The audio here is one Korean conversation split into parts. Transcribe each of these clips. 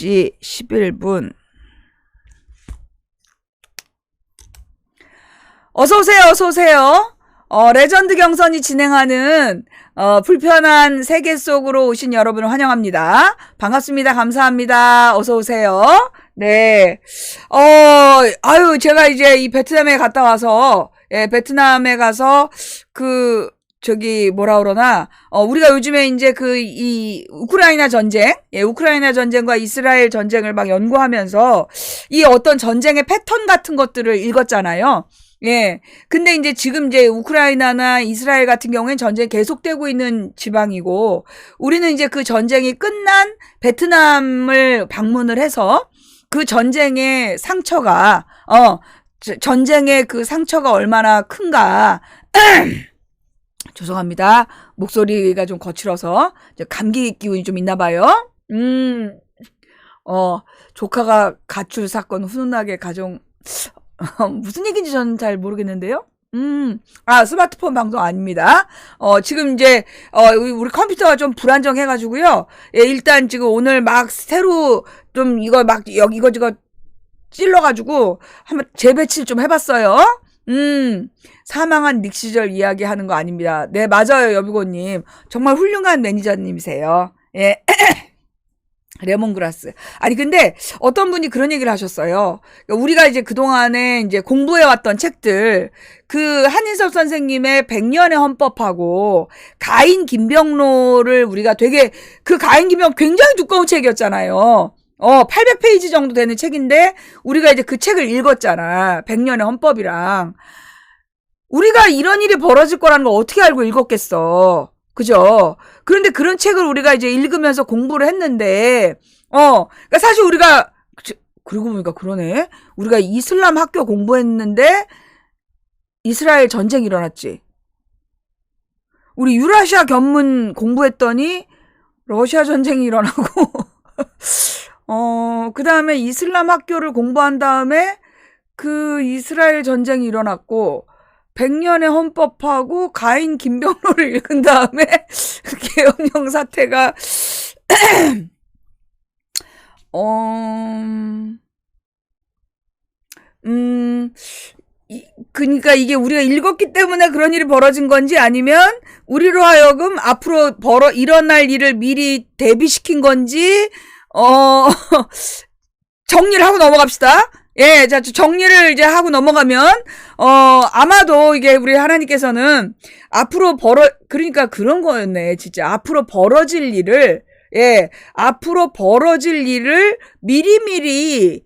11분. 어서오세요, 어서오세요. 레전드 경선이 진행하는, 불편한 세계 속으로 오신 여러분을 환영합니다. 반갑습니다. 감사합니다. 어서오세요. 네. 제가 이제 이 베트남에 갔다 와서, 베트남에 가서, 뭐라 그러나, 우리가 요즘에 이제 이 우크라이나 전쟁, 우크라이나 전쟁과 이스라엘 전쟁을 막 연구하면서 이 어떤 전쟁의 패턴 같은 것들을 읽었잖아요. 예. 근데 이제 지금 이제 우크라이나나 이스라엘 같은 경우엔 전쟁이 계속되고 있는 지방이고, 우리는 이제 그 전쟁이 끝난 베트남을 방문을 해서 그 전쟁의 상처가, 전쟁의 그 상처가 얼마나 큰가, 죄송합니다. 목소리가 좀 거칠어서 감기 기운이 좀 있나 봐요. 조카가 가출 사건 훈훈하게 가정, 무슨 얘기인지 저는 잘 모르겠는데요. 스마트폰 방송 아닙니다. 지금 이제, 우리 컴퓨터가 좀 불안정해가지고요. 예, 일단 지금 오늘 막 새로 좀 이거 찔러가지고 한번 재배치를 좀 해봤어요. 사망한 닉 시절 이야기하는 거 아닙니다. 네, 맞아요, 여비고님. 정말 훌륭한 매니저님이세요. 예. 레몬그라스. 아니, 근데 어떤 분이 그런 얘기를 하셨어요. 우리가 이제 그동안에 이제 공부해왔던 책들, 한인섭 선생님의 100년의 헌법하고 가인 김병로를 우리가 가인 김병로 굉장히 두꺼운 책이었잖아요. 800페이지 정도 되는 책인데, 우리가 이제 그 책을 읽었잖아. 100년의 헌법이랑. 우리가 이런 일이 벌어질 거라는 걸 어떻게 알고 읽었겠어. 그죠? 그런데 그런 책을 우리가 이제 읽으면서 공부를 했는데, 그러니까 사실 우리가, 그러고 보니까 그러네. 우리가 이슬람 학교 공부했는데, 이스라엘 전쟁이 일어났지. 우리 유라시아 견문 공부했더니, 러시아 전쟁이 일어나고, 그 다음에 이슬람 학교를 공부한 다음에, 이스라엘 전쟁이 일어났고, 100년의 헌법하고 가인 김병로를 읽은 다음에 계엄령 사태가 그러니까 이게 우리가 읽었기 때문에 그런 일이 벌어진 건지, 아니면 우리로 하여금 앞으로 일어날 일을 미리 대비시킨 건지, 정리를 하고 넘어갑시다. 예, 자, 정리를 이제 하고 넘어가면, 아마도 이게 우리 하나님께서는 그러니까 그런 거였네, 진짜. 앞으로 벌어질 일을 미리미리,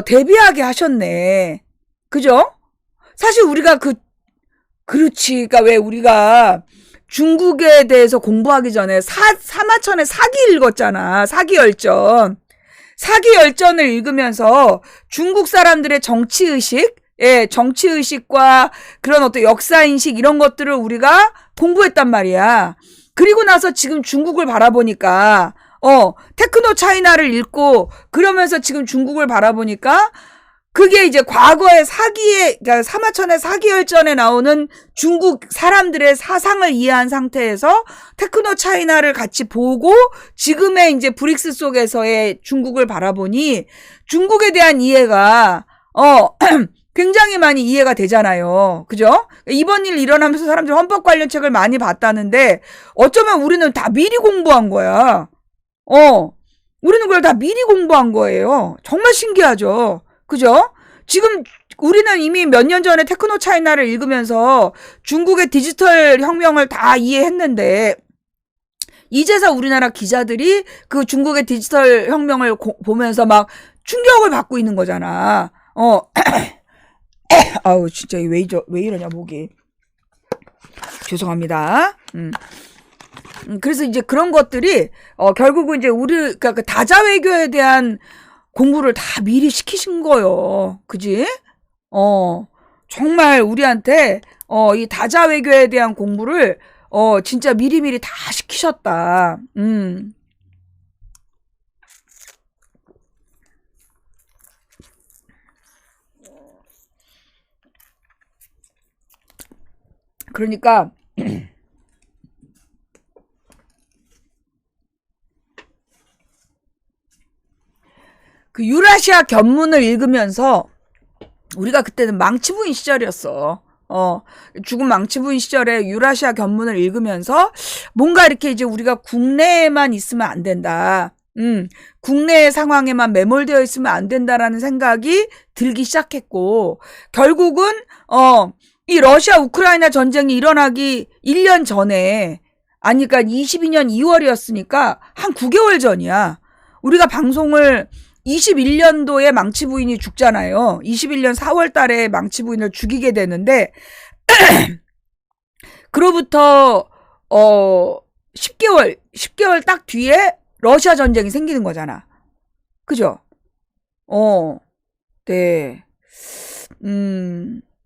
대비하게 하셨네. 그죠? 사실 우리가 그렇지. 그러니까 왜 우리가 중국에 대해서 공부하기 전에 사마천의 사기 읽었잖아. 사기 열전을 읽으면서 중국 사람들의 정치의식과 그런 어떤 역사인식 이런 것들을 우리가 공부했단 말이야. 그리고 나서 지금 중국을 바라보니까, 테크노 차이나를 읽고 그러면서 지금 중국을 바라보니까 그게 이제 과거의 그러니까 사마천의 사기열전에 나오는 중국 사람들의 사상을 이해한 상태에서 테크노 차이나를 같이 보고 지금의 이제 브릭스 속에서의 중국을 바라보니 중국에 대한 이해가, 굉장히 많이 이해가 되잖아요. 그죠? 이번 일 일어나면서 사람들이 헌법 관련 책을 많이 봤다는데 어쩌면 우리는 다 미리 공부한 거야. 우리는 그걸 다 미리 공부한 거예요. 정말 신기하죠? 그죠? 지금 우리는 이미 몇 년 전에 테크노 차이나를 읽으면서 중국의 디지털 혁명을 다 이해했는데, 이제서 우리나라 기자들이 그 중국의 디지털 혁명을 보면서 막 충격을 받고 있는 거잖아. 아우, 진짜 왜 이러냐, 목이. 죄송합니다. 그래서 이제 그런 것들이, 결국은 이제 그러니까 그 다자 외교에 대한 공부를 다 미리 시키신 거요. 그지? 정말 우리한테, 이 다자 외교에 대한 공부를, 진짜 미리미리 다 시키셨다. 그러니까, 그 유라시아 견문을 읽으면서 우리가 그때는 망치부인 시절이었어. 죽은 망치부인 시절에 유라시아 견문을 읽으면서 뭔가 이렇게 이제 우리가 국내에만 있으면 안 된다. 국내의 상황에만 매몰되어 있으면 안 된다라는 생각이 들기 시작했고, 결국은, 이 러시아 우크라이나 전쟁이 일어나기 1년 전에, 아니, 그러니까 22년 2월이었으니까 한 9개월 전이야. 우리가 방송을 21년도에 망치부인이 죽잖아요. 21년 4월 달에 망치부인을 죽이게 되는데, 그로부터, 10개월 딱 뒤에 러시아 전쟁이 생기는 거잖아. 그죠? 네.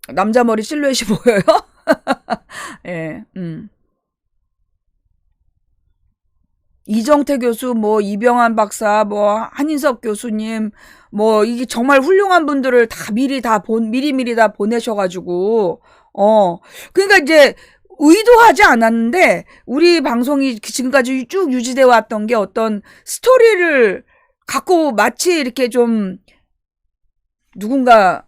남자 머리 실루엣이 보여요? 예, 이정태 교수, 뭐, 이병환 박사, 뭐, 한인석 교수님, 뭐, 이게 정말 훌륭한 분들을 다 미리미리 다 보내셔가지고, 그러니까 이제, 의도하지 않았는데, 우리 방송이 지금까지 쭉 유지되어 왔던 게 어떤 스토리를 갖고 마치 이렇게 좀, 누군가,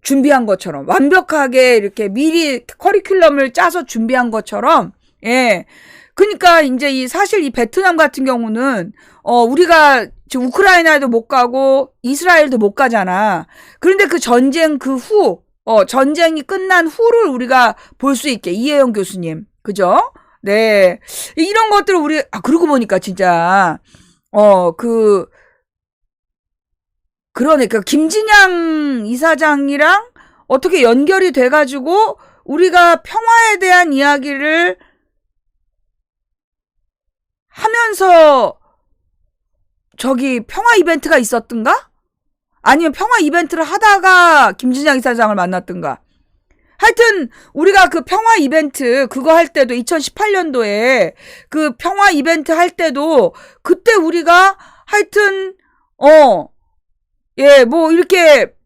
준비한 것처럼, 완벽하게 이렇게 미리 커리큘럼을 짜서 준비한 것처럼, 예. 그러니까 이제 사실 이 베트남 같은 경우는 우리가 지금 우크라이나에도 못 가고 이스라엘도 못 가잖아. 그런데 그 전쟁 그 후, 전쟁이 끝난 후를 우리가 볼 수 있게, 이혜영 교수님, 그죠? 네, 이런 것들을 우리 그러고 보니까 진짜 그러니까 김진양 이사장이랑 어떻게 연결이 돼가지고 우리가 평화에 대한 이야기를 하면서 저기 평화 이벤트가 있었던가? 아니면 평화 이벤트를 하다가 김진양 이사장을 만났던가? 하여튼 우리가 그 평화 이벤트 그거 할 때도 2018년도에 그 평화 이벤트 할 때도 그때 우리가 하여튼 예, 뭐 이렇게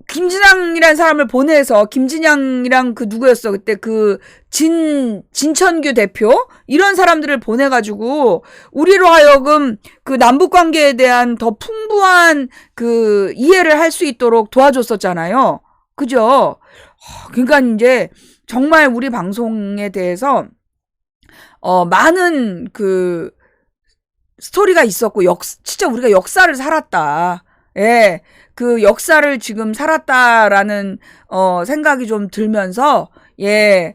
김진양이라는 사람을 보내서 김진양이랑 그 누구였어 그때 그 진천규 대표 이런 사람들을 보내가지고 우리로 하여금 그 남북 관계에 대한 더 풍부한 그 이해를 할 수 있도록 도와줬었잖아요. 그죠? 그러니까 이제 정말 우리 방송에 대해서 많은 그 스토리가 있었고 진짜 우리가 역사를 살았다. 예. 그 역사를 지금 살았다라는 생각이 좀 들면서 예.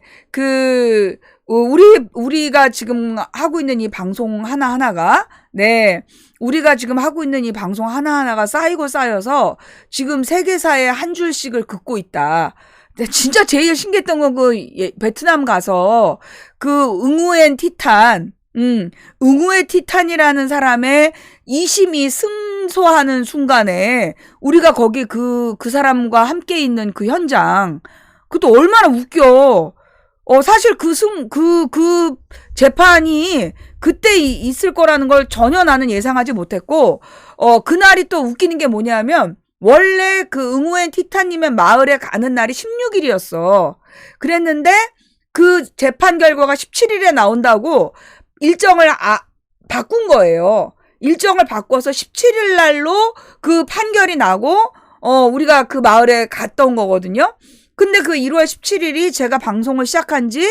우리가 지금 하고 있는 이 방송 하나하나가 네. 우리가 지금 하고 있는 이 방송 하나하나가 쌓이고 쌓여서 지금 세계사에 한 줄씩을 긋고 있다. 진짜 제일 신기했던 건 베트남 가서 응우엔 티탄 응우의 티탄이라는 사람의 이심이 승소하는 순간에 우리가 거기 그 사람과 함께 있는 그 현장, 그것도 얼마나 웃겨. 사실 그 재판이 그때 있을 거라는 걸 전혀 나는 예상하지 못했고, 그날이 또 웃기는 게 뭐냐면, 원래 그 응우엔 티탄님의 마을에 가는 날이 16일이었어. 그랬는데, 그 재판 결과가 17일에 나온다고, 일정을 바꾼 거예요. 일정을 바꿔서 17일 날로 그 판결이 나고 우리가 그 마을에 갔던 거거든요. 근데 그 1월 17일이 제가 방송을 시작한 지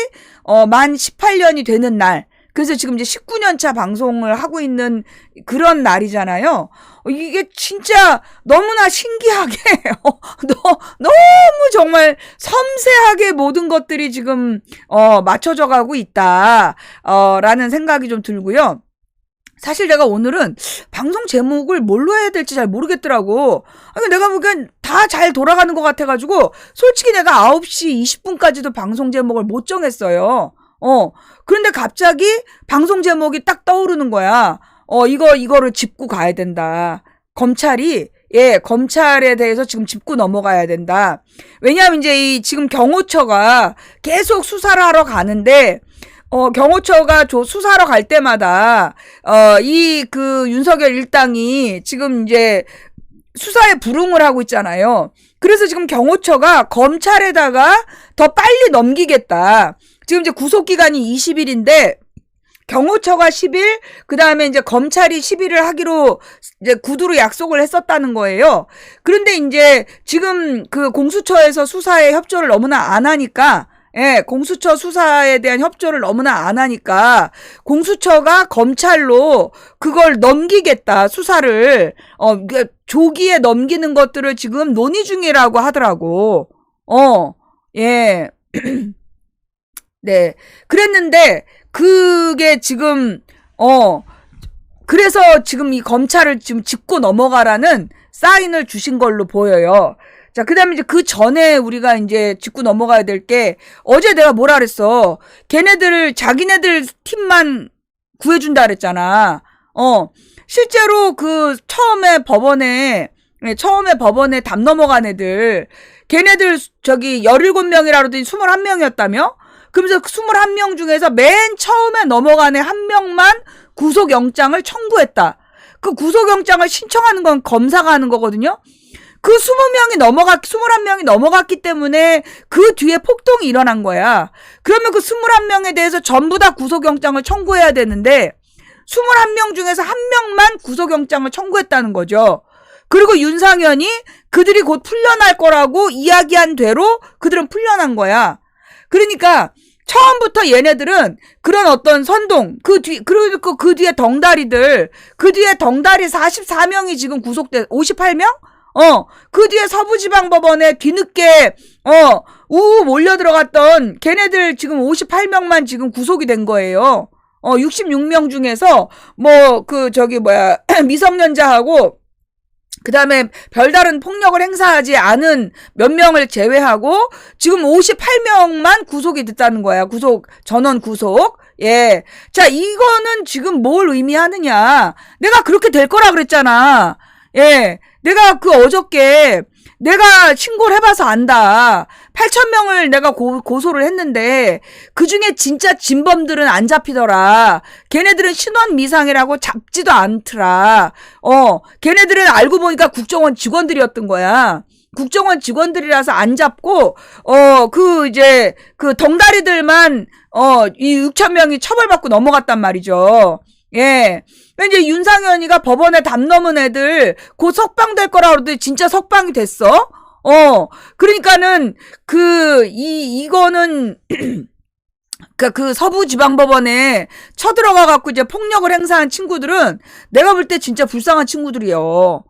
만 18년이 되는 날. 그래서 지금 이제 19년 차 방송을 하고 있는 그런 날이잖아요. 이게 진짜 너무나 신기하게 너무 정말 섬세하게 모든 것들이 지금 맞춰져 가고 있다 라는 생각이 좀 들고요. 사실 내가 오늘은 방송 제목을 뭘로 해야 될지 잘 모르겠더라고. 아니, 내가 보기엔 다 잘 돌아가는 것 같아가지고 솔직히 내가 9시 20분까지도 방송 제목을 못 정했어요. 그런데 갑자기 방송 제목이 딱 떠오르는 거야. 이거를 짚고 가야 된다. 검찰에 대해서 지금 짚고 넘어가야 된다. 왜냐하면 이제 지금 경호처가 계속 수사를 하러 가는데, 경호처가 수사하러 갈 때마다, 윤석열 일당이 지금 이제 수사에 불응을 하고 있잖아요. 그래서 지금 경호처가 검찰에다가 더 빨리 넘기겠다. 지금 이제 구속기간이 20일인데, 경호처가 10일, 그 다음에 이제 검찰이 10일을 하기로 이제 구두로 약속을 했었다는 거예요. 그런데 이제 지금 그 공수처에서 수사에 협조를 너무나 안 하니까, 예, 공수처 수사에 대한 협조를 너무나 안 하니까 공수처가 검찰로 그걸 넘기겠다, 수사를. 조기에 넘기는 것들을 지금 논의 중이라고 하더라고. 예. 네. 그랬는데 그게 지금 그래서 지금 이 검찰을 지금 짚고 넘어가라는 사인을 주신 걸로 보여요. 자, 그 다음에 이제 그 전에 우리가 이제 짚고 넘어가야 될 게, 어제 내가 뭐라 그랬어. 자기네들 팀만 구해준다 그랬잖아. 실제로 그 처음에 법원에 담 넘어간 애들, 걔네들 17명이라 그러더니 21명이었다며? 그러면서 21명 중에서 맨 처음에 넘어간 애 한 명만 구속영장을 청구했다. 그 구속영장을 신청하는 건 검사가 하는 거거든요. 그 21명이 넘어갔기 때문에 그 뒤에 폭동이 일어난 거야. 그러면 그 21명에 대해서 전부 다 구속영장을 청구해야 되는데 21명 중에서 한 명만 구속영장을 청구했다는 거죠. 그리고 윤상현이 그들이 곧 풀려날 거라고 이야기한 대로 그들은 풀려난 거야. 그러니까 처음부터 얘네들은 그런 어떤 선동, 그리고 그 뒤에 덩다리들, 그 뒤에 덩다리 44명이 지금 58명? 그 뒤에 서부지방법원에 뒤늦게, 우우 몰려 들어갔던 걔네들 지금 58명만 지금 구속이 된 거예요. 66명 중에서, 미성년자하고, 그 다음에 별다른 폭력을 행사하지 않은 몇 명을 제외하고, 지금 58명만 구속이 됐다는 거야. 전원 구속. 예. 자, 이거는 지금 뭘 의미하느냐. 내가 그렇게 될 거라 그랬잖아. 예. 내가 어저께 내가 신고를 해봐서 안다. 8,000명을 내가 고소를 했는데 그 중에 진짜 진범들은 안 잡히더라. 걔네들은 신원 미상이라고 잡지도 않더라. 걔네들은 알고 보니까 국정원 직원들이었던 거야. 국정원 직원들이라서 안 잡고 그 덩다리들만 이 6,000명이 처벌받고 넘어갔단 말이죠. 예. 이제 윤상현이가 법원에 담 넘은 애들 곧 석방될 거라 그러더니 진짜 석방이 됐어. 그러니까는 이거는 그 서부지방법원에 쳐들어가 갖고 이제 폭력을 행사한 친구들은 내가 볼 때 진짜 불쌍한 친구들이요.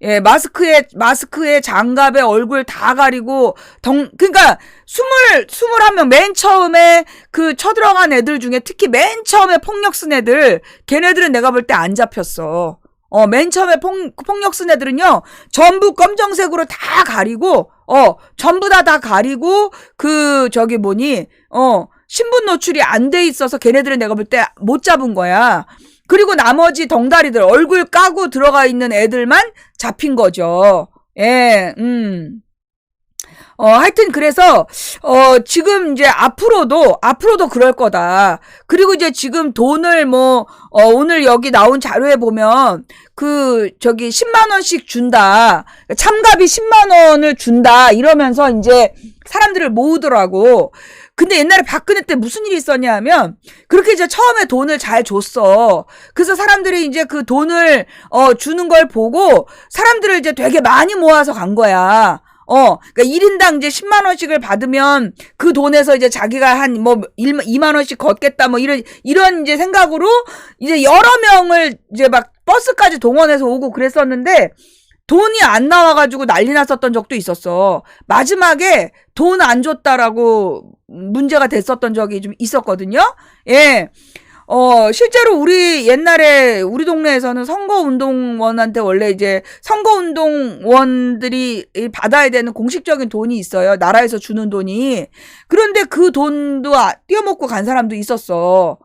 예, 마스크에 장갑에 얼굴 다 가리고, 그러니까, 21명, 맨 처음에 그 쳐들어간 애들 중에 특히 맨 처음에 폭력 쓴 애들, 걔네들은 내가 볼 때 안 잡혔어. 맨 처음에 폭력 쓴 애들은요, 전부 검정색으로 다 가리고, 전부 다 가리고, 신분 노출이 안 돼 있어서 걔네들은 내가 볼 때 못 잡은 거야. 그리고 나머지 덩다리들, 얼굴 까고 들어가 있는 애들만 잡힌 거죠. 예, 하여튼 그래서 지금 이제 앞으로도 그럴 거다. 그리고 이제 지금 돈을 오늘 여기 나온 자료에 보면 10만 원씩 준다. 참가비 10만 원을 준다. 이러면서 이제 사람들을 모으더라고. 근데 옛날에 박근혜 때 무슨 일이 있었냐 하면 그렇게 이제 처음에 돈을 잘 줬어. 그래서 사람들이 이제 그 돈을 주는 걸 보고 사람들을 이제 되게 많이 모아서 간 거야. 그러니까 1인당 이제 10만 원씩을 받으면 그 돈에서 이제 자기가 한 2만 원씩 걷겠다 이런 이제 생각으로 이제 여러 명을 이제 막 버스까지 동원해서 오고 그랬었는데 돈이 안 나와가지고 난리 났었던 적도 있었어. 마지막에 돈 안 줬다라고 문제가 됐었던 적이 좀 있었거든요. 예. 실제로 옛날에 우리 동네에서는 선거운동원한테 원래 이제 선거운동원들이 받아야 되는 공식적인 돈이 있어요. 나라에서 주는 돈이. 그런데 그 돈도 띄어먹고 간 사람도 있었어.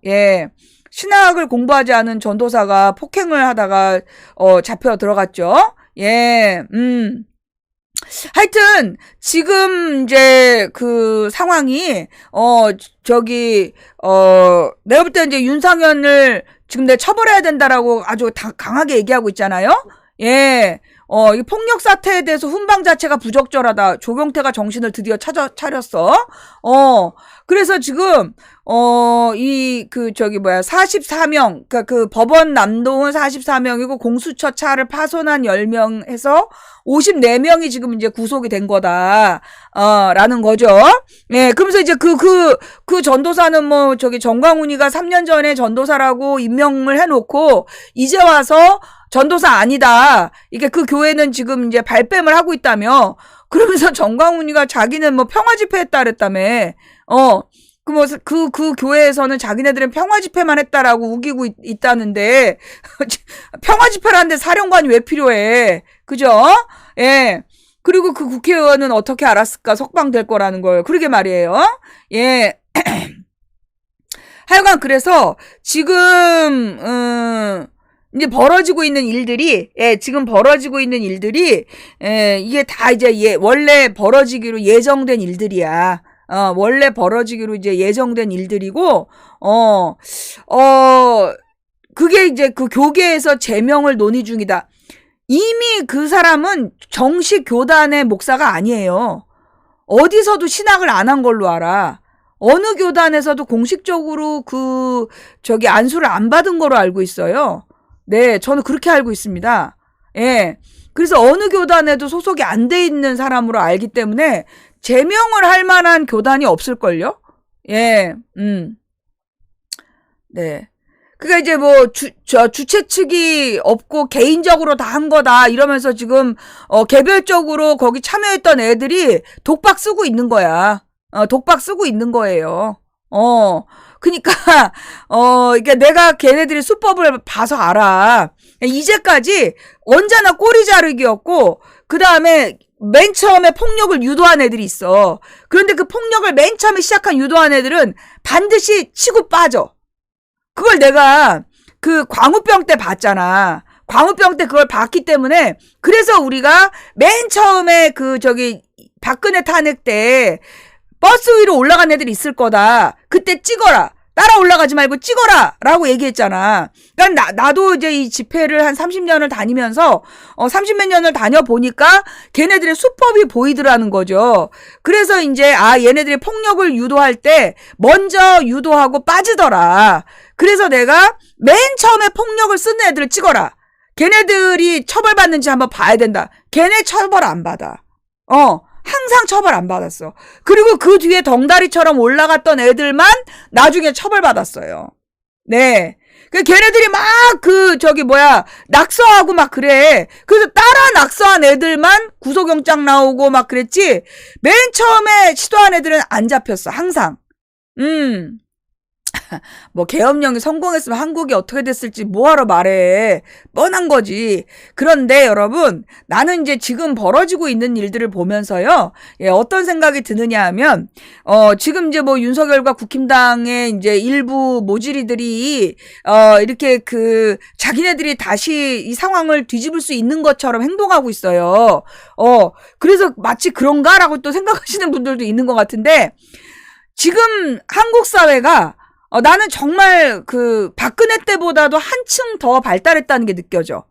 예. 신학을 공부하지 않은 전도사가 폭행을 하다가 잡혀 들어갔죠. 예. 하여튼 지금 이제 그 상황이 내가 볼 때 이제 윤상현을 지금 내가 처벌해야 된다라고 아주 강하게 얘기하고 있잖아요. 예. 이 폭력 사태에 대해서 훈방 자체가 부적절하다. 조경태가 정신을 드디어 차렸어. 그래서 지금, 44명, 그 법원 남동은 44명이고 공수처 차를 파손한 10명 해서 54명이 지금 이제 구속이 된 거다. 라는 거죠. 예, 그러면서 이제 그 전도사는 정광훈이가 3년 전에 전도사라고 임명을 해놓고, 이제 와서 전도사 아니다. 이게 그 교회는 지금 이제 발뺌을 하고 있다며. 그러면서 정광훈이가 자기는 평화 집회했다 그랬다며. 그 교회에서는 자기네들은 평화 집회만 했다라고 우기고 있다는데, 평화 집회를 하는데 사령관이 왜 필요해? 그죠? 예. 그리고 그 국회의원은 어떻게 알았을까? 석방될 거라는 걸. 그러게 말이에요. 예. 하여간 그래서 지금, 이제 벌어지고 있는 일들이, 이게 다 이제 원래 벌어지기로 예정된 일들이야. 원래 벌어지기로 이제 예정된 일들이고, 그게 이제 그 교계에서 제명을 논의 중이다. 이미 그 사람은 정식 교단의 목사가 아니에요. 어디서도 신학을 안 한 걸로 알아. 어느 교단에서도 공식적으로 안수를 안 받은 거로 알고 있어요. 네, 저는 그렇게 알고 있습니다. 예. 그래서 어느 교단에도 소속이 안 돼 있는 사람으로 알기 때문에 제명을 할 만한 교단이 없을걸요? 예, 네. 그니까 이제 주최 측이 없고 개인적으로 다 한 거다 이러면서 지금, 개별적으로 거기 참여했던 애들이 독박 쓰고 있는 거야. 독박 쓰고 있는 거예요. 그니까, 그러니까 내가 걔네들이 수법을 봐서 알아. 이제까지 언제나 꼬리 자르기였고, 그 다음에 맨 처음에 폭력을 유도한 애들이 있어. 그런데 그 폭력을 맨 처음에 시작한 유도한 애들은 반드시 치고 빠져. 그걸 내가 그 광우병 때 봤잖아. 광우병 때 그걸 봤기 때문에, 그래서 우리가 맨 처음에 박근혜 탄핵 때 버스 위로 올라간 애들이 있을 거다. 그때 찍어라. 따라 올라가지 말고 찍어라! 라고 얘기했잖아. 그러니까 나도 이제 이 집회를 한 30년을 다니면서, 30몇 년을 다녀보니까 걔네들의 수법이 보이더라는 거죠. 그래서 이제, 얘네들이 폭력을 유도할 때 먼저 유도하고 빠지더라. 그래서 내가 맨 처음에 폭력을 쓰는 애들을 찍어라. 걔네들이 처벌받는지 한번 봐야 된다. 걔네 처벌 안 받아. 항상 처벌 안 받았어. 그리고 그 뒤에 덩다리처럼 올라갔던 애들만 나중에 처벌받았어요. 네. 걔네들이 막 낙서하고 막 그래. 그래서 따라 낙서한 애들만 구속영장 나오고 막 그랬지. 맨 처음에 시도한 애들은 안 잡혔어. 항상. 계엄령이 성공했으면 한국이 어떻게 됐을지 뭐하러 말해. 뻔한 거지. 그런데 여러분, 나는 이제 지금 벌어지고 있는 일들을 보면서요, 어떤 생각이 드느냐 하면, 지금 이제 윤석열과 국힘당의 이제 일부 모질이들이, 이렇게 자기네들이 다시 이 상황을 뒤집을 수 있는 것처럼 행동하고 있어요. 그래서 마치 그런가라고 또 생각하시는 분들도 있는 것 같은데, 지금 한국 사회가 나는 정말 박근혜 때보다도 한층 더 발달했다는 게 느껴져.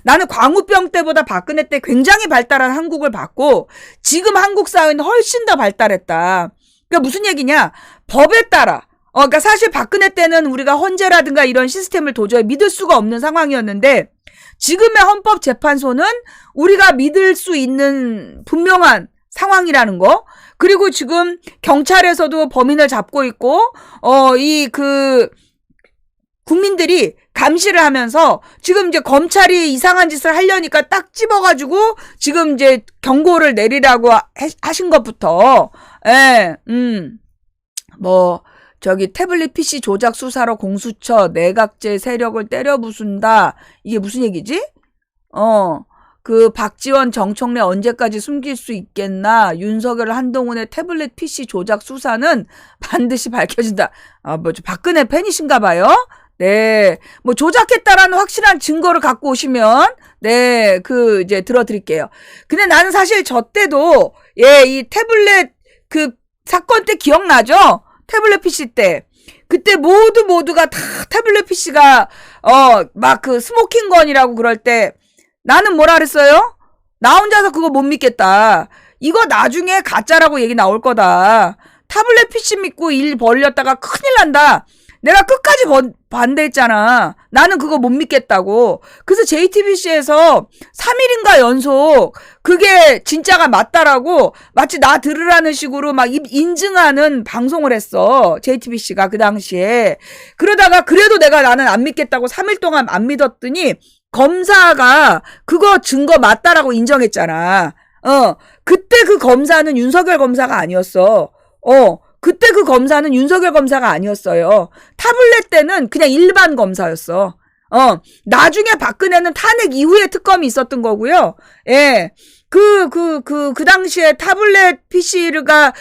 나는 광우병 때보다 박근혜 때 굉장히 발달한 한국을 봤고, 지금 한국 사회는 훨씬 더 발달했다. 그러니까 무슨 얘기냐? 법에 따라. 그러니까 사실 박근혜 때는 우리가 헌재라든가 이런 시스템을 도저히 믿을 수가 없는 상황이었는데, 지금의 헌법재판소는 우리가 믿을 수 있는 분명한 상황이라는 거. 그리고 지금 경찰에서도 범인을 잡고 있고, 국민들이 감시를 하면서 지금 이제 검찰이 이상한 짓을 하려니까 딱 집어가지고 지금 이제 경고를 내리라고 하신 것부터, 태블릿 PC 조작 수사로 공수처 내각제 세력을 때려 부순다. 이게 무슨 얘기지? 박지원 정청래 언제까지 숨길 수 있겠나? 윤석열 한동훈의 태블릿 PC 조작 수사는 반드시 밝혀진다. 박근혜 팬이신가 봐요? 네. 조작했다라는 확실한 증거를 갖고 오시면, 네, 이제 들어드릴게요. 근데 나는 사실 저 때도, 이 태블릿 사건 때 기억나죠? 태블릿 PC 때. 그때 모두가 다 태블릿 PC가, 스모킹건이라고 그럴 때, 나는 뭐라 그랬어요? 나 혼자서 그거 못 믿겠다. 이거 나중에 가짜라고 얘기 나올 거다. 타블렛 PC 믿고 일 벌렸다가 큰일 난다. 내가 끝까지 반대했잖아. 나는 그거 못 믿겠다고. 그래서 JTBC에서 3일인가 연속 그게 진짜가 맞다라고 마치 나 들으라는 식으로 막 인증하는 방송을 했어. JTBC가 그 당시에. 그러다가 그래도 나는 안 믿겠다고 3일 동안 안 믿었더니 검사가 그거 증거 맞다라고 인정했잖아. 그때 그 검사는 윤석열 검사가 아니었어. 그때 그 검사는 윤석열 검사가 아니었어요. 타블렛 때는 그냥 일반 검사였어. 나중에 박근혜는 탄핵 이후에 특검이 있었던 거고요. 예. 그 당시에 타블렛 PC가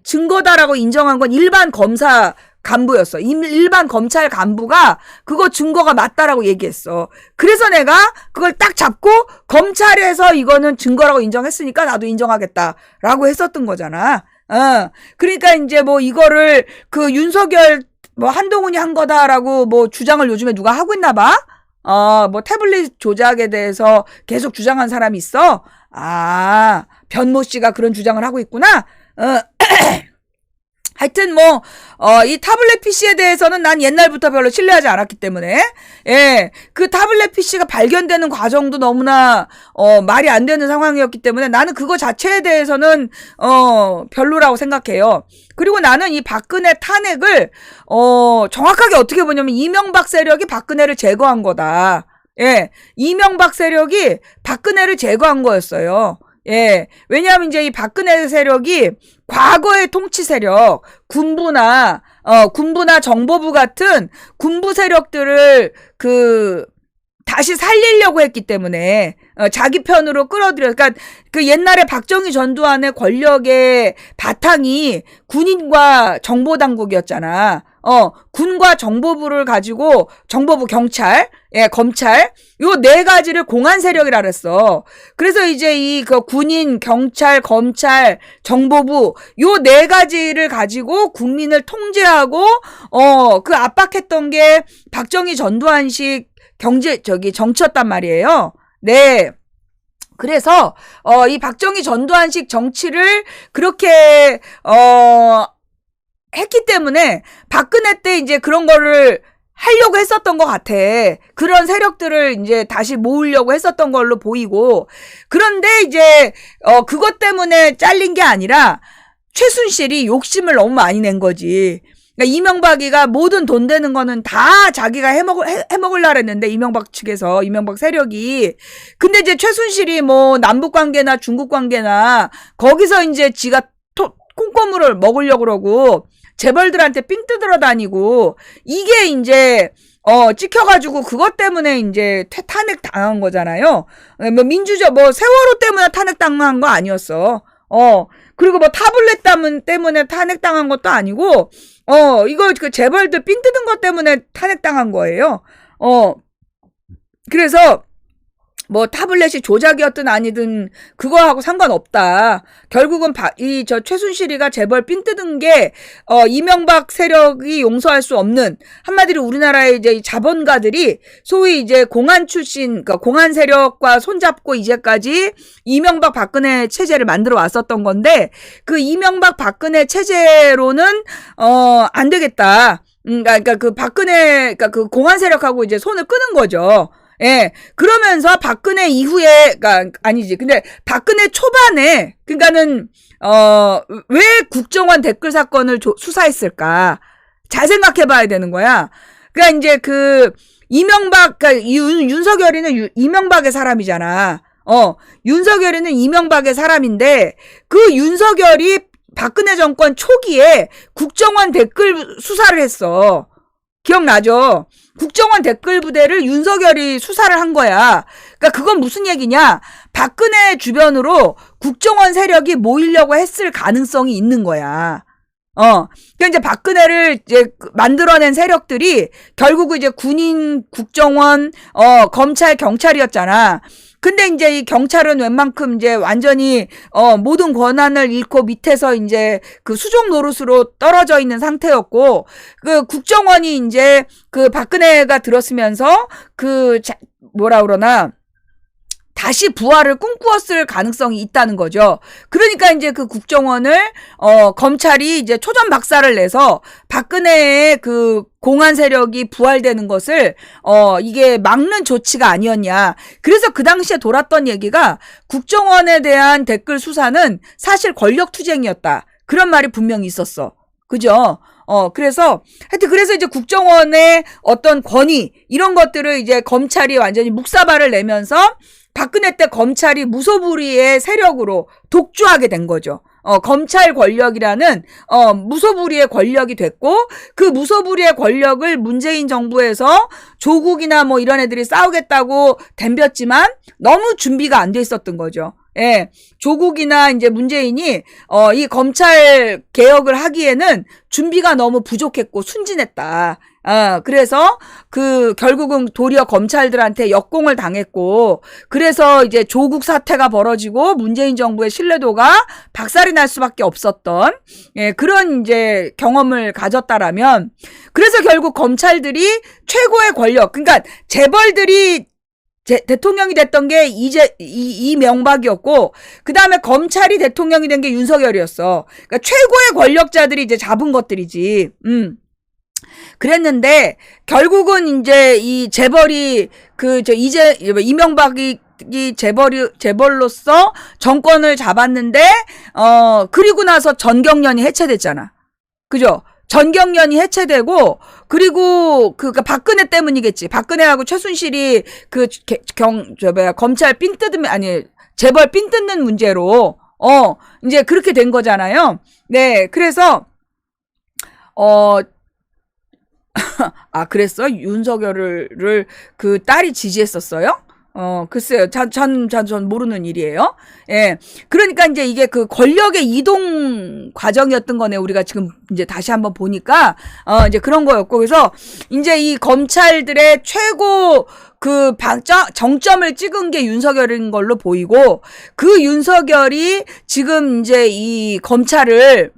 증거다라고 인정한 건 일반 검사 간부였어. 일반 검찰 간부가 그거 증거가 맞다라고 얘기했어. 그래서 내가 그걸 딱 잡고 검찰에서 이거는 증거라고 인정했으니까 나도 인정하겠다라고 했었던 거잖아. 그러니까 이제 뭐 이거를 그 윤석열 뭐 한동훈이 한 거다라고 뭐 주장을 요즘에 누가 하고 있나 봐? 뭐 태블릿 조작에 대해서 계속 주장한 사람이 있어? 변모 씨가 그런 주장을 하고 있구나? 하여튼 이 타블렛 PC에 대해서는 난 옛날부터 별로 신뢰하지 않았기 때문에, 예, 그 타블렛 PC가 발견되는 과정도 너무나, 말이 안 되는 상황이었기 때문에 나는 그거 자체에 대해서는, 별로라고 생각해요. 그리고 나는 이 박근혜 탄핵을, 정확하게 어떻게 보냐면 이명박 세력이 박근혜를 제거한 거다. 예, 이명박 세력이 박근혜를 제거한 거였어요. 예, 왜냐하면 이제 이 박근혜 세력이 과거의 통치 세력, 군부나 정보부 같은 군부 세력들을 다시 살리려고 했기 때문에, 자기 편으로 그러니까 그 옛날에 박정희 전두환의 권력의 바탕이 군인과 정보당국이었잖아. 군과 정보부를 가지고 정보부, 경찰, 예, 검찰, 요 네 가지를 공안 세력이라 그랬어. 그래서 이제 그 군인, 경찰, 검찰, 정보부, 요 네 가지를 가지고 국민을 통제하고, 그 압박했던 게 박정희 전두환식 정치였단 말이에요. 네. 그래서, 이 박정희 전두환식 정치를 그렇게, 했기 때문에 박근혜 때 이제 그런 거를 하려고 했었던 것 같아. 그런 세력들을 이제 다시 모으려고 했었던 걸로 보이고. 그런데 이제, 그것 때문에 잘린 게 아니라 최순실이 욕심을 너무 많이 낸 거지. 그러니까 이명박이가 모든 돈 되는 거는 다 자기가 해먹으려고 했는데, 이명박 측에서, 이명박 세력이. 근데 이제 최순실이 뭐 남북 관계나 중국 관계나 거기서 이제 지가 콩고물을 먹으려고 그러고, 재벌들한테 삥 뜯으러 다니고, 이게 이제, 찍혀가지고 그것 때문에 이제 탄핵 당한 거잖아요. 뭐 세월호 때문에 탄핵 당한 거 아니었어. 그리고 뭐 타블렛 때문에 탄핵 당한 것도 아니고, 이거 그 재벌들 삥 뜯은 것 때문에 탄핵 당한 거예요. 그래서, 뭐 타블렛이 조작이었든 아니든 그거하고 상관없다. 결국은 최순실이가 재벌 삥 뜯은 게 이명박 세력이 용서할 수 없는, 한마디로 우리나라의 이제 자본가들이 소위 이제 공안 출신, 그러니까 공안 세력과 손잡고 이제까지 이명박 박근혜 체제를 만들어 왔었던 건데, 그 이명박 박근혜 체제로는 안 되겠다. 그러니까 그 공안 세력하고 이제 손을 끄는 거죠. 예, 그러면서 박근혜 이후에, 근데 박근혜 초반에, 그러니까는, 왜 국정원 댓글 사건을 수사했을까? 잘 생각해 봐야 되는 거야. 그러니까 이제 윤석열이는 이명박의 사람이잖아. 윤석열이는 이명박의 사람인데, 그 윤석열이 박근혜 정권 초기에 국정원 댓글 수사를 했어. 기억나죠? 국정원 댓글 부대를 윤석열이 수사를 한 거야. 그러니까 그건 무슨 얘기냐? 박근혜 주변으로 국정원 세력이 모이려고 했을 가능성이 있는 거야. 그러니까 이제 박근혜를 이제 만들어낸 세력들이 결국 이제 군인, 국정원, 검찰, 경찰이었잖아. 근데 이제 이 경찰은 웬만큼 이제 완전히 모든 권한을 잃고 밑에서 이제 그 수종 노릇으로 떨어져 있는 상태였고, 그 국정원이 이제 그 박근혜가 들었으면서 뭐라 그러나 다시 부활을 꿈꾸었을 가능성이 있다는 거죠. 그러니까 이제 그 국정원을 검찰이 이제 초전 박살을 내서 박근혜의 그 공안 세력이 부활되는 것을 이게 막는 조치가 아니었냐. 그래서 그 당시에 돌았던 얘기가 국정원에 대한 댓글 수사는 사실 권력 투쟁이었다. 그런 말이 분명히 있었어. 그죠? 그래서, 하여튼, 그래서 이제 국정원의 어떤 권위, 이런 것들을 이제 검찰이 완전히 묵사발을 내면서 박근혜 때 검찰이 무소불위의 세력으로 독주하게 된 거죠. 검찰 권력이라는, 무소불위의 권력이 됐고, 그 무소불위의 권력을 문재인 정부에서 조국이나 뭐 이런 애들이 싸우겠다고 덤볐지만 너무 준비가 안 돼 있었던 거죠. 예, 조국이나 이제 문재인이 이 검찰 개혁을 하기에는 준비가 너무 부족했고 순진했다. 그래서 결국은 도리어 검찰들한테 역공을 당했고, 그래서 이제 조국 사태가 벌어지고 문재인 정부의 신뢰도가 박살이 날 수밖에 없었던, 그런 이제 경험을 가졌다라면, 그래서 결국 검찰들이 최고의 권력, 그러니까 재벌들이 대통령이 됐던 게 이명박이었고, 그 다음에 검찰이 대통령이 된 게 윤석열이었어. 그러니까 최고의 권력자들이 이제 잡은 것들이지. 그랬는데, 결국은 이제 이 재벌이, 이명박이 재벌로서 정권을 잡았는데, 그리고 나서 전경련이 해체됐잖아. 그죠? 전경련이 해체되고, 그리고 박근혜 때문이겠지. 박근혜하고 최순실이 검찰 삥 뜯으면, 아니, 재벌 삥 뜯는 문제로, 이제 그렇게 된 거잖아요. 네, 그래서, 그랬어? 윤석열을 그 딸이 지지했었어요? 글쎄요. 전 모르는 일이에요. 예. 그러니까 이제 이게 그 권력의 이동 과정이었던 거네. 우리가 지금 이제 다시 한번 보니까, 이제 그런 거였고. 그래서 이제 이 검찰들의 최고 정점을 찍은 게 윤석열인 걸로 보이고, 그 윤석열이 지금 이제 이 검찰을,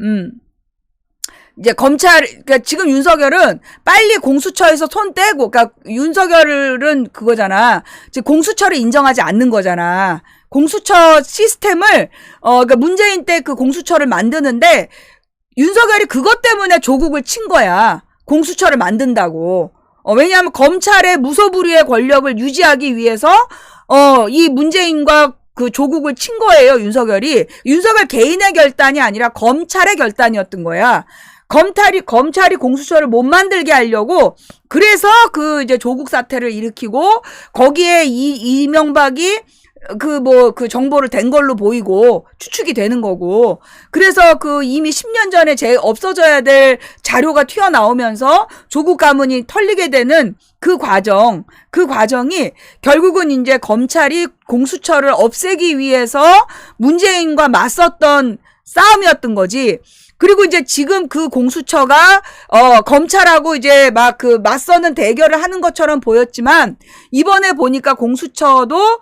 이제 그러니까 지금 윤석열은 빨리 공수처에서 손 떼고, 그러니까 윤석열은 그거잖아. 지금 공수처를 인정하지 않는 거잖아. 공수처 시스템을, 그러니까 문재인 때 그 공수처를 만드는데, 윤석열이 그것 때문에 조국을 친 거야. 공수처를 만든다고. 왜냐하면 검찰의 무소불위의 권력을 유지하기 위해서, 이 문재인과 그 조국을 친 거예요, 윤석열이. 윤석열 개인의 결단이 아니라 검찰의 결단이었던 거야. 검찰이 공수처를 못 만들게 하려고, 그래서 이제 조국 사태를 일으키고, 거기에 이명박이 그 정보를 댄 걸로 보이고, 추측이 되는 거고, 그래서 이미 10년 전에 없어져야 될 자료가 튀어나오면서 조국 가문이 털리게 되는 그 과정이 결국은 이제 검찰이 공수처를 없애기 위해서 문재인과 맞섰던 싸움이었던 거지. 그리고 이제 지금 그 공수처가, 검찰하고 이제 맞서는 대결을 하는 것처럼 보였지만, 이번에 보니까 공수처도,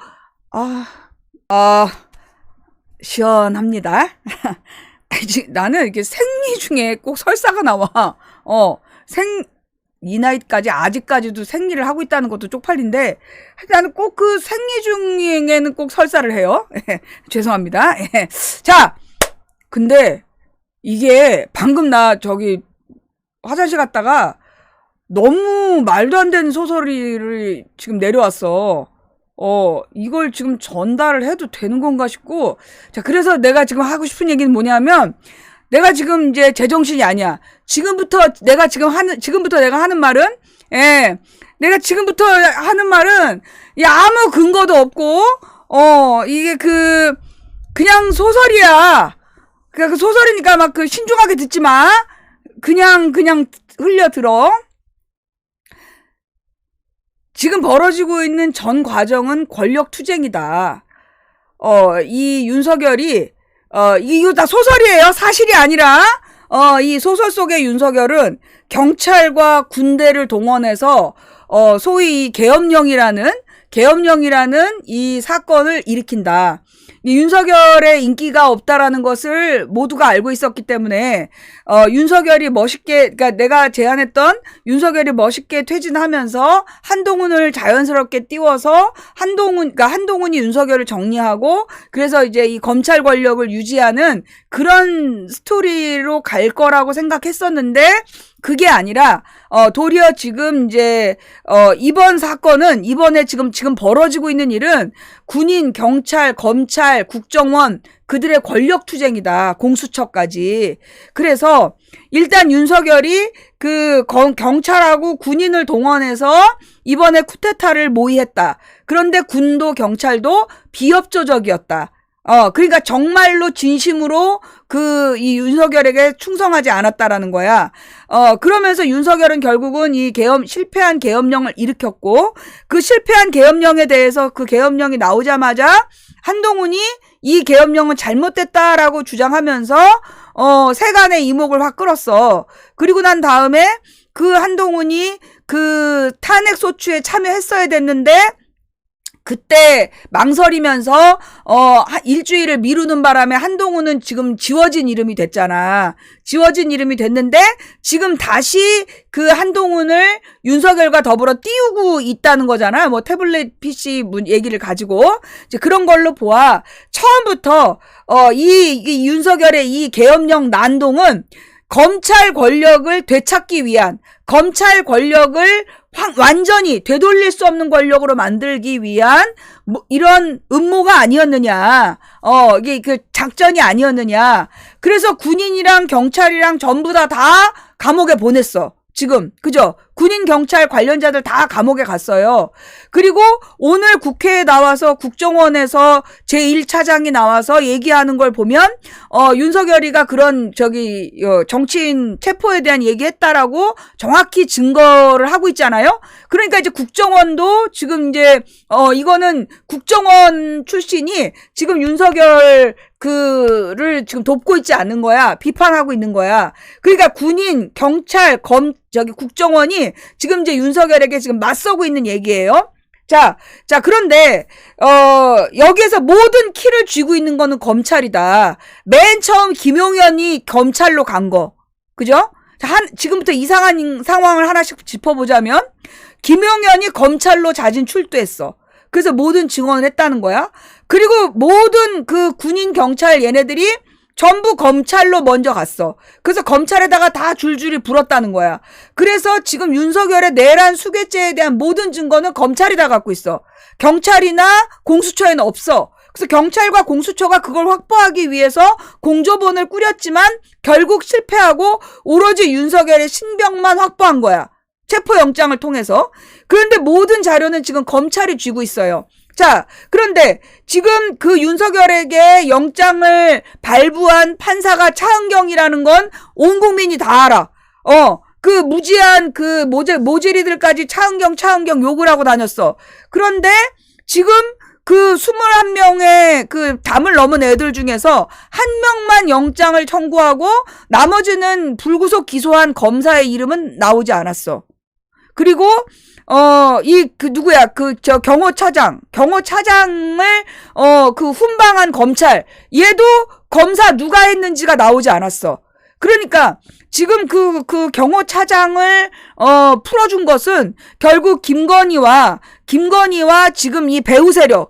시원합니다. 나는 이렇게 생리 중에 꼭 설사가 나와. 이 나이까지 아직까지도 생리를 하고 있다는 것도 쪽팔린데, 나는 꼭 그 생리 중에는 꼭 설사를 해요. 죄송합니다. 자, 근데, 이게 방금 나 화장실 갔다가 너무 말도 안 되는 소설을 지금 내려왔어. 이걸 지금 전달을 해도 되는 건가 싶고. 자, 그래서 내가 지금 하고 싶은 얘기는 뭐냐면, 내가 지금 이제 제정신이 아니야. 지금부터 내가 하는 말은, 내가 지금부터 하는 말은, 아무 근거도 없고, 이게 그냥 소설이야. 그 소설이니까 신중하게 듣지 마. 그냥 흘려 들어. 지금 벌어지고 있는 전 과정은 권력 투쟁이다. 이 윤석열이, 이거 다 소설이에요. 사실이 아니라, 이 소설 속의 윤석열은 경찰과 군대를 동원해서, 소위 계엄령이라는 이 사건을 일으킨다. 윤석열의 인기가 없다라는 것을 모두가 알고 있었기 때문에 윤석열이 멋있게, 그러니까 내가 제안했던 윤석열이 멋있게 퇴진하면서 한동훈을 자연스럽게 띄워서 그러니까 한동훈이 윤석열을 정리하고 그래서 이제 이 검찰 권력을 유지하는 그런 스토리로 갈 거라고 생각했었는데 그게 아니라 도리어 지금 이제 이번 사건은 이번에 지금 벌어지고 있는 일은 군인, 경찰, 검찰, 국정원 그들의 권력 투쟁이다. 공수처까지. 그래서 일단 윤석열이 그 경찰하고 군인을 동원해서 이번에 쿠데타를 모의했다. 그런데 군도 경찰도 비협조적이었다. 그러니까 정말로 진심으로 이 윤석열에게 충성하지 않았다라는 거야. 그러면서 윤석열은 결국은 이 실패한 계엄령을 일으켰고, 그 실패한 계엄령에 대해서 그 계엄령이 나오자마자 한동훈이 이 계엄령은 잘못됐다라고 주장하면서, 세간의 이목을 확 끌었어. 그리고 난 다음에 그 한동훈이 그 탄핵소추에 참여했어야 됐는데, 그때 망설이면서 일주일을 미루는 바람에 한동훈은 지금 지워진 이름이 됐잖아. 지워진 이름이 됐는데 지금 다시 그 한동훈을 윤석열과 더불어 띄우고 있다는 거잖아. 뭐 태블릿 PC 얘기를 가지고 이제 그런 걸로 보아 처음부터 이 윤석열의 이 계엄령 난동은 검찰 권력을 되찾기 위한, 검찰 권력을 완전히 되돌릴 수 없는 권력으로 만들기 위한 이런 음모가 아니었느냐. 이게 그 작전이 아니었느냐. 그래서 군인이랑 경찰이랑 전부 다 감옥에 보냈어. 지금 그죠? 군인 경찰 관련자들 다 감옥에 갔어요. 그리고 오늘 국회에 나와서 국정원에서 제1차장이 나와서 얘기하는 걸 보면 윤석열이가 그런 정치인 체포에 대한 얘기했다라고 정확히 증거를 하고 있잖아요. 그러니까 이제 국정원도 지금 이제 이거는 국정원 출신이 지금 윤석열 그를 지금 돕고 있지 않는 거야. 비판하고 있는 거야. 그러니까 군인, 경찰, 국정원이 지금 이제 윤석열에게 지금 맞서고 있는 얘기예요. 자, 그런데, 여기에서 모든 키를 쥐고 있는 거는 검찰이다. 맨 처음 김용현이 검찰로 간 거. 그죠? 지금부터 이상한 상황을 하나씩 짚어보자면, 김용현이 검찰로 자진 출두했어. 그래서 모든 증언을 했다는 거야. 그리고 모든 그 군인, 경찰 얘네들이 전부 검찰로 먼저 갔어. 그래서 검찰에다가 다 줄줄이 불었다는 거야. 그래서 지금 윤석열의 내란 수괴죄에 대한 모든 증거는 검찰이 다 갖고 있어. 경찰이나 공수처에는 없어. 그래서 경찰과 공수처가 그걸 확보하기 위해서 공조본을 꾸렸지만 결국 실패하고 오로지 윤석열의 신병만 확보한 거야. 체포영장을 통해서. 그런데 모든 자료는 지금 검찰이 쥐고 있어요. 자, 그런데 지금 그 윤석열에게 영장을 발부한 판사가 차은경이라는 건 온 국민이 다 알아. 그 무지한 그 모질이들까지 차은경 욕을 하고 다녔어. 그런데 지금 그 21명의 그 담을 넘은 애들 중에서 한 명만 영장을 청구하고 나머지는 불구속 기소한 검사의 이름은 나오지 않았어. 그리고 누구야, 경호차장을, 훈방한 검찰, 얘도 검사 누가 했는지가 나오지 않았어. 그러니까, 지금 그 경호차장을, 풀어준 것은 결국 김건희와 지금 이 배후 세력,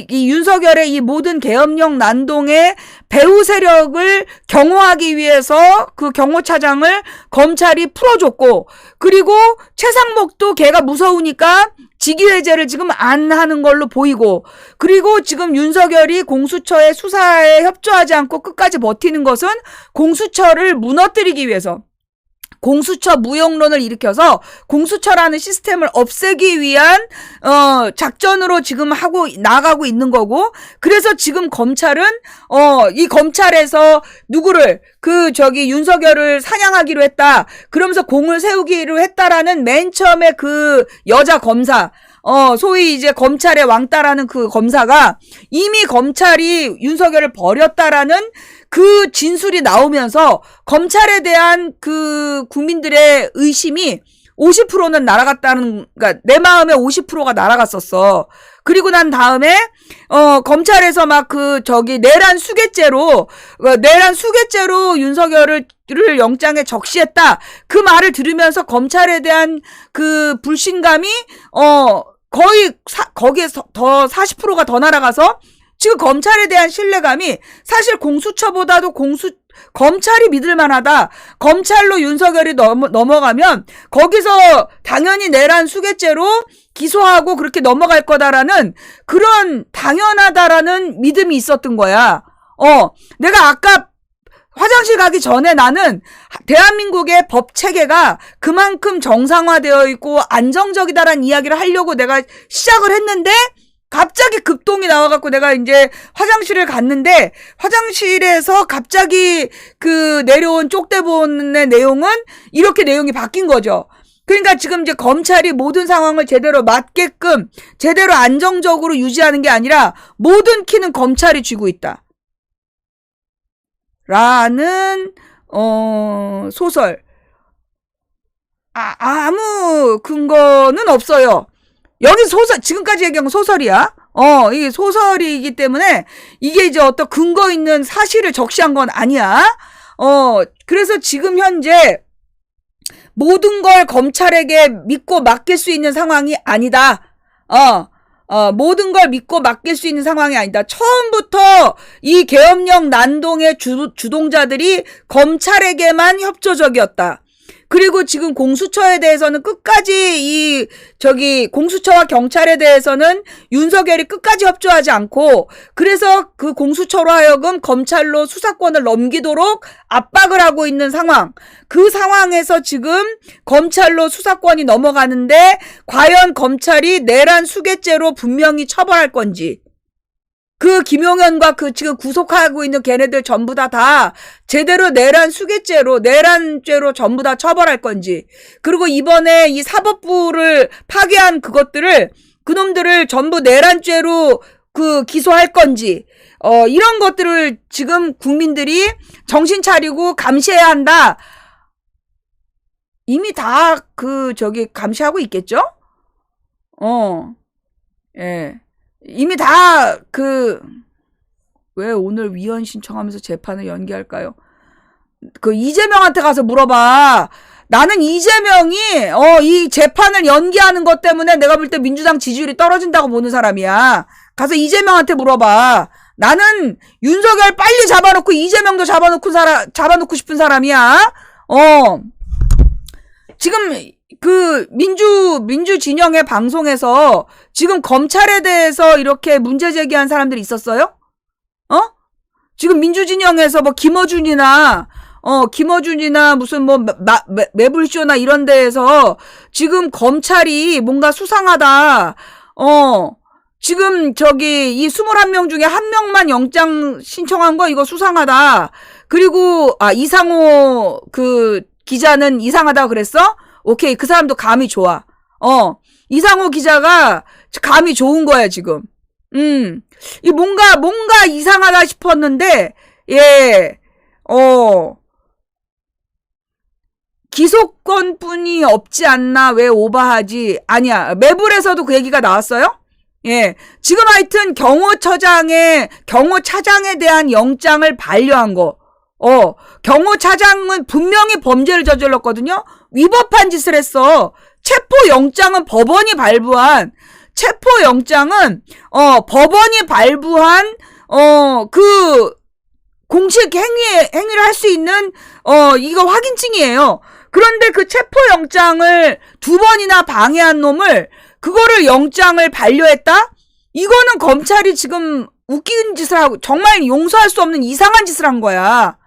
이 윤석열의 이 모든 계엄령 난동의 배후 세력을 경호하기 위해서 그 경호차장을 검찰이 풀어줬고, 그리고 최상목도 걔가 무서우니까 직위해제를 지금 안 하는 걸로 보이고, 그리고 지금 윤석열이 공수처의 수사에 협조하지 않고 끝까지 버티는 것은 공수처를 무너뜨리기 위해서, 공수처 무용론을 일으켜서 공수처라는 시스템을 없애기 위한 작전으로 지금 나가고 있는 거고, 그래서 지금 검찰은 이 검찰에서 누구를 윤석열을 사냥하기로 했다. 그러면서 공을 세우기로 했다라는 맨 처음에 그 여자 검사, 소위 이제 검찰의 왕따라는 그 검사가 이미 검찰이 윤석열을 버렸다라는 그 진술이 나오면서 검찰에 대한 그 국민들의 의심이 50%는 날아갔다는, 그러니까 내 마음에 50%가 날아갔었어. 그리고 난 다음에 검찰에서 막 내란 수괴죄로 윤석열을 영장에 적시했다. 그 말을 들으면서 검찰에 대한 그 불신감이 거의 거기에서 더 40%가 더 날아가서 지금 검찰에 대한 신뢰감이 사실 공수처보다도 검찰이 믿을만하다. 검찰로 윤석열이 넘어가면 거기서 당연히 내란 수괴죄로 기소하고 그렇게 넘어갈 거다라는 그런 당연하다라는 믿음이 있었던 거야. 내가 아까 화장실 가기 전에 나는 대한민국의 법 체계가 그만큼 정상화되어 있고 안정적이다라는 이야기를 하려고 내가 시작을 했는데 갑자기 급동이 나와갖고 내가 이제 화장실을 갔는데 화장실에서 갑자기 내려온 쪽대본의 내용은 이렇게 내용이 바뀐 거죠. 그러니까 지금 이제 검찰이 모든 상황을 제대로 맞게끔 제대로 안정적으로 유지하는 게 아니라 모든 키는 검찰이 쥐고 있다. 라는 소설. 아무 근거는 없어요. 여기 소설, 지금까지 얘기한 건 소설이야. 이게 소설이기 때문에 이게 이제 어떤 근거 있는 사실을 적시한 건 아니야. 그래서 지금 현재 모든 걸 검찰에게 믿고 맡길 수 있는 상황이 아니다. 모든 걸 믿고 맡길 수 있는 상황이 아니다. 처음부터 이 계엄령 난동의 주동자들이 검찰에게만 협조적이었다. 그리고 지금 공수처에 대해서는 끝까지 공수처와 경찰에 대해서는 윤석열이 끝까지 협조하지 않고 그래서 그 공수처로 하여금 검찰로 수사권을 넘기도록 압박을 하고 있는 상황. 그 상황에서 지금 검찰로 수사권이 넘어가는데 과연 검찰이 내란 수괴죄로 분명히 처벌할 건지. 김용현과 지금 구속하고 있는 걔네들 전부 다 제대로 내란 내란죄로 전부 다 처벌할 건지. 그리고 이번에 이 사법부를 파괴한 그놈들을 전부 내란죄로 기소할 건지. 이런 것들을 지금 국민들이 정신 차리고 감시해야 한다. 이미 다 감시하고 있겠죠? 예. 이미 다 왜 오늘 위헌 신청하면서 재판을 연기할까요? 이재명한테 가서 물어봐. 나는 이재명이 이 재판을 연기하는 것 때문에 내가 볼 때 민주당 지지율이 떨어진다고 보는 사람이야. 가서 이재명한테 물어봐. 나는 윤석열 빨리 잡아놓고 이재명도 잡아놓고 싶은 사람이야. 지금 민주 진영의 방송에서 지금 검찰에 대해서 이렇게 문제 제기한 사람들이 있었어요? 지금 민주 진영에서 김어준이나 무슨 매불쇼나 이런 데에서 지금 검찰이 뭔가 수상하다. 지금 이 21명 중에 1명만 영장 신청한 거 이거 수상하다. 그리고 이상호 기자는 이상하다 그랬어? 오케이. 그 사람도 감이 좋아. 이상호 기자가 감이 좋은 거야, 지금. 이 뭔가 이상하다 싶었는데, 예, 기소권뿐이 없지 않나, 왜 오바하지? 아니야. 매불에서도 그 얘기가 나왔어요? 예. 지금 하여튼 경호차장에 대한 영장을 반려한 거. 경호차장은 분명히 범죄를 저질렀거든요? 위법한 짓을 했어. 체포영장은 법원이 발부한 공식 행위를 할 수 있는, 이거 확인증이에요. 그런데 그 체포영장을 2번이나 방해한 놈을, 그거를 영장을 반려했다? 이거는 검찰이 지금 웃긴 짓을 하고, 정말 용서할 수 없는 이상한 짓을 한 거야.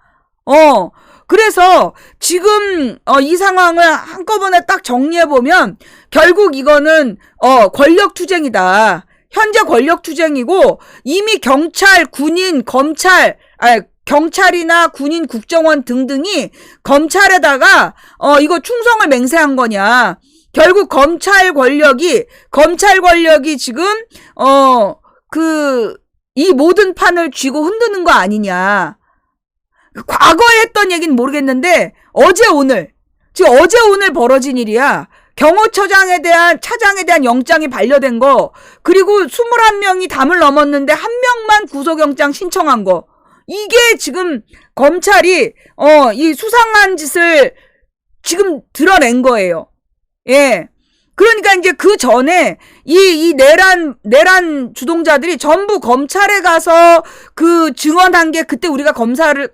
그래서 지금 이 상황을 한꺼번에 딱 정리해보면 결국 이거는 권력투쟁이다. 현재 권력투쟁이고 이미 경찰, 군인, 경찰이나 군인, 국정원 등등이 검찰에다가 이거 충성을 맹세한 거냐. 결국 검찰 권력이 지금 이 모든 판을 쥐고 흔드는 거 아니냐. 과거에 했던 얘기는 모르겠는데 어제 오늘 벌어진 일이야. 경호처장에 대한 차장에 대한 영장이 반려된 거, 그리고 21명이 담을 넘었는데 한 명만 구속영장 신청한 거, 이게 지금 검찰이 이 수상한 짓을 지금 드러낸 거예요. 예. 그러니까 이제 그 전에 이 내란 주동자들이 전부 검찰에 가서 그 증언한 게, 그때 우리가 검사들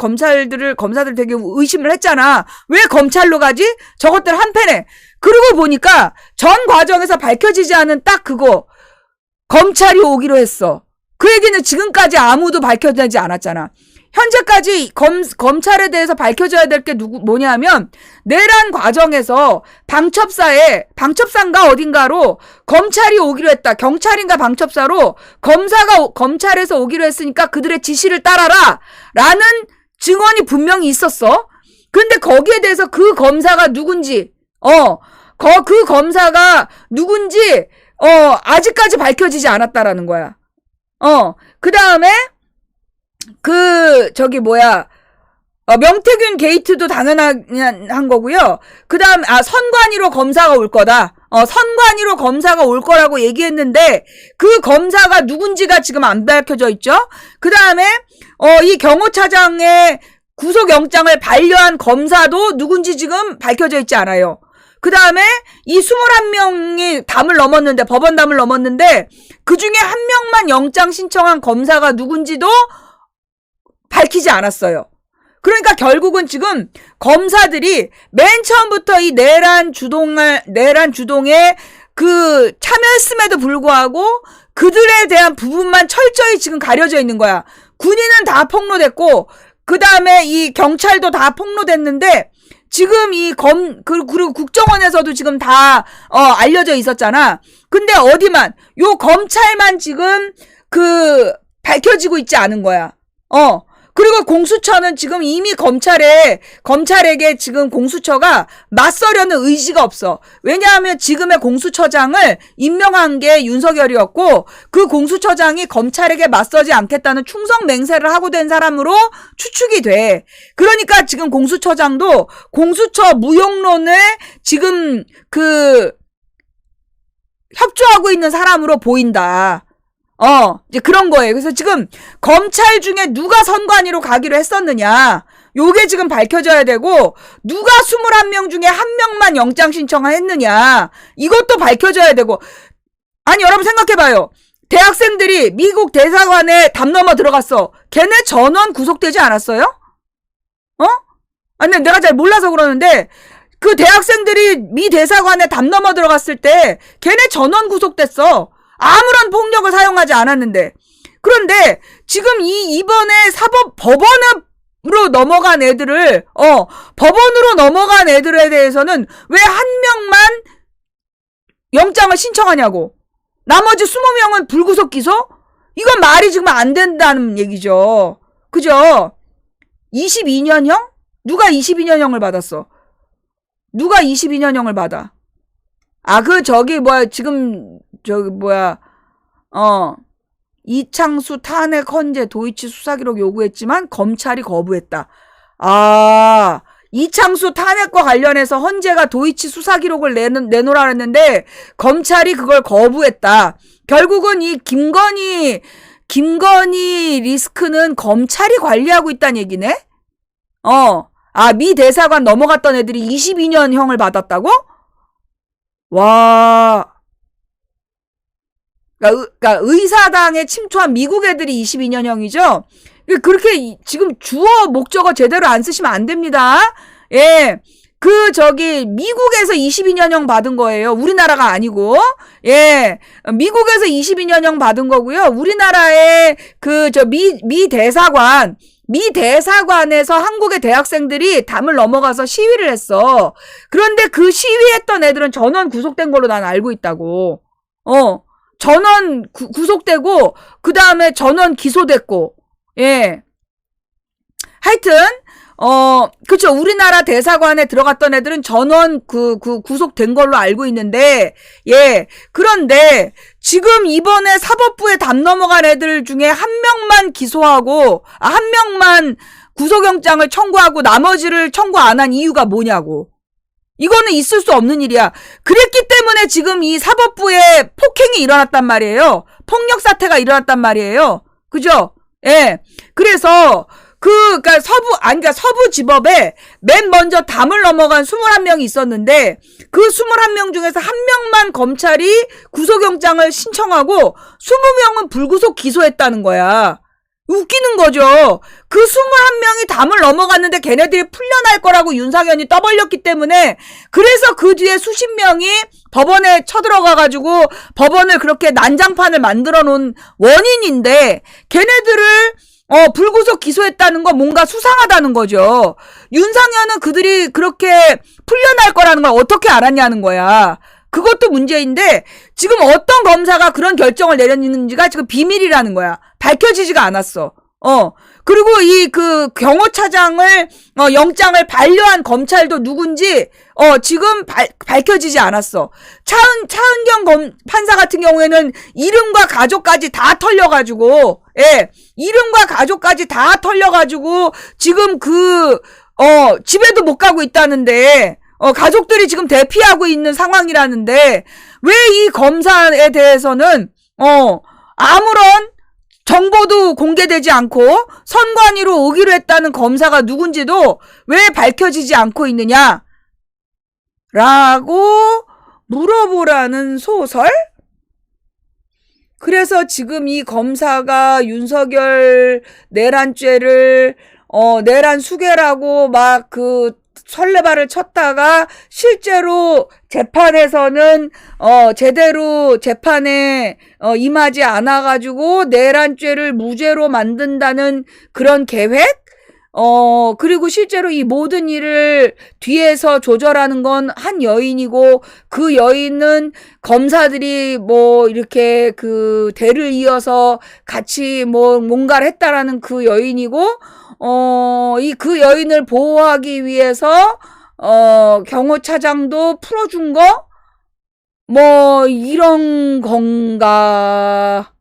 되게 의심을 했잖아. 왜 검찰로 가지? 저것들 한패네. 그러고 보니까 전 과정에서 밝혀지지 않은 딱 그거, 검찰이 오기로 했어. 그 얘기는 지금까지 아무도 밝혀지지 않았잖아. 현재까지 검찰에 대해서 밝혀져야 될 게 뭐냐면, 내란 과정에서 방첩사인가 어딘가로 검찰이 오기로 했다. 경찰인가 방첩사로 검찰에서 오기로 했으니까 그들의 지시를 따라라 라는 증언이 분명히 있었어. 근데 거기에 대해서 그 검사가 누군지, 그 검사가 누군지, 아직까지 밝혀지지 않았다라는 거야. 그 다음에, 명태균 게이트도 당연한 거고요. 그 다음, 선관위로 검사가 올 거다. 선관위로 검사가 올 거라고 얘기했는데, 그 검사가 누군지가 지금 안 밝혀져 있죠? 그 다음에, 이 경호차장의 구속영장을 반려한 검사도 누군지 지금 밝혀져 있지 않아요. 그 다음에 이 21명이 법원 담을 넘었는데, 그 중에 한 명만 영장 신청한 검사가 누군지도 밝히지 않았어요. 그러니까 결국은 지금 검사들이 맨 처음부터 이 내란 주동에 그 참여했음에도 불구하고 그들에 대한 부분만 철저히 지금 가려져 있는 거야. 군인은 다 폭로됐고, 그 다음에 이 경찰도 다 폭로됐는데, 지금 그리고 국정원에서도 지금 다, 알려져 있었잖아. 근데 어디만, 요 검찰만 지금 밝혀지고 있지 않은 거야. 그리고 공수처는 지금 이미 검찰에게 지금 공수처가 맞서려는 의지가 없어. 왜냐하면 지금의 공수처장을 임명한 게 윤석열이었고, 그 공수처장이 검찰에게 맞서지 않겠다는 충성 맹세를 하고 된 사람으로 추측이 돼. 그러니까 지금 공수처장도 공수처 무용론에 지금 협조하고 있는 사람으로 보인다. 이제 그런 거예요. 그래서 지금 검찰 중에 누가 선관위로 가기로 했었느냐, 요게 지금 밝혀져야 되고, 누가 21명 중에 한 명만 영장 신청을 했느냐, 이것도 밝혀져야 되고. 아니, 여러분 생각해봐요. 대학생들이 미국 대사관에 담 넘어 들어갔어. 걔네 전원 구속되지 않았어요? 아니, 내가 잘 몰라서 그러는데, 그 대학생들이 미 대사관에 담 넘어 들어갔을 때 걔네 전원 구속됐어. 아무런 폭력을 사용하지 않았는데. 그런데 지금 이번에 법원으로 넘어간 애들을, 법원으로 넘어간 애들에 대해서는 왜 한 명만 영장을 신청하냐고. 나머지 20명은 불구속 기소? 이건 말이 지금 안 된다는 얘기죠. 그죠? 22년형? 누가 22년형을 받았어? 누가 22년형을 받아? 이창수 탄핵 헌재 도이치 수사기록 요구했지만 검찰이 거부했다. 이창수 탄핵과 관련해서 헌재가 도이치 수사기록을 내놓으라 했는데 검찰이 그걸 거부했다. 결국은 이 김건희 리스크는 검찰이 관리하고 있다는 얘기네? 미 대사관 넘어갔던 애들이 22년형을 받았다고? 와. 그러니까 의사당에 침투한 미국 애들이 22년형이죠? 그렇게 지금 주어 목적어 제대로 안 쓰시면 안 됩니다. 예. 미국에서 22년형 받은 거예요. 우리나라가 아니고. 예. 미국에서 22년형 받은 거고요. 우리나라의 미 대사관에서 한국의 대학생들이 담을 넘어가서 시위를 했어. 그런데 그 시위했던 애들은 전원 구속된 걸로 난 알고 있다고. 전원 구속되고, 그 다음에 전원 기소됐고, 예. 하여튼, 그쵸. 우리나라 대사관에 들어갔던 애들은 전원 구속된 걸로 알고 있는데, 예. 그런데, 지금 이번에 사법부에 담 넘어간 애들 중에 한 명만 기소하고, 한 명만 구속영장을 청구하고 나머지를 청구 안 한 이유가 뭐냐고. 이거는 있을 수 없는 일이야. 그랬기 때문에 지금 이 사법부에 폭행이 일어났단 말이에요. 폭력 사태가 일어났단 말이에요. 그죠? 예. 그래서 그러니까 서부지법에 맨 먼저 담을 넘어간 21명이 있었는데 그 21명 중에서 한 명만 검찰이 구속영장을 신청하고 20명은 불구속 기소했다는 거야. 웃기는 거죠. 그 21명이 담을 넘어갔는데 걔네들이 풀려날 거라고 윤상현이 떠벌렸기 때문에 그래서 그 뒤에 수십 명이 법원에 쳐들어가가지고 법원을 그렇게 난장판을 만들어 놓은 원인인데 걔네들을 불구속 기소했다는 건 뭔가 수상하다는 거죠. 윤상현은 그들이 그렇게 풀려날 거라는 걸 어떻게 알았냐는 거야. 그것도 문제인데 지금 어떤 검사가 그런 결정을 내렸는지가 지금 비밀이라는 거야. 밝혀지지가 않았어. 그리고 이 그 경호차장을 영장을 반려한 검찰도 누군지 지금 밝혀지지 않았어. 차은경 판사 같은 경우에는 이름과 가족까지 다 털려가지고 이름과 가족까지 다 털려가지고 지금 집에도 못 가고 있다는데 가족들이 지금 대피하고 있는 상황이라는데 왜 이 검사에 대해서는 아무런 정보도 공개되지 않고 선관위로 오기로 했다는 검사가 누군지도 왜 밝혀지지 않고 있느냐? 라고 물어보라는 소설? 그래서 지금 이 검사가 윤석열 내란죄를 내란 수괴라고 막 설레발을 쳤다가 실제로 재판에서는 제대로 재판에 임하지 않아가지고 내란죄를 무죄로 만든다는 그런 계획? 그리고 실제로 이 모든 일을 뒤에서 조절하는 건 한 여인이고 그 여인은 검사들이 뭐 이렇게 대를 이어서 같이 뭔가를 했다라는 그 여인이고 그 여인을 보호하기 위해서 경호차장도 풀어준 거? 이런 건가?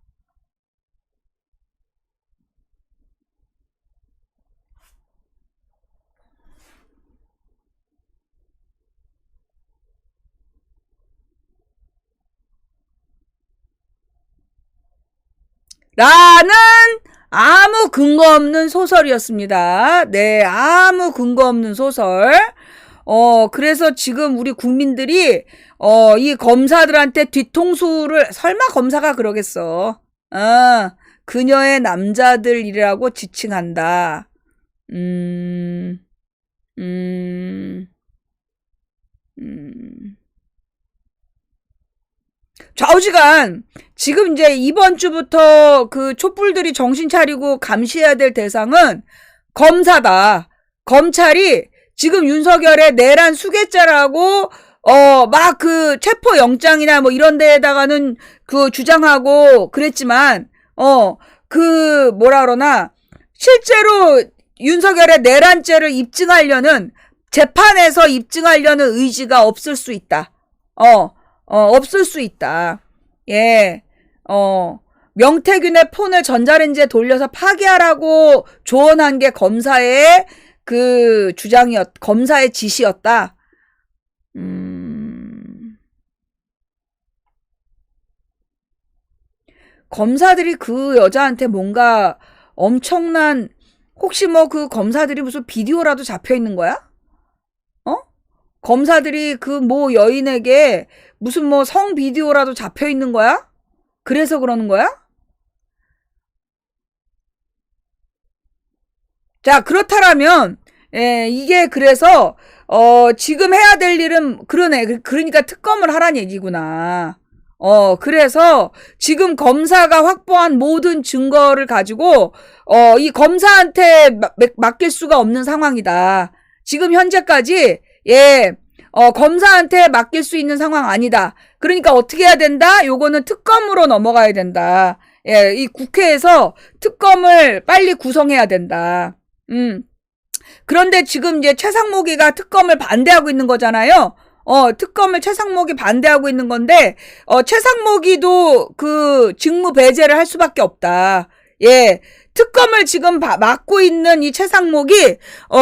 라는 아무 근거 없는 소설이었습니다. 네, 아무 근거 없는 소설. 그래서 지금 우리 국민들이, 이 검사들한테 뒤통수를, 설마 검사가 그러겠어. 그녀의 남자들이라고 지칭한다. 좌우지간 지금 이제 이번 주부터 그 촛불들이 정신 차리고 감시해야 될 대상은 검사다. 검찰이 지금 윤석열의 내란 수괴죄라고 막 체포 영장이나 이런 데에다가는 주장하고 그랬지만 뭐라 그러나 실제로 윤석열의 내란죄를 입증하려는 재판에서 입증하려는 의지가 없을 수 있다. 없을 수 있다. 예. 명태균의 폰을 전자레인지에 돌려서 파기하라고 조언한 게 검사의 검사의 지시였다. 검사들이 그 여자한테 뭔가 엄청난, 혹시 그 검사들이 무슨 비디오라도 잡혀 있는 거야? 검사들이 여인에게 무슨 성 비디오라도 잡혀 있는 거야? 그래서 그러는 거야? 자, 그렇다라면, 이게 그래서, 지금 해야 될 일은, 그러니까 특검을 하란 얘기구나. 그래서 지금 검사가 확보한 모든 증거를 가지고, 이 검사한테 맡길 수가 없는 상황이다. 지금 현재까지, 검사한테 맡길 수 있는 상황 아니다. 그러니까 어떻게 해야 된다? 요거는 특검으로 넘어가야 된다. 이 국회에서 특검을 빨리 구성해야 된다. 그런데 지금 이제 최상목이가 특검을 반대하고 있는 거잖아요. 특검을 최상목이 반대하고 있는 건데, 최상목이도 직무 배제를 할 수밖에 없다. 특검을 지금 맡고 있는 이 최상목이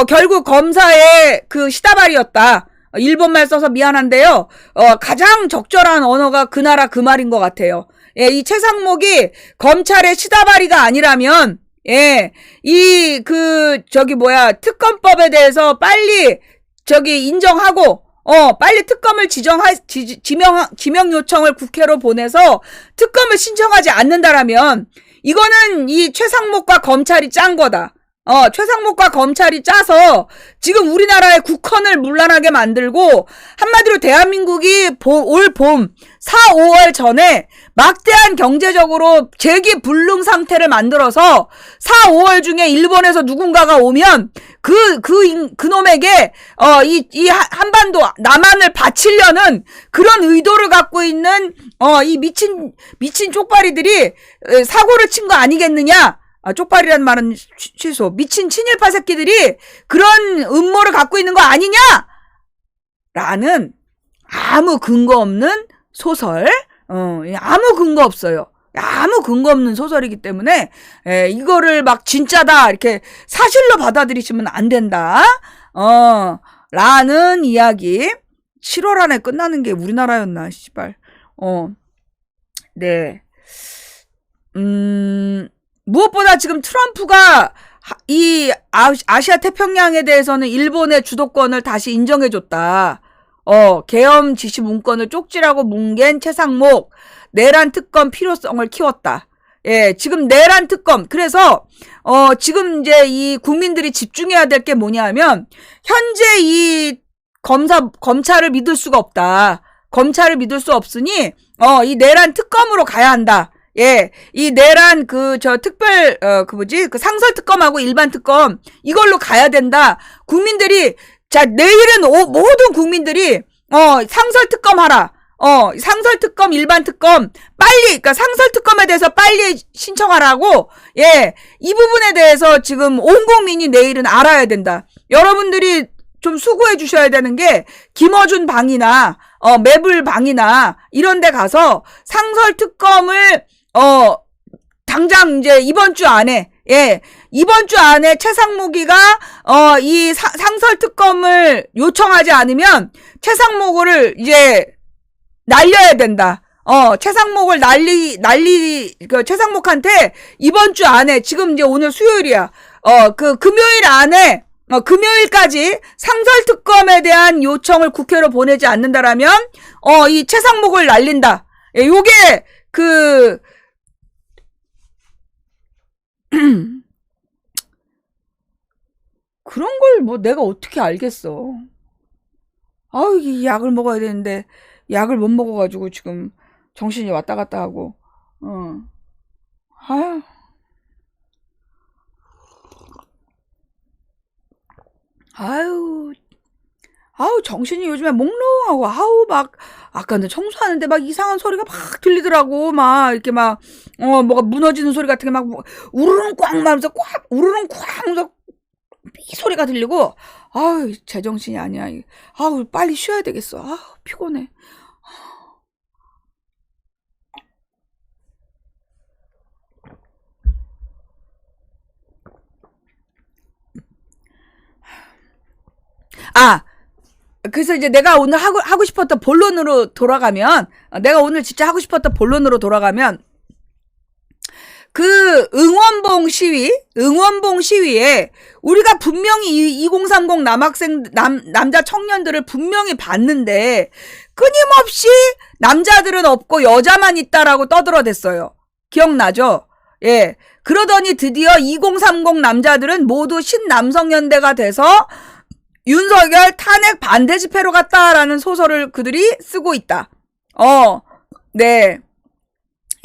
결국 검사의 시다발이었다. 일본말 써서 미안한데요. 가장 적절한 언어가 그 나라 그 말인 것 같아요. 예, 이 최상목이 검찰의 시다바리가 아니라면, 예, 특검법에 대해서 빨리, 인정하고, 빨리 특검을 지명 요청을 국회로 보내서 특검을 신청하지 않는다라면, 이거는 이 최상목과 검찰이 짠 거다. 최상목과 검찰이 짜서 지금 우리나라의 국헌을 문란하게 만들고 한마디로 대한민국이 올 봄 4, 5월 전에 막대한 경제적으로 재기불능 상태를 만들어서 4, 5월 중에 일본에서 누군가가 오면 그놈에게 이 한반도 남한을 바치려는 그런 의도를 갖고 있는 이 미친 쪽발이들이 사고를 친 거 아니겠느냐? 쪽발이란 말은 취소. 미친 친일파 새끼들이 그런 음모를 갖고 있는 거 아니냐? 라는 아무 근거 없는 소설. 아무 근거 없어요. 아무 근거 없는 소설이기 때문에 이거를 막 진짜다 이렇게 사실로 받아들이시면 안 된다. 라는 이야기. 7월 안에 끝나는 게 우리나라였나 씨발. 네. 무엇보다 지금 트럼프가 이 아시아 태평양에 대해서는 일본의 주도권을 다시 인정해줬다. 계엄 지시 문건을 쪽지라고 뭉갠 최상목, 내란 특검 필요성을 키웠다. 예, 지금 내란 특검. 그래서, 지금 이제 이 국민들이 집중해야 될 게 뭐냐면, 현재 이 검찰을 믿을 수가 없다. 검찰을 믿을 수 없으니, 이 내란 특검으로 가야 한다. 예, 이 내란 상설 특검하고 일반 특검, 이걸로 가야 된다. 국민들이, 자, 내일은 모든 국민들이, 상설 특검 하라. 상설 특검, 일반 특검, 그러니까 상설 특검에 대해서 빨리 신청하라고, 예, 이 부분에 대해서 지금 온 국민이 내일은 알아야 된다. 여러분들이 좀 수고해 주셔야 되는 게, 김어준 방이나, 매불 방이나, 이런 데 가서 상설 특검을, 당장 이제 이번 주 안에 최상목이가 이 상설 특검을 요청하지 않으면 최상목을 이제 날려야 된다. 최상목을 최상목한테 이번 주 안에, 지금 이제 오늘 수요일이야. 금요일 안에 금요일까지 상설 특검에 대한 요청을 국회로 보내지 않는다라면 이 최상목을 날린다. 예, 요게 그런 걸 뭐 내가 어떻게 알겠어. 아우, 이 약을 먹어야 되는데 약을 못 먹어가지고 지금 정신이 왔다 갔다 하고. 아유, 정신이 요즘에 몽롱하고, 막, 아까는 청소하는데 막 이상한 소리가 막 들리더라고. 막, 이렇게 막, 뭐가 무너지는 소리 같은 게 막, 우르릉 꽝 하면서 우르릉 꽝 하면서 이 소리가 들리고, 제정신이 아니야. 빨리 쉬어야 되겠어. 피곤해. 그래서 이제 내가 오늘 하고 싶었던 본론으로 돌아가면, 그 응원봉 시위에 우리가 분명히 2030 남자 청년들을 분명히 봤는데 끊임없이 남자들은 없고 여자만 있다라고 떠들어댔어요. 기억나죠? 예. 그러더니 드디어 2030 남자들은 모두 신남성연대가 돼서 윤석열 탄핵 반대 집회로 갔다라는 소설을 그들이 쓰고 있다. 네.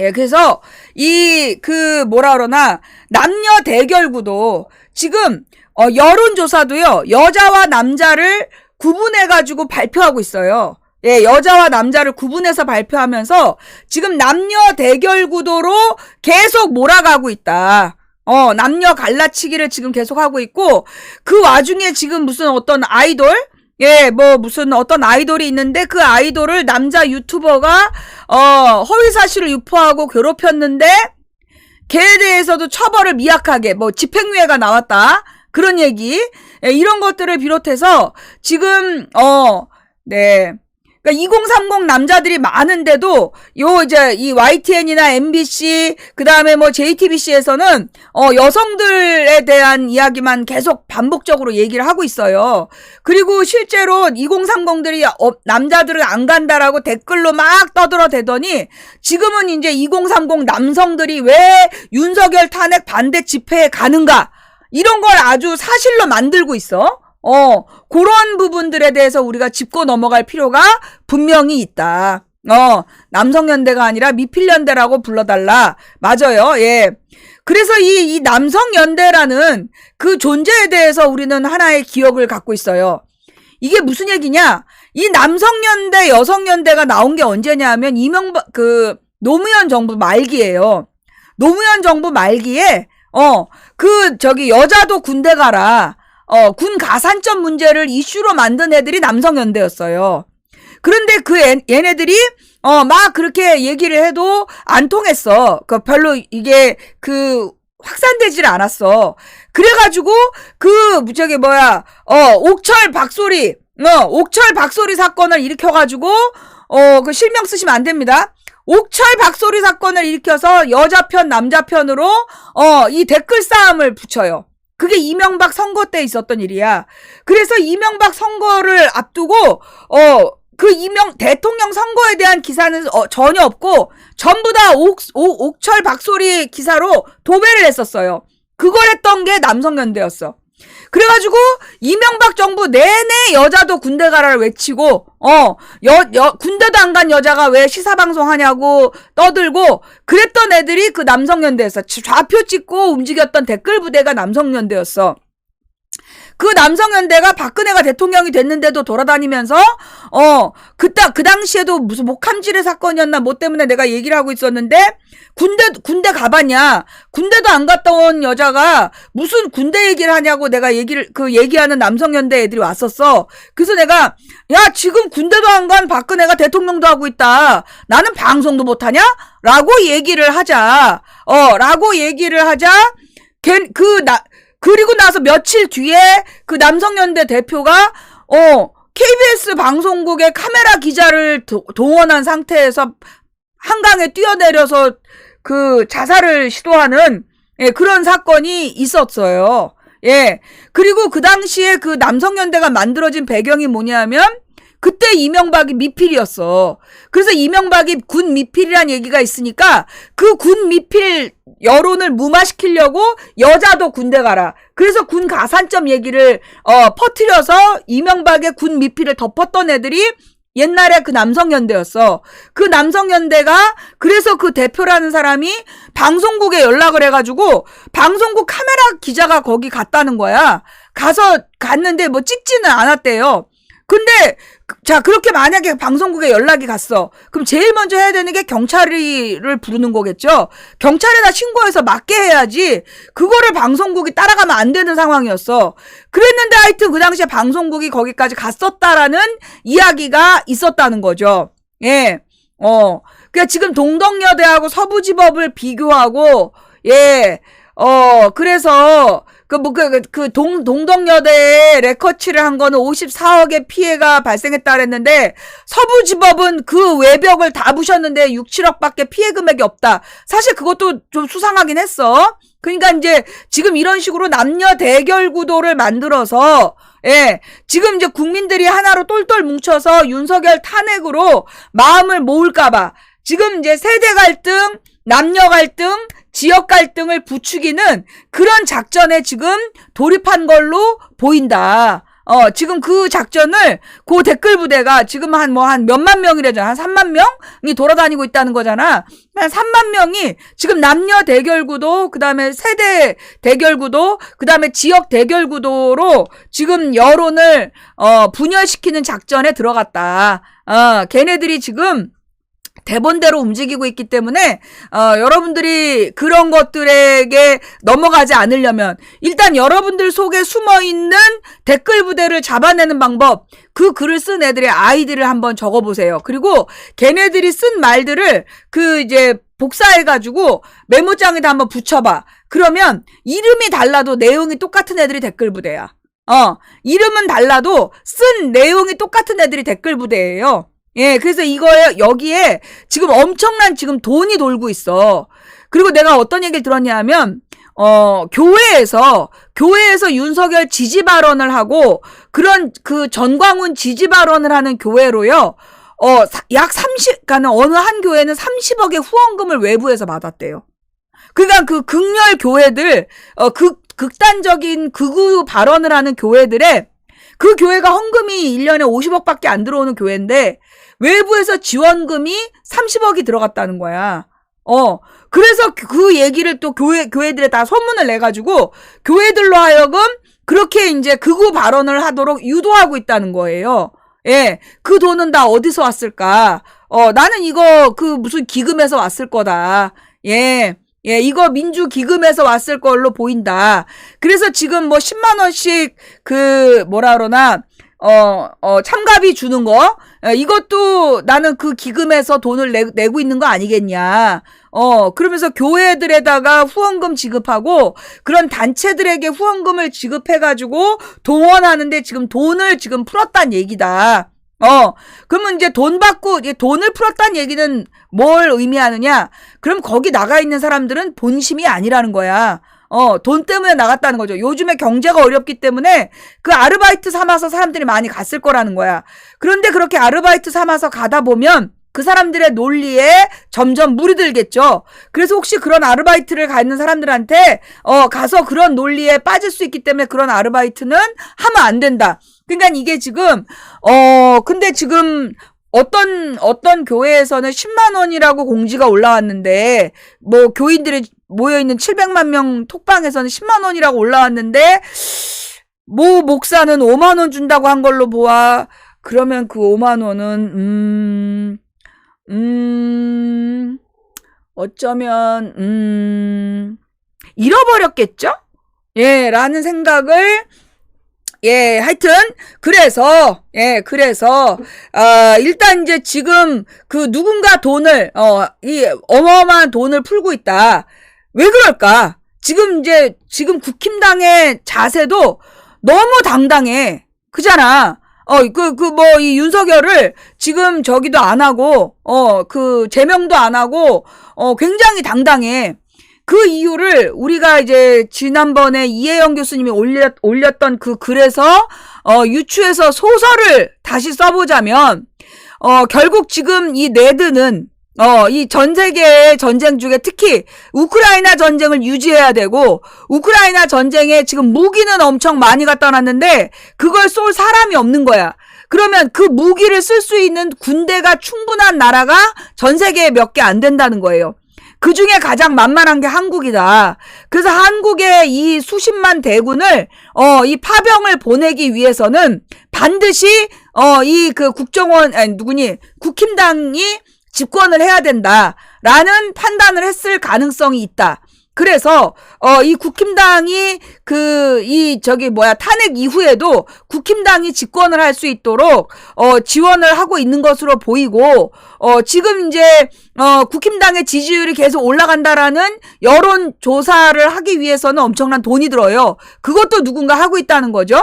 예, 그래서 남녀 대결 구도 지금 여론조사도요, 여자와 남자를 구분해가지고 발표하고 있어요. 예, 여자와 남자를 구분해서 발표하면서 지금 남녀 대결 구도로 계속 몰아가고 있다. 남녀 갈라치기를 지금 계속하고 있고, 그 와중에 지금 무슨 어떤 아이돌? 예, 무슨 어떤 아이돌이 있는데 그 아이돌을 남자 유튜버가, 허위사실을 유포하고 괴롭혔는데, 걔에 대해서도 처벌을 미약하게, 집행유예가 나왔다. 그런 얘기. 예, 이런 것들을 비롯해서 지금, 네. 그러니까 2030 남자들이 많은데도 이제 이 YTN이나 MBC 그다음에 뭐 JTBC에서는 여성들에 대한 이야기만 계속 반복적으로 얘기를 하고 있어요. 그리고 실제로 2030들이 남자들은 안 간다라고 댓글로 막 떠들어대더니 지금은 이제 2030 남성들이 왜 윤석열 탄핵 반대 집회에 가는가 이런 걸 아주 사실로 만들고 있어. 그런 부분들에 대해서 우리가 짚고 넘어갈 필요가 분명히 있다. 남성연대가 아니라 미필연대라고 불러달라. 맞아요. 예. 그래서 이 남성연대라는 그 존재에 대해서 우리는 하나의 기억을 갖고 있어요. 이게 무슨 얘기냐? 이 남성연대, 여성연대가 나온 게 언제냐 하면 노무현 정부 말기예요. 노무현 정부 말기에, 여자도 군대 가라. 군 가산점 문제를 이슈로 만든 애들이 남성연대였어요. 그런데 얘네들이, 막 그렇게 얘기를 해도 안 통했어. 별로 이게, 확산되질 않았어. 그래가지고, 옥철 박소리 사건을 일으켜가지고, 실명 쓰시면 안 됩니다. 옥철 박소리 사건을 일으켜서 여자편, 남자편으로, 이 댓글 싸움을 붙여요. 그게 이명박 선거 때 있었던 일이야. 그래서 이명박 선거를 앞두고 대통령 선거에 대한 기사는 전혀 없고 전부 다 옥철 박소리 기사로 도배를 했었어요. 그걸 했던 게 남성연대였어. 그래가지고 이명박 정부 내내 여자도 군대 가라를 외치고 군대도 안 간 여자가 왜 시사방송 하냐고 떠들고 그랬던 애들이 그 남성연대였어. 좌표 찍고 움직였던 댓글 부대가 남성연대였어. 그 남성연대가 박근혜가 대통령이 됐는데도 돌아다니면서 그 당시에도 무슨 목함질의 사건이었나 뭐 때문에 내가 얘기를 하고 있었는데 군대 가봤냐? 군대도 안 갔다 온 여자가 무슨 군대 얘기를 하냐고 내가 얘기하는 남성연대 애들이 왔었어. 그래서 내가 야 지금 군대도 안 간 박근혜가 대통령도 하고 있다. 나는 방송도 못하냐? 라고 얘기를 하자. 그리고 나서 며칠 뒤에 그 남성연대 대표가 KBS 방송국의 카메라 기자를 동원한 상태에서 한강에 뛰어내려서 자살을 시도하는 그런 사건이 있었어요. 예. 그리고 그 당시에 그 남성연대가 만들어진 배경이 뭐냐면 그때 이명박이 미필이었어. 그래서 이명박이 군 미필이란 얘기가 있으니까 그 군 미필 여론을 무마시키려고 여자도 군대 가라. 그래서 군 가산점 얘기를 퍼뜨려서 이명박의 군 미필을 덮었던 애들이 옛날에 그 남성연대였어. 그 남성연대가 그래서 그 대표라는 사람이 방송국에 연락을 해가지고 방송국 카메라 기자가 거기 갔다는 거야. 갔는데 뭐 찍지는 않았대요. 근데 그렇게 만약에 방송국에 연락이 갔어. 그럼 제일 먼저 해야 되는 게 경찰을 부르는 거겠죠. 경찰에다 신고해서 맞게 해야지. 그거를 방송국이 따라가면 안 되는 상황이었어. 그랬는데 하여튼 그 당시에 방송국이 거기까지 갔었다라는 이야기가 있었다는 거죠. 예. 그러니까 지금 동덕여대하고 서부지법을 비교하고 그래서 동덕여대에 레커치를 한 거는 54억의 피해가 발생했다 그랬는데, 서부지법은 그 외벽을 다 부셨는데 6, 7억밖에 피해 금액이 없다. 사실 그것도 좀 수상하긴 했어. 그러니까 이제 지금 이런 식으로 남녀 대결 구도를 만들어서, 지금 이제 국민들이 하나로 똘똘 뭉쳐서 윤석열 탄핵으로 마음을 모을까봐, 지금 이제 세대 갈등, 남녀 갈등, 지역 갈등을 부추기는 그런 작전에 지금 돌입한 걸로 보인다. 지금 그 작전을 그 댓글 부대가 지금 한 몇만 명이래잖아. 한 3만 명이 돌아다니고 있다는 거잖아. 한 3만 명이 지금 남녀 대결 구도, 그 다음에 세대 대결 구도, 그 다음에 지역 대결 구도로 지금 여론을 분열시키는 작전에 들어갔다. 걔네들이 지금 대본대로 움직이고 있기 때문에 여러분들이 그런 것들에게 넘어가지 않으려면 일단 여러분들 속에 숨어있는 댓글 부대를 잡아내는 방법, 그 글을 쓴 애들의 아이디를 한번 적어보세요. 그리고 걔네들이 쓴 말들을 이제 복사해가지고 메모장에다 한번 붙여봐. 그러면 이름이 달라도 내용이 똑같은 애들이 댓글 부대야. 이름은 달라도 쓴 내용이 똑같은 애들이 댓글 부대예요. 예, 그래서 여기에 지금 엄청난 지금 돈이 돌고 있어. 그리고 내가 어떤 얘기를 들었냐면, 교회에서 윤석열 지지 발언을 하고, 그런 전광훈 지지 발언을 하는 교회로요, 그러니까 어느 한 교회는 30억의 후원금을 외부에서 받았대요. 그러니까 그 극렬 교회들, 극단적인 극우 발언을 하는 교회들의 그 교회가 헌금이 1년에 50억밖에 안 들어오는 교회인데 외부에서 지원금이 30억이 들어갔다는 거야. 그래서 그 얘기를 또 교회들에 다 소문을 내가지고 교회들로 하여금 그렇게 이제 극우 발언을 하도록 유도하고 있다는 거예요. 예, 그 돈은 다 어디서 왔을까? 나는 이거 무슨 기금에서 왔을 거다. 예, 이거 민주기금에서 왔을 걸로 보인다. 그래서 지금 뭐 10만 원씩 참가비 주는 거, 이것도 나는 그 기금에서 돈을 내고 있는 거 아니겠냐. 그러면서 교회들에다가 후원금 지급하고 그런 단체들에게 후원금을 지급해가지고 동원하는데 지금 돈을 지금 풀었단 얘기다. 그러면 이제 돈을 풀었단 얘기는 뭘 의미하느냐? 그럼 거기 나가 있는 사람들은 본심이 아니라는 거야. 돈 때문에 나갔다는 거죠. 요즘에 경제가 어렵기 때문에 그 아르바이트 삼아서 사람들이 많이 갔을 거라는 거야. 그런데 그렇게 아르바이트 삼아서 가다 보면 그 사람들의 논리에 점점 물이 들겠죠. 그래서 혹시 그런 아르바이트를 가는 사람들한테 가서 그런 논리에 빠질 수 있기 때문에 그런 아르바이트는 하면 안 된다. 그러니까 이게 지금 근데 지금 어떤 교회에서는 10만 원이라고 공지가 올라왔는데 뭐 교인들이 모여있는 700만 명 톡방에서는 10만 원이라고 올라왔는데 모 목사는 5만 원 준다고 한 걸로 보아. 그러면 그 5만 원은 어쩌면 잃어버렸겠죠? 예, 라는 생각을 하여튼 그래서 일단 이제 지금 그 누군가 돈을 이 어마어마한 돈을 풀고 있다. 왜 그럴까? 지금 국힘당의 자세도 너무 당당해. 그잖아. 이 윤석열을 지금 저기도 안 하고, 제명도 안 하고, 굉장히 당당해. 그 이유를 우리가 이제 지난번에 이혜영 교수님이 올렸던 그 글에서, 유추해서 소설을 다시 써보자면, 결국 지금 이 네드는, 이 전 세계의 전쟁 중에 특히 우크라이나 전쟁을 유지해야 되고 우크라이나 전쟁에 지금 무기는 엄청 많이 갖다 놨는데 그걸 쏠 사람이 없는 거야. 그러면 그 무기를 쓸 수 있는 군대가 충분한 나라가 전 세계에 몇 개 안 된다는 거예요. 그 중에 가장 만만한 게 한국이다. 그래서 한국의 이 수십만 대군을 이 파병을 보내기 위해서는 반드시 국힘당이 집권을 해야 된다라는 판단을 했을 가능성이 있다. 그래서 이 국힘당이 탄핵 이후에도 국힘당이 집권을 할 수 있도록 지원을 하고 있는 것으로 보이고 지금 이제 국힘당의 지지율이 계속 올라간다라는 여론 조사를 하기 위해서는 엄청난 돈이 들어요. 그것도 누군가 하고 있다는 거죠.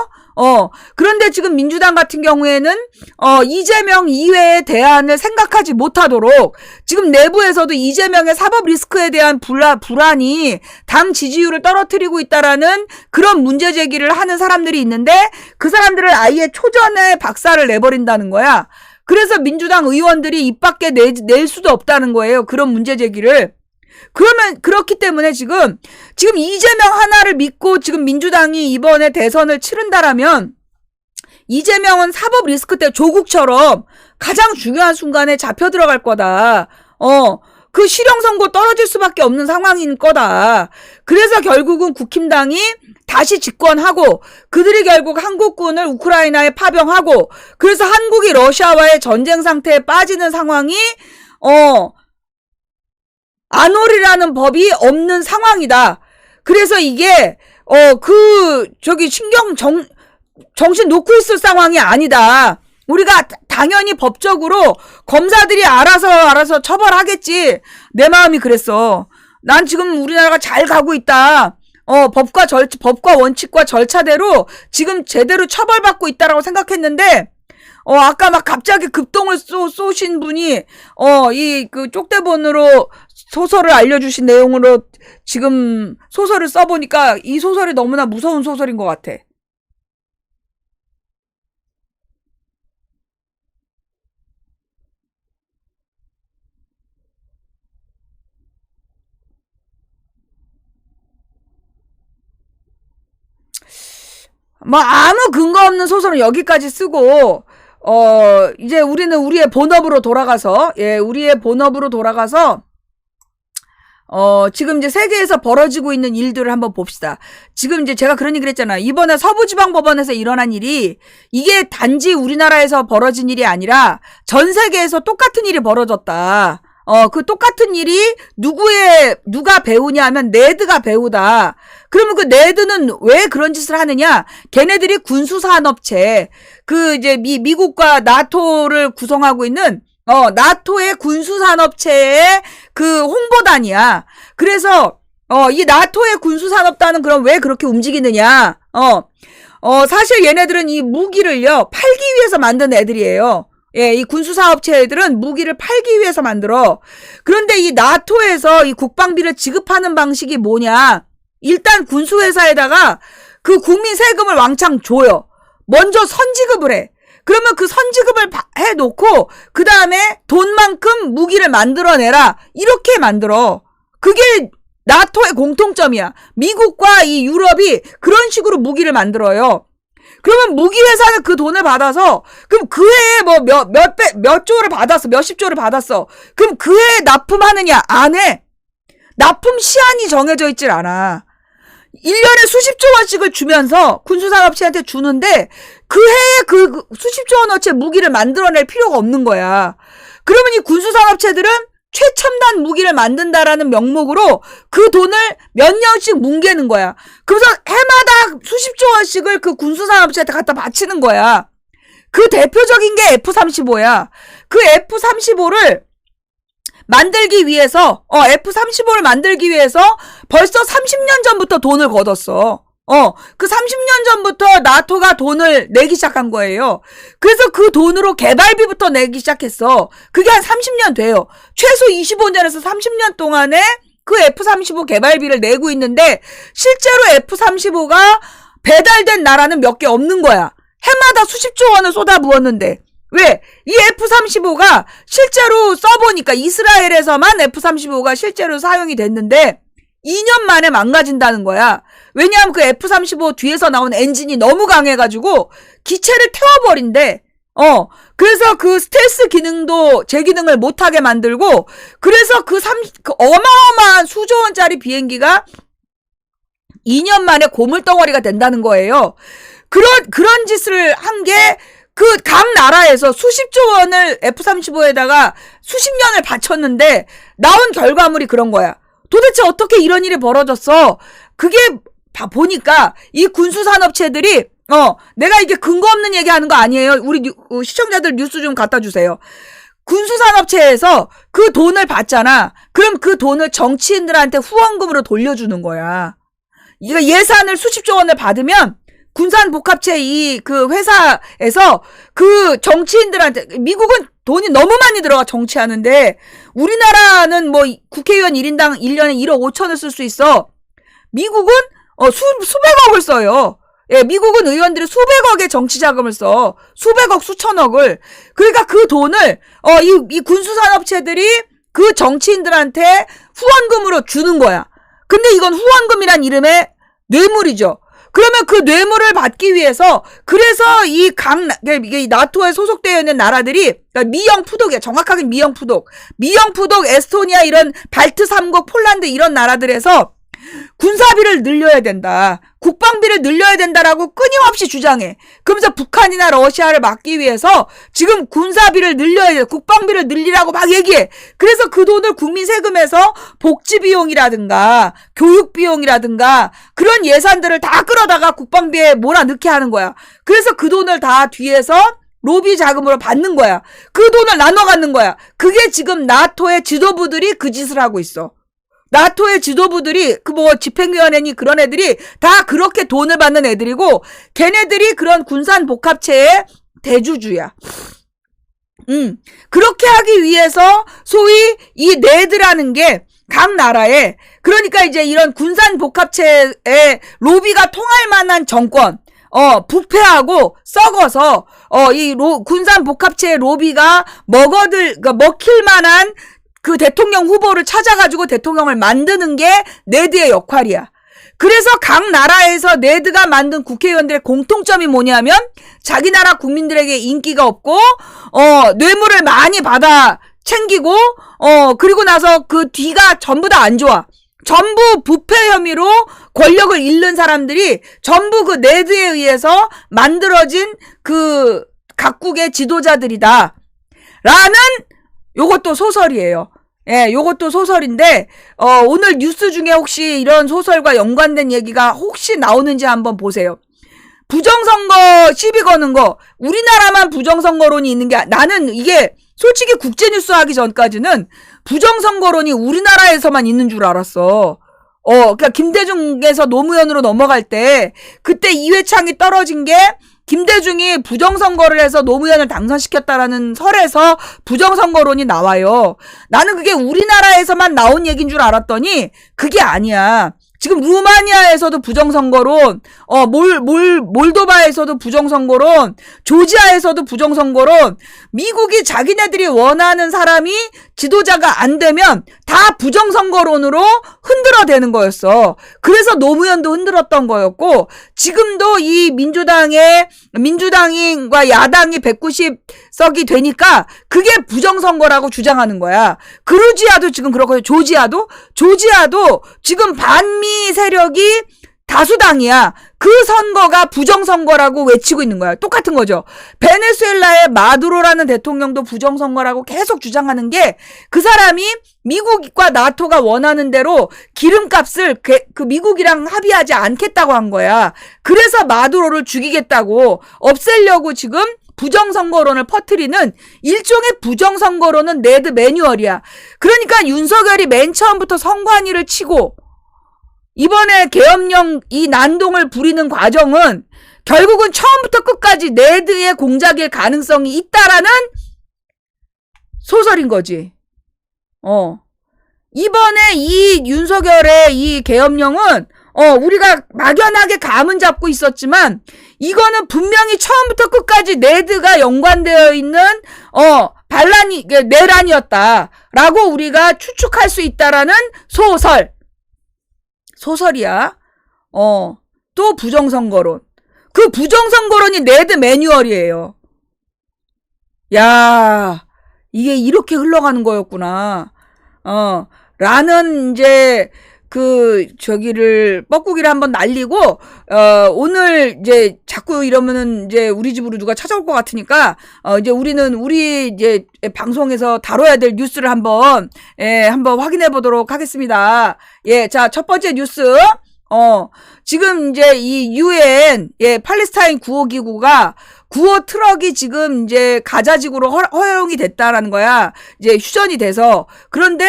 그런데 지금 민주당 같은 경우에는, 이재명 이외의 대안을 생각하지 못하도록, 지금 내부에서도 이재명의 사법 리스크에 대한 불안이 당 지지율을 떨어뜨리고 있다라는 그런 문제 제기를 하는 사람들이 있는데, 그 사람들을 아예 초전에 박살을 내버린다는 거야. 그래서 민주당 의원들이 입 밖에 낼 수도 없다는 거예요. 그런 문제 제기를. 그렇기 때문에 지금 이재명 하나를 믿고 지금 민주당이 이번에 대선을 치른다라면 이재명은 사법 리스크 때 조국처럼 가장 중요한 순간에 잡혀 들어갈 거다. 그 실형 선고 떨어질 수밖에 없는 상황인 거다. 그래서 결국은 국힘당이 다시 집권하고 그들이 결국 한국군을 우크라이나에 파병하고 그래서 한국이 러시아와의 전쟁 상태에 빠지는 상황이 안올이라는 법이 없는 상황이다. 그래서 이게 정신 놓고 있을 상황이 아니다. 우리가 당연히 법적으로 검사들이 알아서 처벌하겠지. 내 마음이 그랬어. 난 지금 우리나라가 잘 가고 있다. 법과 원칙과 절차대로 지금 제대로 처벌받고 있다라고 생각했는데, 아까 막 갑자기 급동을 쏘신 분이, 그 쪽대본으로 소설을 알려주신 내용으로 지금 소설을 써보니까 이 소설이 너무나 무서운 소설인 것 같아. 뭐 아무 근거 없는 소설은 여기까지 쓰고 이제 우리는 우리의 본업으로 돌아가서 지금 이제 세계에서 벌어지고 있는 일들을 한번 봅시다. 지금 이제 제가 그런 얘기를 했잖아요. 이번에 서부지방법원에서 일어난 일이 이게 단지 우리나라에서 벌어진 일이 아니라 전 세계에서 똑같은 일이 벌어졌다. 그 똑같은 일이 누가 배우냐 하면 네드가 배우다. 그러면 그 네드는 왜 그런 짓을 하느냐? 걔네들이 군수산업체, 이제 미국과 나토를 구성하고 있는, 나토의 군수산업체의 그 홍보단이야. 그래서, 이 나토의 군수산업단은 그럼 왜 그렇게 움직이느냐? 사실 얘네들은 이 무기를요, 팔기 위해서 만든 애들이에요. 예, 이 군수사업체들은 무기를 팔기 위해서 만들어. 그런데 이 나토에서 이 국방비를 지급하는 방식이 뭐냐? 일단 군수회사에다가 그 국민 세금을 왕창 줘요. 먼저 선지급을 해. 그러면 그 선지급을 해놓고 그 다음에 돈만큼 무기를 만들어내라. 이렇게 만들어. 그게 나토의 공통점이야. 미국과 이 유럽이 그런 식으로 무기를 만들어요. 그러면 무기회사는 그 돈을 받아서, 그럼 그 해에 뭐 몇 조를 받았어. 몇십 조를 받았어. 그럼 그 해에 납품하느냐? 안 해. 납품 시한이 정해져 있질 않아. 1년에 수십조 원씩을 주면서 군수산업체한테 주는데 그 해에 그 수십조 원어치 무기를 만들어낼 필요가 없는 거야. 그러면 이 군수산업체들은 최첨단 무기를 만든다라는 명목으로 그 돈을 몇 년씩 뭉개는 거야. 그래서 해마다 수십조 원씩을 그 군수산업체한테 갖다 바치는 거야. 그 대표적인 게 F-35야. 그 F-35를 만들기 위해서 F-35를 만들기 위해서 벌써 30년 전부터 돈을 걷었어. 그 30년 전부터 나토가 돈을 내기 시작한 거예요. 그래서 그 돈으로 개발비부터 내기 시작했어. 그게 한 30년 돼요. 최소 25년에서 30년 동안에 그 F-35 개발비를 내고 있는데 실제로 F-35가 배달된 나라는 몇 개 없는 거야. 해마다 수십조 원을 쏟아부었는데. 왜? 이 F-35가 실제로 써보니까 이스라엘에서만 F-35가 실제로 사용이 됐는데 2년 만에 망가진다는 거야. 왜냐하면 그 F-35 뒤에서 나온 엔진이 너무 강해가지고 기체를 태워버린대. 그래서 그 스텔스 기능도 제 기능을 못하게 만들고, 그래서 그 어마어마한 수조 원짜리 비행기가 2년 만에 고물덩어리가 된다는 거예요. 그런 짓을 한 게 각 나라에서 수십조 원을 F-35에다가 수십 년을 바쳤는데 나온 결과물이 그런 거야. 도대체 어떻게 이런 일이 벌어졌어? 그게 보니까 이 군수산업체들이 내가 이게 근거 없는 얘기하는 거 아니에요. 우리 시청자들 뉴스 좀 갖다 주세요. 군수산업체에서 그 돈을 받잖아. 그럼 그 돈을 정치인들한테 후원금으로 돌려주는 거야. 이거 예산을 수십조 원을 받으면 군산복합체 그 회사에서 그 정치인들한테, 미국은 돈이 너무 많이 들어가 정치하는데 우리나라는 뭐 국회의원 1인당 1년에 1억 5천을 쓸 수 있어. 미국은 수백억을 써요. 예, 미국은 의원들이 수백억의 정치 자금을 써. 수백억, 수천억을. 그러니까 그 돈을 이 군수산업체들이 그 정치인들한테 후원금으로 주는 거야. 근데 이건 후원금이란 이름의 뇌물이죠. 그러면 그 뇌물을 받기 위해서, 그래서 이게 나토에 소속되어 있는 나라들이, 그러니까 미영푸독이야. 정확하게 미영푸독, 에스토니아 이런 발트 3국, 폴란드 이런 나라들에서 군사비를 늘려야 된다. 국방비를 늘려야 된다라고 끊임없이 주장해. 그러면서 북한이나 러시아를 막기 위해서 지금 군사비를 늘려야 돼. 국방비를 늘리라고 막 얘기해. 그래서 그 돈을 국민 세금에서 복지비용이라든가 교육비용이라든가 그런 예산들을 다 끌어다가 국방비에 몰아넣게 하는 거야. 그래서 그 돈을 다 뒤에서 로비 자금으로 받는 거야. 그 돈을 나눠 갖는 거야. 그게 지금 나토의 지도부들이 그 짓을 하고 있어. 나토의 지도부들이 그 뭐 집행위원회니 그런 애들이 다 그렇게 돈을 받는 애들이고 걔네들이 그런 군산복합체의 대주주야. 그렇게 하기 위해서 소위 이 네드라는 게 각 나라에 그러니까 이제 이런 군산복합체의 로비가 통할 만한 정권 부패하고 썩어서 이 군산복합체의 로비가 그러니까 먹힐 만한 그 대통령 후보를 찾아가지고 대통령을 만드는 게 네드의 역할이야. 그래서 각 나라에서 네드가 만든 국회의원들의 공통점이 뭐냐면 자기 나라 국민들에게 인기가 없고 뇌물을 많이 받아 챙기고 그리고 나서 그 뒤가 전부 다 안 좋아. 전부 부패 혐의로 권력을 잃는 사람들이 전부 그 네드에 의해서 만들어진 그 각국의 지도자들이다. 라는 요것도 소설이에요. 예, 요것도 소설인데 오늘 뉴스 중에 혹시 이런 소설과 연관된 얘기가 혹시 나오는지 한번 보세요. 부정선거 시비 거는 거 우리나라만 부정선거론이 있는 게 나는 이게 솔직히 국제뉴스 하기 전까지는 부정선거론이 우리나라에서만 있는 줄 알았어. 그러니까 김대중에서 노무현으로 넘어갈 때 그때 이회창이 떨어진 게 김대중이 부정선거를 해서 노무현을 당선시켰다라는 설에서 부정선거론이 나와요. 나는 그게 우리나라에서만 나온 얘기인 줄 알았더니 그게 아니야. 지금 루마니아에서도 부정선거론, 몰도바에서도 부정선거론, 조지아에서도 부정선거론, 미국이 자기네들이 원하는 사람이 지도자가 안 되면 다 부정선거론으로 흔들어대는 거였어. 그래서 노무현도 흔들었던 거였고, 지금도 이 민주당과 야당이 190석이 되니까 그게 부정선거라고 주장하는 거야. 그루지아도 지금 그렇거든요. 조지아도 지금 반미 세력이 다수당이야. 그 선거가 부정선거라고 외치고 있는 거야. 똑같은 거죠. 베네수엘라의 마두로라는 대통령도 부정선거라고 계속 주장하는 게 그 사람이 미국과 나토가 원하는 대로 기름값을 그 미국이랑 합의하지 않겠다고 한 거야. 그래서 마두로를 죽이겠다고 없애려고 지금 부정선거론을 퍼뜨리는 일종의 부정선거론은 네드 매뉴얼이야. 그러니까 윤석열이 맨 처음부터 선관위를 치고 이번에 계엄령 이 난동을 부리는 과정은 결국은 처음부터 끝까지 네드의 공작일 가능성이 있다라는 소설인 거지. 이번에 이 윤석열의 이 계엄령은 우리가 막연하게 감은 잡고 있었지만 이거는 분명히 처음부터 끝까지 네드가 연관되어 있는 내란이었다라고 우리가 추측할 수 있다라는 소설이야. 또 부정선거론. 그 부정선거론이 네드 매뉴얼이에요. 야, 이게 이렇게 흘러가는 거였구나. 라는 이제 뻐꾸기를 한번 날리고 오늘 이제 자꾸 이러면은 이제 우리 집으로 누가 찾아올 것 같으니까 이제 우리 이제 방송에서 다뤄야 될 뉴스를 한번 확인해 보도록 하겠습니다. 예, 자, 첫 번째 뉴스. 지금 이제 이 UN 팔레스타인 구호기구가 구호 트럭이 지금 이제 가자지구로 허용이 됐다라는 거야. 이제 휴전이 돼서. 그런데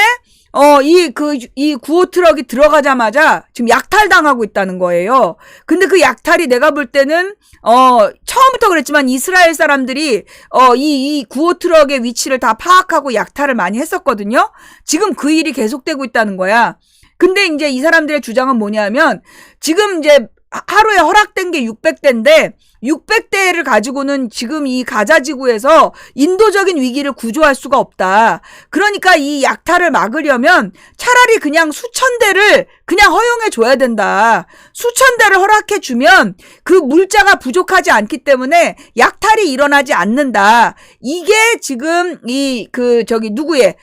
이 구호 트럭이 들어가자마자 지금 약탈당하고 있다는 거예요. 근데 그 약탈이 내가 볼 때는, 처음부터 그랬지만 이스라엘 사람들이, 이 구호 트럭의 위치를 다 파악하고 약탈을 많이 했었거든요. 지금 그 일이 계속되고 있다는 거야. 근데 이제 이 사람들의 주장은 뭐냐면, 지금 이제 하루에 허락된 게 600대인데, 600대를 가지고는 지금 이 가자지구에서 인도적인 위기를 구조할 수가 없다. 그러니까 이 약탈을 막으려면 차라리 그냥 수천 대를 그냥 허용해 줘야 된다. 수천 대를 허락해 주면 그 물자가 부족하지 않기 때문에 약탈이 일어나지 않는다. 이게 지금 누구의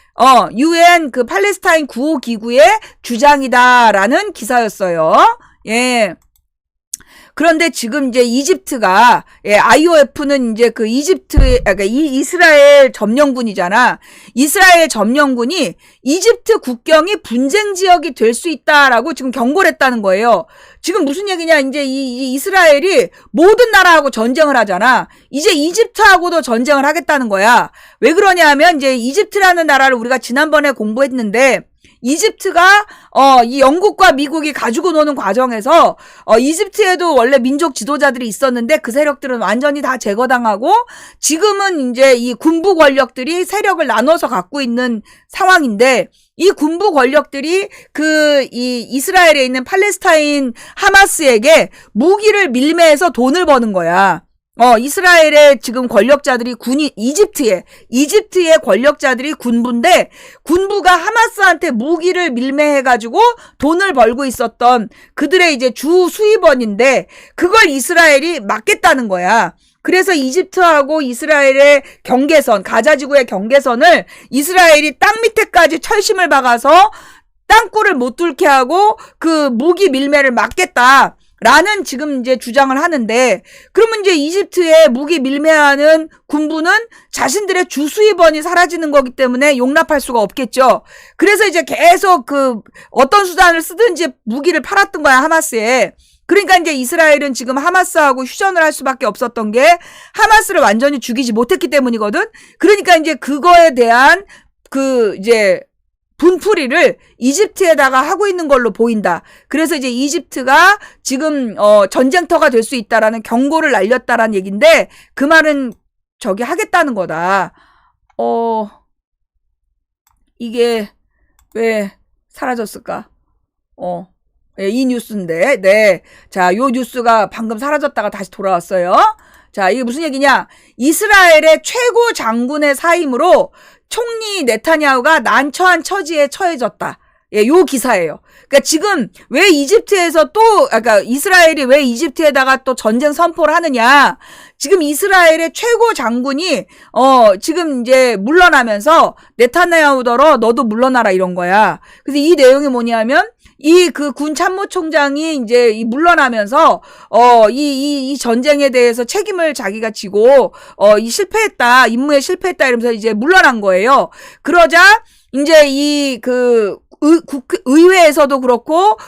UN 팔레스타인 구호 기구의 주장이다라는 기사였어요. 예. 그런데 지금 이제 이집트가, IOF는 이제 이스라엘 점령군이잖아. 이스라엘 점령군이 이집트 국경이 분쟁 지역이 될 수 있다라고 지금 경고를 했다는 거예요. 지금 무슨 얘기냐, 이제 이 이스라엘이 모든 나라하고 전쟁을 하잖아. 이제 이집트하고도 전쟁을 하겠다는 거야. 왜 그러냐 하면 이제 이집트라는 나라를 우리가 지난번에 공부했는데, 이집트가 이 영국과 미국이 가지고 노는 과정에서 이집트에도 원래 민족 지도자들이 있었는데 그 세력들은 완전히 다 제거당하고 지금은 이제 이 군부 권력들이 세력을 나눠서 갖고 있는 상황인데 이 군부 권력들이 이 이스라엘에 있는 팔레스타인 하마스에게 무기를 밀매해서 돈을 버는 거야. 이스라엘의 지금 권력자들이 이집트의 권력자들이 군부인데 군부가 하마스한테 무기를 밀매해가지고 돈을 벌고 있었던 그들의 이제 주 수입원인데 그걸 이스라엘이 막겠다는 거야. 그래서 이집트하고 이스라엘의 경계선, 가자지구의 경계선을 이스라엘이 땅 밑에까지 철심을 박아서 땅굴을 못 뚫게 하고 그 무기 밀매를 막겠다. 라는 지금 이제 주장을 하는데 그러면 이제 이집트에 무기 밀매하는 군부는 자신들의 주 수입원이 사라지는 거기 때문에 용납할 수가 없겠죠. 그래서 이제 계속 어떤 수단을 쓰든지 무기를 팔았던 거야, 하마스에. 그러니까 이제 이스라엘은 지금 하마스하고 휴전을 할 수밖에 없었던 게 하마스를 완전히 죽이지 못했기 때문이거든. 그러니까 이제 그거에 대한 이제 분풀이를 이집트에다가 하고 있는 걸로 보인다. 그래서 이제 이집트가 지금 전쟁터가 될 수 있다라는 경고를 날렸다라는 얘기인데 그 말은 하겠다는 거다. 이게 왜 사라졌을까? 네, 이 뉴스인데, 네. 자, 요 뉴스가 방금 사라졌다가 다시 돌아왔어요. 자, 이게 무슨 얘기냐? 이스라엘의 최고 장군의 사임으로 총리 네타냐후가 난처한 처지에 처해졌다. 예, 요 기사예요. 그러니까 지금 왜 이집트에서 그러니까 이스라엘이 왜 이집트에다가 또 전쟁 선포를 하느냐? 지금 이스라엘의 최고 장군이 지금 이제 물러나면서 네타냐후더러 너도 물러나라 이런 거야. 그래서 이 내용이 뭐냐면 이 군 참모총장이 이제 물러나면서 이 전쟁에 대해서 책임을 자기가 지고 실패했다, 임무에 실패했다 이러면서 이제 물러난 거예요. 그러자 이제 의회에서도 그렇고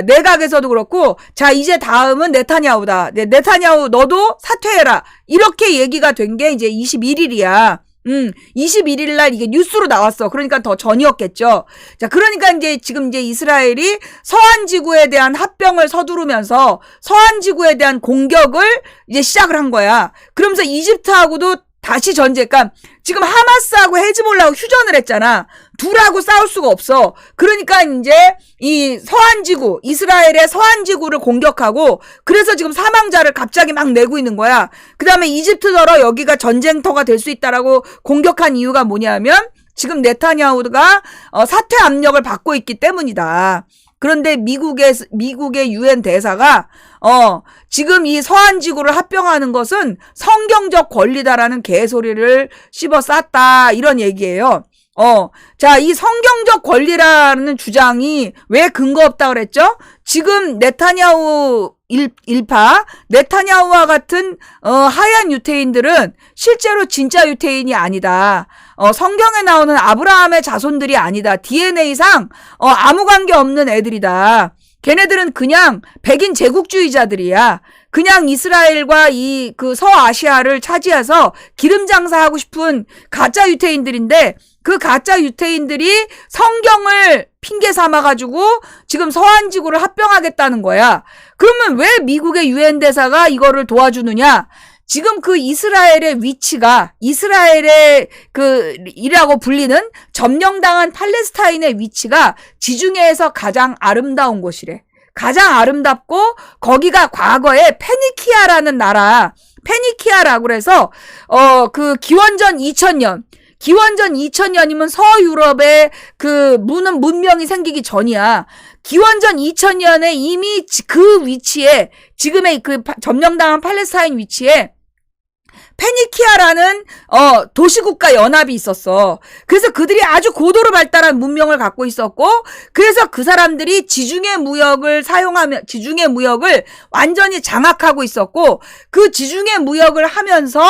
내각에서도 그렇고 자 이제 다음은 네타냐후다. 네, 네타냐후 너도 사퇴해라. 이렇게 얘기가 된 게 이제 21일이야. 21일 날 이게 뉴스로 나왔어. 그러니까 더 전이었겠죠. 자, 그러니까 이제 지금 이제 이스라엘이 서한지구에 대한 합병을 서두르면서 서한지구에 대한 공격을 이제 시작을 한 거야. 그러면서 이집트하고도 다시 전쟁, 그러니까 지금 하마스하고 헤즈볼라하고 휴전을 했잖아. 둘하고 싸울 수가 없어. 그러니까 이제 이 서한지구, 이스라엘의 서한지구를 공격하고 그래서 지금 사망자를 갑자기 막 내고 있는 거야. 그 다음에 이집트더러 여기가 전쟁터가 될 수 있다라고 공격한 이유가 뭐냐면 지금 네타냐후가 사퇴 압력을 받고 있기 때문이다. 그런데 미국의 유엔 대사가 지금 이 서한지구를 합병하는 것은 성경적 권리다라는 개소리를 씹어 쌌다 이런 얘기예요. 자, 이 성경적 권리라는 주장이 왜 근거 없다 그랬죠? 지금 네타냐후 일파, 네타냐후와 같은 하얀 유태인들은 실제로 진짜 유태인이 아니다. 성경에 나오는 아브라함의 자손들이 아니다. DNA상 아무 관계 없는 애들이다. 걔네들은 그냥 백인 제국주의자들이야. 그냥 이스라엘과 그 서아시아를 차지해서 기름 장사하고 싶은 가짜 유태인들인데 그 가짜 유태인들이 성경을 핑계 삼아가지고 지금 서한지구를 합병하겠다는 거야. 그러면 왜 미국의 유엔 대사가 이거를 도와주느냐? 지금 그 이스라엘의 위치가 이스라엘의 이라고 불리는 점령당한 팔레스타인의 위치가 지중해에서 가장 아름다운 곳이래. 가장 아름답고 거기가 과거에 페니키아라는 나라, 페니키아라고 해서 기원전 2000년이면 서유럽의 문명이 생기기 전이야. 기원전 2000년에 이미 그 위치에 지금의 점령당한 팔레스타인 위치에 페니키아라는 도시국가 연합이 있었어. 그래서 그들이 아주 고도로 발달한 문명을 갖고 있었고 그래서 그 사람들이 지중해 무역을 완전히 장악하고 있었고 그 지중해 무역을 하면서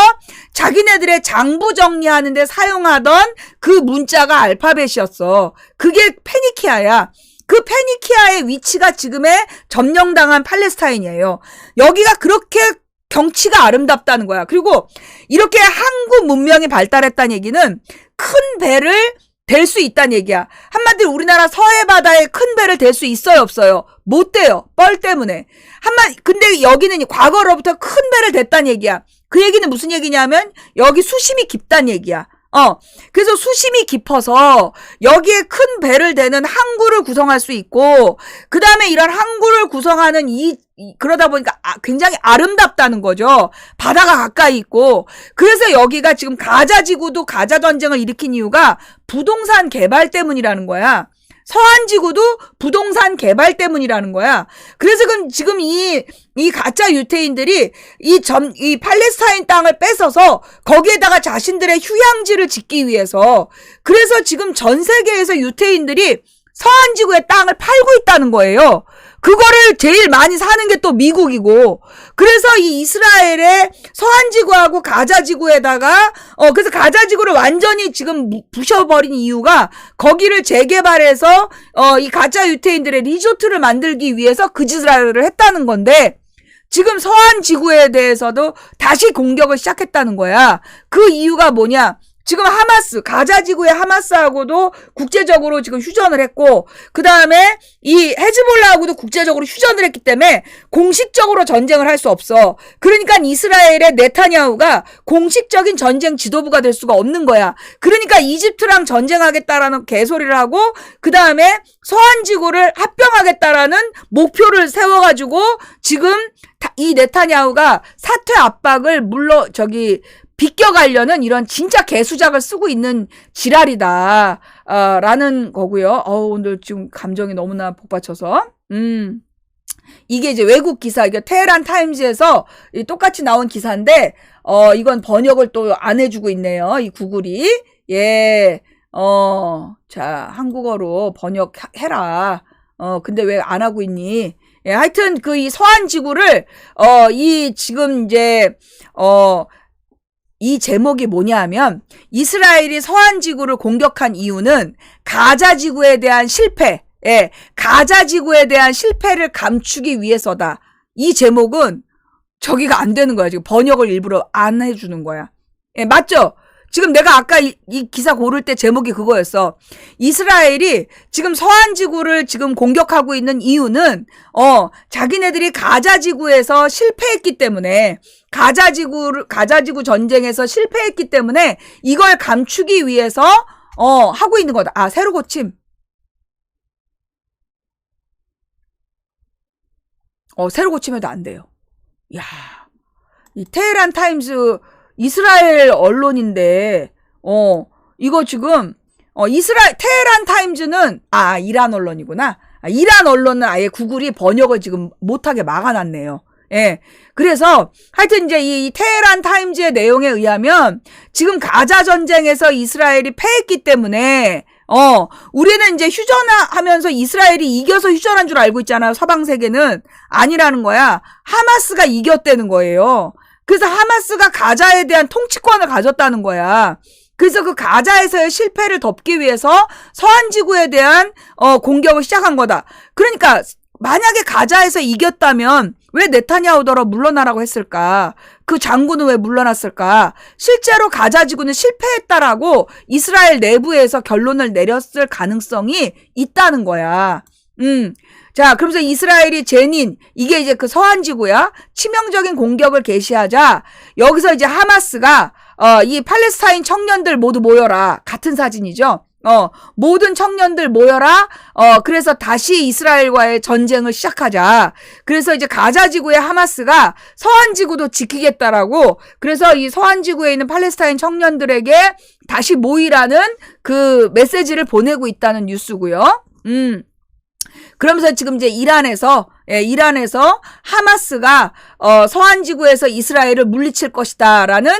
자기네들의 장부 정리하는 데 사용하던 그 문자가 알파벳이었어. 그게 페니키아야. 그 페니키아의 위치가 지금의 점령당한 팔레스타인이에요. 여기가 그렇게 경치가 아름답다는 거야. 그리고 이렇게 항구 문명이 발달했다는 얘기는 큰 배를 될 수 있다는 얘기야. 한마디로 우리나라 서해 바다에 큰 배를 댈 수 있어요, 없어요? 못 돼요. 뻘 때문에. 근데 여기는 과거로부터 큰 배를 댔다는 얘기야. 그 얘기는 무슨 얘기냐면 여기 수심이 깊다는 얘기야. 그래서 수심이 깊어서 여기에 큰 배를 대는 항구를 구성할 수 있고, 그 다음에 이런 항구를 구성하는 그러다 보니까 굉장히 아름답다는 거죠. 바다가 가까이 있고. 그래서 여기가 지금 가자 지구도 가자 전쟁을 일으킨 이유가 부동산 개발 때문이라는 거야. 서한 지구도 부동산 개발 때문이라는 거야. 그래서 지금 이 가짜 유태인들이 이 팔레스타인 땅을 뺏어서 거기에다가 자신들의 휴양지를 짓기 위해서, 그래서 지금 전 세계에서 유태인들이 서한 지구의 땅을 팔고 있다는 거예요. 그거를 제일 많이 사는 게 또 미국이고, 그래서 이 이스라엘의 서한지구하고 가자지구에다가, 그래서 가자지구를 완전히 지금 부셔버린 이유가 거기를 재개발해서, 이 가짜 유태인들의 리조트를 만들기 위해서 그 짓을 했다는 건데, 지금 서한지구에 대해서도 다시 공격을 시작했다는 거야. 그 이유가 뭐냐? 지금 가자지구의 하마스하고도 국제적으로 지금 휴전을 했고, 그 다음에 이 헤즈볼라하고도 국제적으로 휴전을 했기 때문에 공식적으로 전쟁을 할 수 없어. 그러니까 이스라엘의 네타냐후가 공식적인 전쟁 지도부가 될 수가 없는 거야. 그러니까 이집트랑 전쟁하겠다라는 개소리를 하고, 그 다음에 서한지구를 합병하겠다라는 목표를 세워가지고 지금 이 네타냐후가 사퇴 압박을 비껴가려는 이런 진짜 개수작을 쓰고 있는 지랄이다, 라는 거고요. 오늘 지금 감정이 너무나 복받쳐서. 이게 이제 외국 기사, 이게 테헤란 타임즈에서 똑같이 나온 기사인데, 이건 번역을 또 안 해주고 있네요. 이 구글이. 예, 자, 한국어로 번역해라. 근데 왜 안 하고 있니? 예, 하여튼 이 서한 지구를, 지금 이제, 이 제목이 뭐냐 하면, 이스라엘이 서한지구를 공격한 이유는 가자지구에 대한 실패, 가자지구에 대한 실패를 감추기 위해서다. 이 제목은 저기가 안 되는 거야. 지금 번역을 일부러 안 해주는 거야. 예, 맞죠? 지금 내가 아까 이 기사 고를 때 제목이 그거였어. 이스라엘이 지금 서한지구를 지금 공격하고 있는 이유는, 자기네들이 가자지구에서 실패했기 때문에, 가자지구 전쟁에서 실패했기 때문에 이걸 감추기 위해서, 하고 있는 거다. 새로 고침. 새로 고침해도 안 돼요. 야, 이 테헤란 타임즈, 이스라엘 언론인데, 이거 지금, 테헤란 타임즈는, 이란 언론이구나. 이란 언론은 아예 구글이 번역을 지금 못하게 막아놨네요. 예. 그래서, 하여튼 이제 이 테헤란 타임즈의 내용에 의하면, 지금 가자 전쟁에서 이스라엘이 패했기 때문에, 우리는 이제 휴전하면서 이스라엘이 이겨서 휴전한 줄 알고 있잖아요. 서방 세계는. 아니라는 거야. 하마스가 이겼다는 거예요. 그래서 하마스가 가자에 대한 통치권을 가졌다는 거야. 그래서 그 가자에서의 실패를 덮기 위해서 서한지구에 대한 공격을 시작한 거다. 그러니까 만약에 가자에서 이겼다면 왜 네타냐후더러 물러나라고 했을까? 그 장군은 왜 물러났을까? 실제로 가자지구는 실패했다라고 이스라엘 내부에서 결론을 내렸을 가능성이 있다는 거야. 자, 그러면서 이스라엘이 이게 이제 그 서한지구야. 치명적인 공격을 개시하자, 여기서 이제 하마스가, 이 팔레스타인 청년들 모두 모여라. 같은 사진이죠. 모든 청년들 모여라. 그래서 다시 이스라엘과의 전쟁을 시작하자. 그래서 이제 가자지구의 하마스가 서한지구도 지키겠다라고, 그래서 이 서한지구에 있는 팔레스타인 청년들에게 다시 모이라는 그 메시지를 보내고 있다는 뉴스고요. 그러면서 지금 이제 이란에서 하마스가 서한지구에서 이스라엘을 물리칠 것이다라는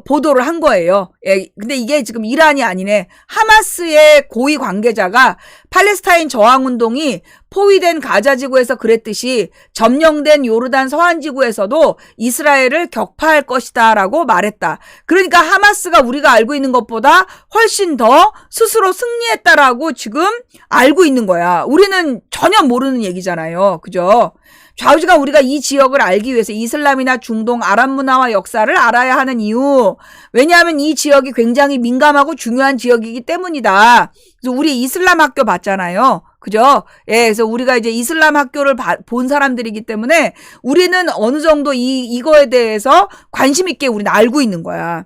보도를 한 거예요. 예, 근데 이게 지금 이란이 아니네. 하마스의 고위 관계자가 팔레스타인 저항운동이 포위된 가자지구에서 그랬듯이 점령된 요르단 서한지구에서도 이스라엘을 격파할 것이다라고 말했다. 그러니까 하마스가 우리가 알고 있는 것보다 훨씬 더 스스로 승리했다라고 지금 알고 있는 거야. 우리는 전혀 모르는 얘기잖아요. 그죠? 좌우지간 우리가 이 지역을 알기 위해서 이슬람이나 중동, 아랍 문화와 역사를 알아야 하는 이유. 왜냐하면 이 지역이 굉장히 민감하고 중요한 지역이기 때문이다. 그래서 우리 이슬람 학교 봤잖아요. 그죠? 예, 그래서 우리가 이제 이슬람 학교를 본 사람들이기 때문에 우리는 어느 정도 이거에 대해서 관심 있게 우리는 알고 있는 거야.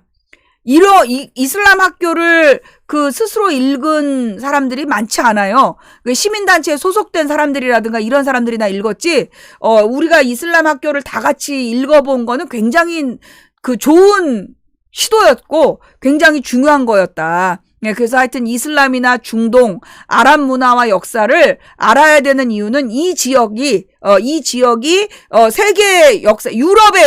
이슬람 학교를 스스로 읽은 사람들이 많지 않아요. 시민단체에 소속된 사람들이라든가 이런 사람들이나 읽었지, 우리가 이슬람 학교를 다 같이 읽어본 거는 굉장히 좋은 시도였고, 굉장히 중요한 거였다. 네, 그래서 하여튼 이슬람이나 중동, 아랍 문화와 역사를 알아야 되는 이유는 이 지역이 세계의 역사, 유럽에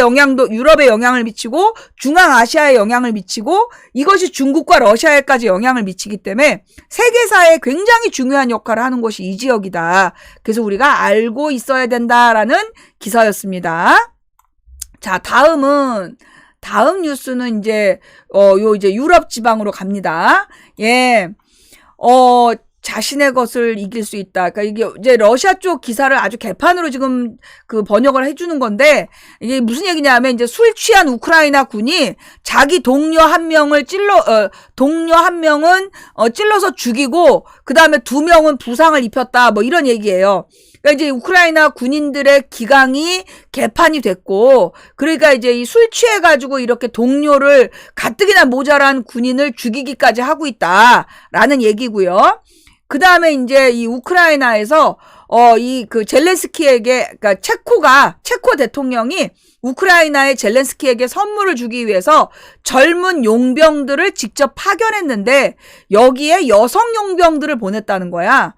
영향을 미치고, 중앙아시아에 영향을 미치고, 이것이 중국과 러시아에까지 영향을 미치기 때문에 세계사에 굉장히 중요한 역할을 하는 곳이 이 지역이다. 그래서 우리가 알고 있어야 된다라는 기사였습니다. 자, 다음 뉴스는 이제 유럽 지방으로 갑니다. 예. 자신의 것을 이길 수 있다. 그러니까 이게 이제 러시아 쪽 기사를 아주 개판으로 지금 번역을 해주는 건데, 이게 무슨 얘기냐면 이제 술 취한 우크라이나 군이 자기 동료 한 명은 찔러서 죽이고, 그 다음에 2명은 부상을 입혔다. 뭐 이런 얘기예요. 그러니까 이제 우크라이나 군인들의 기강이 개판이 됐고, 그러니까 이제 이 술 취해가지고 이렇게 동료를 가뜩이나 모자란 군인을 죽이기까지 하고 있다라는 얘기고요. 그 다음에 이제 이 우크라이나에서 젤렌스키에게, 그러니까 체코 대통령이 우크라이나의 젤렌스키에게 선물을 주기 위해서 젊은 용병들을 직접 파견했는데 여기에 여성 용병들을 보냈다는 거야.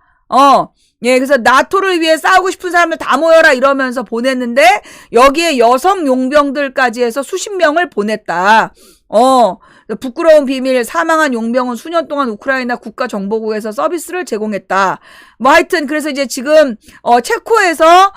예, 그래서 나토를 위해 싸우고 싶은 사람들 다 모여라 이러면서 보냈는데 여기에 여성 용병들까지 해서 수십 명을 보냈다. 부끄러운 비밀, 사망한 용병은 수년 동안 우크라이나 국가정보국에서 서비스를 제공했다. 뭐 하여튼 그래서 이제 지금 체코에선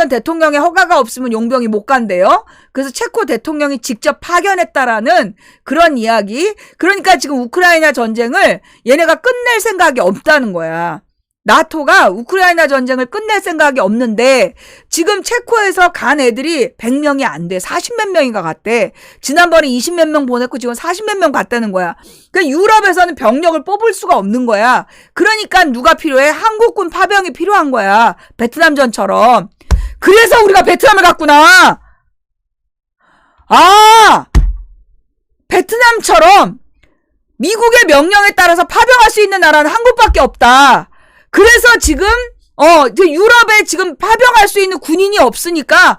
대통령의 허가가 없으면 용병이 못 간대요. 그래서 체코 대통령이 직접 파견했다라는 그런 이야기. 그러니까 지금 우크라이나 전쟁을 얘네가 끝낼 생각이 없다는 거야. 나토가 우크라이나 전쟁을 끝낼 생각이 없는데 지금 체코에서 간 애들이 100명이 안 돼. 40몇 명인가 갔대. 지난번에 20몇 명 보냈고 지금 40몇 명 갔다는 거야. 그러니까 유럽에서는 병력을 뽑을 수가 없는 거야. 그러니까 누가 필요해? 한국군 파병이 필요한 거야. 베트남전처럼. 그래서 우리가 베트남을 갔구나. 베트남처럼 미국의 명령에 따라서 파병할 수 있는 나라는 한국밖에 없다. 그래서 지금 유럽에 지금 파병할 수 있는 군인이 없으니까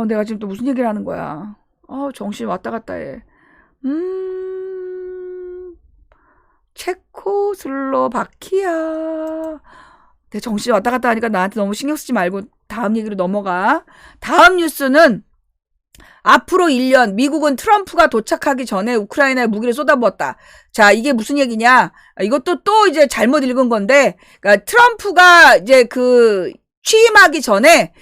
내가 지금 또 무슨 얘기를 하는 거야. 정신 왔다 갔다 해. 체코슬로바키아. 내 정신 왔다 갔다 하니까 나한테 너무 신경 쓰지 말고 다음 얘기로 넘어가. 다음 뉴스는 앞으로 1년 미국은 트럼프가 도착하기 전에 우크라이나에 무기를 쏟아부었다. 자, 이게 무슨 얘기냐? 이것도 또 이제 잘못 읽은 건데, 그러니까 트럼프가 이제 취임하기 전에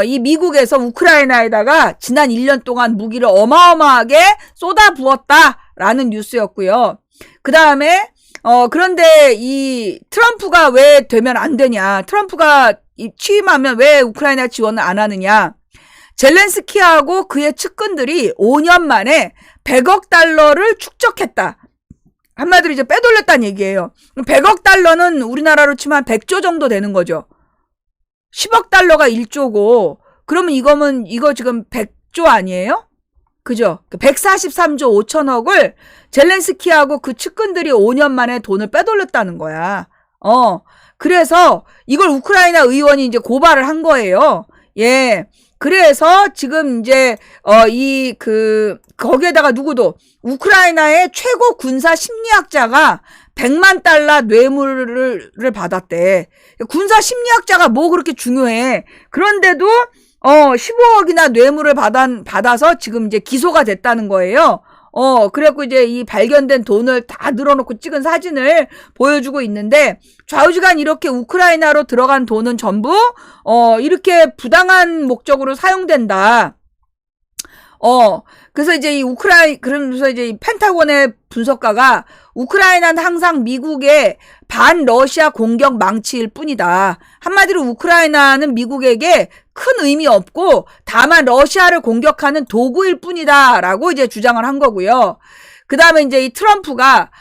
이 미국에서 우크라이나에다가 지난 1년 동안 무기를 어마어마하게 쏟아부었다라는 뉴스였고요. 그 다음에 그런데 이 트럼프가 왜 되면 안 되냐? 트럼프가 취임하면 왜 우크라이나 지원을 안 하느냐? 젤렌스키하고 그의 측근들이 5년 만에 100억 달러를 축적했다. 한마디로 이제 빼돌렸다는 얘기예요. 100억 달러는 우리나라로 치면 100조 정도 되는 거죠. 10억 달러가 1조고 그러면 이거 지금 100조 아니에요? 그죠? 143조 5천억을 젤렌스키하고 그 측근들이 5년 만에 돈을 빼돌렸다는 거야. 그래서 이걸 우크라이나 의원이 이제 고발을 한 거예요. 예. 그래서 지금 이제 거기에다가 누구도 우크라이나의 최고 군사 심리학자가 100만 달러 뇌물을 받았대. 군사 심리학자가 뭐 그렇게 중요해. 그런데도 15억이나 뇌물을 받아서 지금 이제 기소가 됐다는 거예요. 그래갖고 이제 이 발견된 돈을 다 늘어놓고 찍은 사진을 보여주고 있는데, 좌우지간 이렇게 우크라이나로 들어간 돈은 전부, 이렇게 부당한 목적으로 사용된다. 그래서 이제 그러면서 이제 이 펜타곤의 분석가가 우크라이나는 항상 미국의 반러시아 공격 망치일 뿐이다. 한마디로 우크라이나는 미국에게 큰 의미 없고 다만 러시아를 공격하는 도구일 뿐이다라고 이제 주장을 한 거고요. 그 다음에 이제 이 트럼프가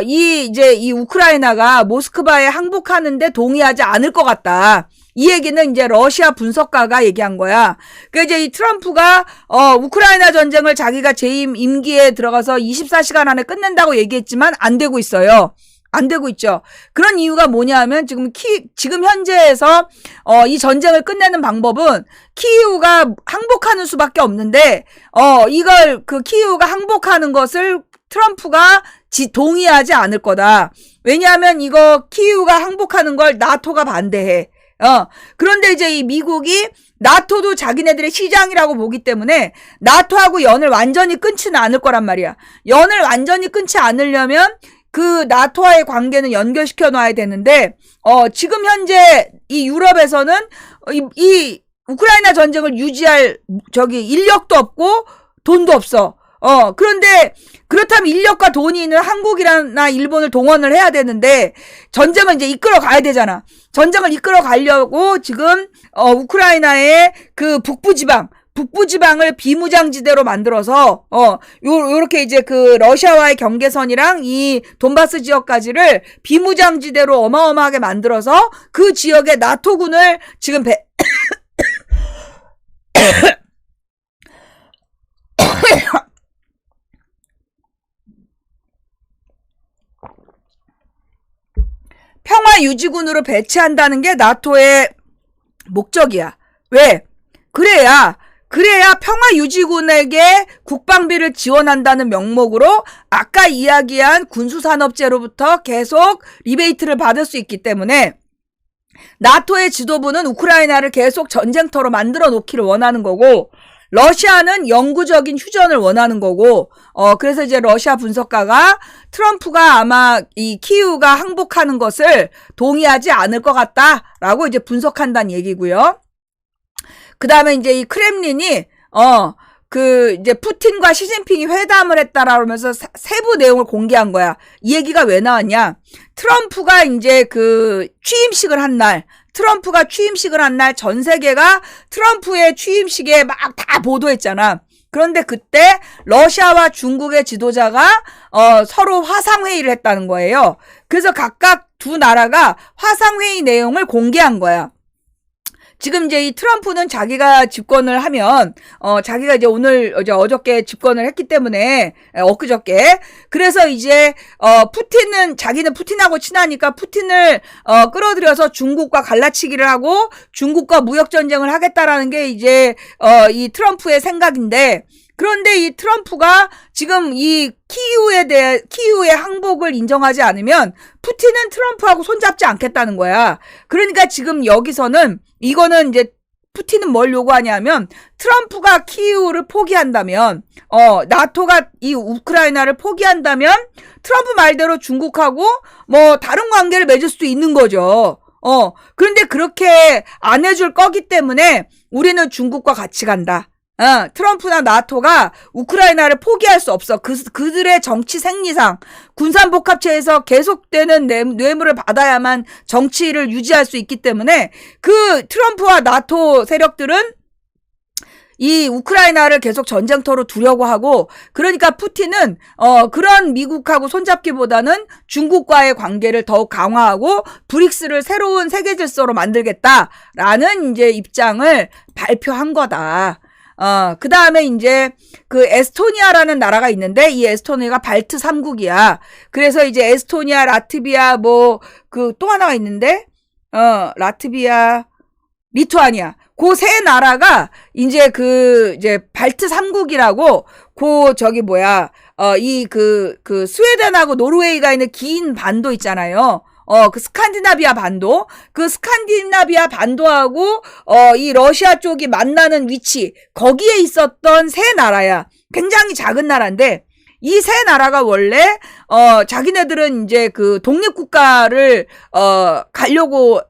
이 우크라이나가 모스크바에 항복하는데 동의하지 않을 것 같다. 이 얘기는 이제 러시아 분석가가 얘기한 거야. 그 이제 이 트럼프가 우크라이나 전쟁을 자기가 재임 임기에 들어가서 24시간 안에 끝낸다고 얘기했지만 안 되고 있어요. 안 되고 있죠. 그런 이유가 뭐냐면 지금 현재에서 이 전쟁을 끝내는 방법은 키이우가 항복하는 수밖에 없는데 이걸 키이우가 항복하는 것을 트럼프가 동의하지 않을 거다. 왜냐하면 이거 키이우가 항복하는 걸 나토가 반대해. 그런데 이제 이 미국이 나토도 자기네들의 시장이라고 보기 때문에 나토하고 연을 완전히 끊지는 않을 거란 말이야. 연을 완전히 끊지 않으려면 그 나토와의 관계는 연결시켜 놔야 되는데 지금 현재 이 유럽에서는 이 우크라이나 전쟁을 유지할 인력도 없고 돈도 없어. 그런데 그렇다면 인력과 돈이 있는 한국이나 일본을 동원을 해야 되는데 전쟁을 이제 이끌어 가야 되잖아. 전쟁을 이끌어 가려고 지금 우크라이나의 그 북부지방을 비무장지대로 만들어서 요렇게 이제 그 러시아와의 경계선이랑 이 돈바스 지역까지를 비무장지대로 어마어마하게 만들어서 그 지역에 나토군을 지금 평화유지군으로 배치한다는 게 나토의 목적이야. 왜? 그래야 평화유지군에게 국방비를 지원한다는 명목으로 아까 이야기한 군수산업재로부터 계속 리베이트를 받을 수 있기 때문에 나토의 지도부는 우크라이나를 계속 전쟁터로 만들어 놓기를 원하는 거고 러시아는 영구적인 휴전을 원하는 거고 그래서 이제 러시아 분석가가 트럼프가 아마 이 키이우가 항복하는 것을 동의하지 않을 것 같다라고 이제 분석한다는 얘기고요. 그 다음에 이제 이 크렘린이 이제 푸틴과 시진핑이 회담을 했다라면서 세부 내용을 공개한 거야. 이 얘기가 왜 나왔냐? 트럼프가 이제 취임식을 한 날 전 세계가 트럼프의 취임식에 막 다 보도했잖아. 그런데 그때 러시아와 중국의 지도자가 서로 화상회의를 했다는 거예요. 그래서 각각 두 나라가 화상회의 내용을 공개한 거야. 지금 이제 이 트럼프는 자기가 집권을 하면 자기가 이제 어저께 집권을 했기 때문에 엊그저께 그래서 이제 자기는 푸틴하고 친하니까 푸틴을 끌어들여서 중국과 갈라치기를 하고 중국과 무역 전쟁을 하겠다라는 게 이제 이 트럼프의 생각인데 그런데 이 트럼프가 지금 이 키이우의 항복을 인정하지 않으면 푸틴은 트럼프하고 손잡지 않겠다는 거야. 그러니까 지금 여기서는 이거는 이제 푸틴은 뭘 요구하냐면 트럼프가 키이우를 포기한다면 나토가 이 우크라이나를 포기한다면 트럼프 말대로 중국하고 뭐 다른 관계를 맺을 수도 있는 거죠. 그런데 그렇게 안 해줄 거기 때문에 우리는 중국과 같이 간다. 트럼프나 나토가 우크라이나를 포기할 수 없어. 그들의 정치 생리상 군산복합체에서 계속되는 뇌물을 받아야만 정치를 유지할 수 있기 때문에 그 트럼프와 나토 세력들은 이 우크라이나를 계속 전쟁터로 두려고 하고 그러니까 푸틴은 그런 미국하고 손잡기보다는 중국과의 관계를 더욱 강화하고 브릭스를 새로운 세계 질서로 만들겠다라는 이제 입장을 발표한 거다. 그 다음에 이제 그 에스토니아라는 나라가 있는데 이 에스토니아가 발트 3국이야. 그래서 이제 에스토니아, 라트비아 또 하나가 있는데 라트비아, 리투아니아. 그 세 나라가 이제 발트 3국이라고 스웨덴하고 노르웨이가 있는 긴 반도 있잖아요. 스칸디나비아 반도. 그 스칸디나비아 반도하고, 이 러시아 쪽이 만나는 위치, 거기에 있었던 세 나라야. 굉장히 작은 나라인데, 이 세 나라가 원래, 자기네들은 이제 독립국가를, 가려고,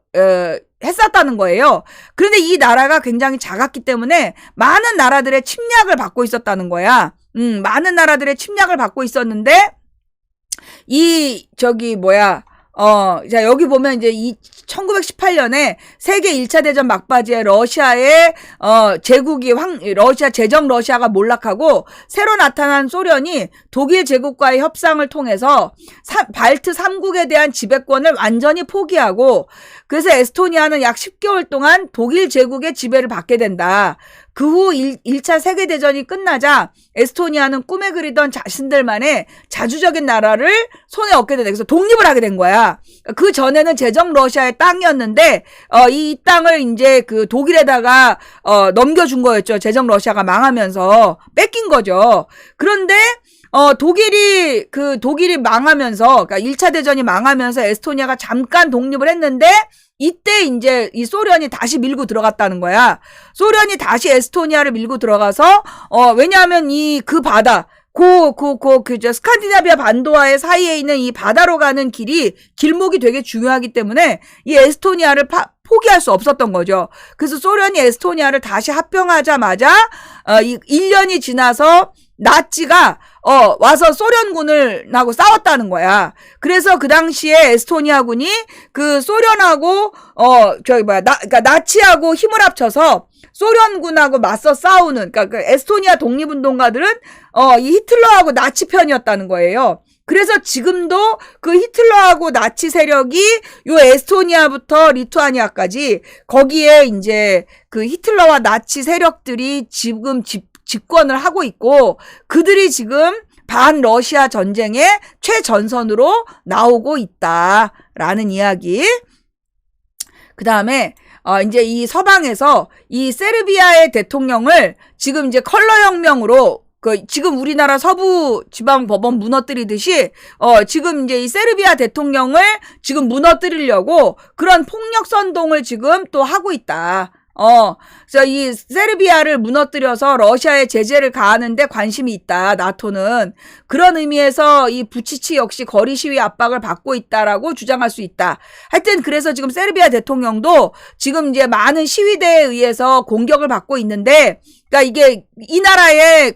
했었다는 거예요. 그런데 이 나라가 굉장히 작았기 때문에 많은 나라들의 침략을 받고 있었다는 거야. 많은 나라들의 침략을 받고 있었는데 자, 여기 보면 이제 1918년에 세계 1차 대전 막바지에 러시아의, 제정 러시아가 몰락하고 새로 나타난 소련이 독일 제국과의 협상을 통해서 발트 3국에 대한 지배권을 완전히 포기하고 그래서 에스토니아는 약 10개월 동안 독일 제국의 지배를 받게 된다. 그 후 1차 세계대전이 끝나자 에스토니아는 꿈에 그리던 자신들만의 자주적인 나라를 손에 얻게 된다. 그래서 독립을 하게 된 거야. 그 전에는 제정 러시아의 땅이었는데, 이 땅을 이제 그 독일에다가, 넘겨준 거였죠. 제정 러시아가 망하면서. 뺏긴 거죠. 그런데, 독일이 망하면서, 그러니까 1차 대전이 망하면서 에스토니아가 잠깐 독립을 했는데, 이때 이제 이 소련이 다시 밀고 들어갔다는 거야. 소련이 다시 에스토니아를 밀고 들어가서, 왜냐하면 그 바다, 스칸디나비아 반도와의 사이에 있는 이 바다로 가는 길목이 되게 중요하기 때문에 이 에스토니아를 포기할 수 없었던 거죠. 그래서 소련이 에스토니아를 다시 합병하자마자, 1년이 지나서 나치가 와서 소련군하고 싸웠다는 거야. 그래서 그 당시에 에스토니아군이 그 소련하고 그러니까 나치하고 힘을 합쳐서 소련군하고 맞서 싸우는, 그러니까 그 에스토니아 독립운동가들은 이 히틀러하고 나치 편이었다는 거예요. 그래서 지금도 그 히틀러하고 나치 세력이 요 에스토니아부터 리투아니아까지 거기에 이제 그 히틀러와 나치 세력들이 지금 집권을 하고 있고 그들이 지금 반러시아 전쟁의 최전선으로 나오고 있다라는 이야기. 그 다음에 이제 이 서방에서 이 세르비아의 대통령을 지금 이제 컬러 혁명으로 지금 우리나라 서부 지방 법원 무너뜨리듯이 지금 이제 이 세르비아 대통령을 지금 무너뜨리려고 그런 폭력 선동을 지금 또 하고 있다. 그래서 이 세르비아를 무너뜨려서 러시아에 제재를 가하는데 관심이 있다. 나토는 그런 의미에서 이 부치치 역시 거리 시위 압박을 받고 있다라고 주장할 수 있다. 하여튼 그래서 지금 세르비아 대통령도 지금 이제 많은 시위대에 의해서 공격을 받고 있는데, 그러니까 이게 이 나라의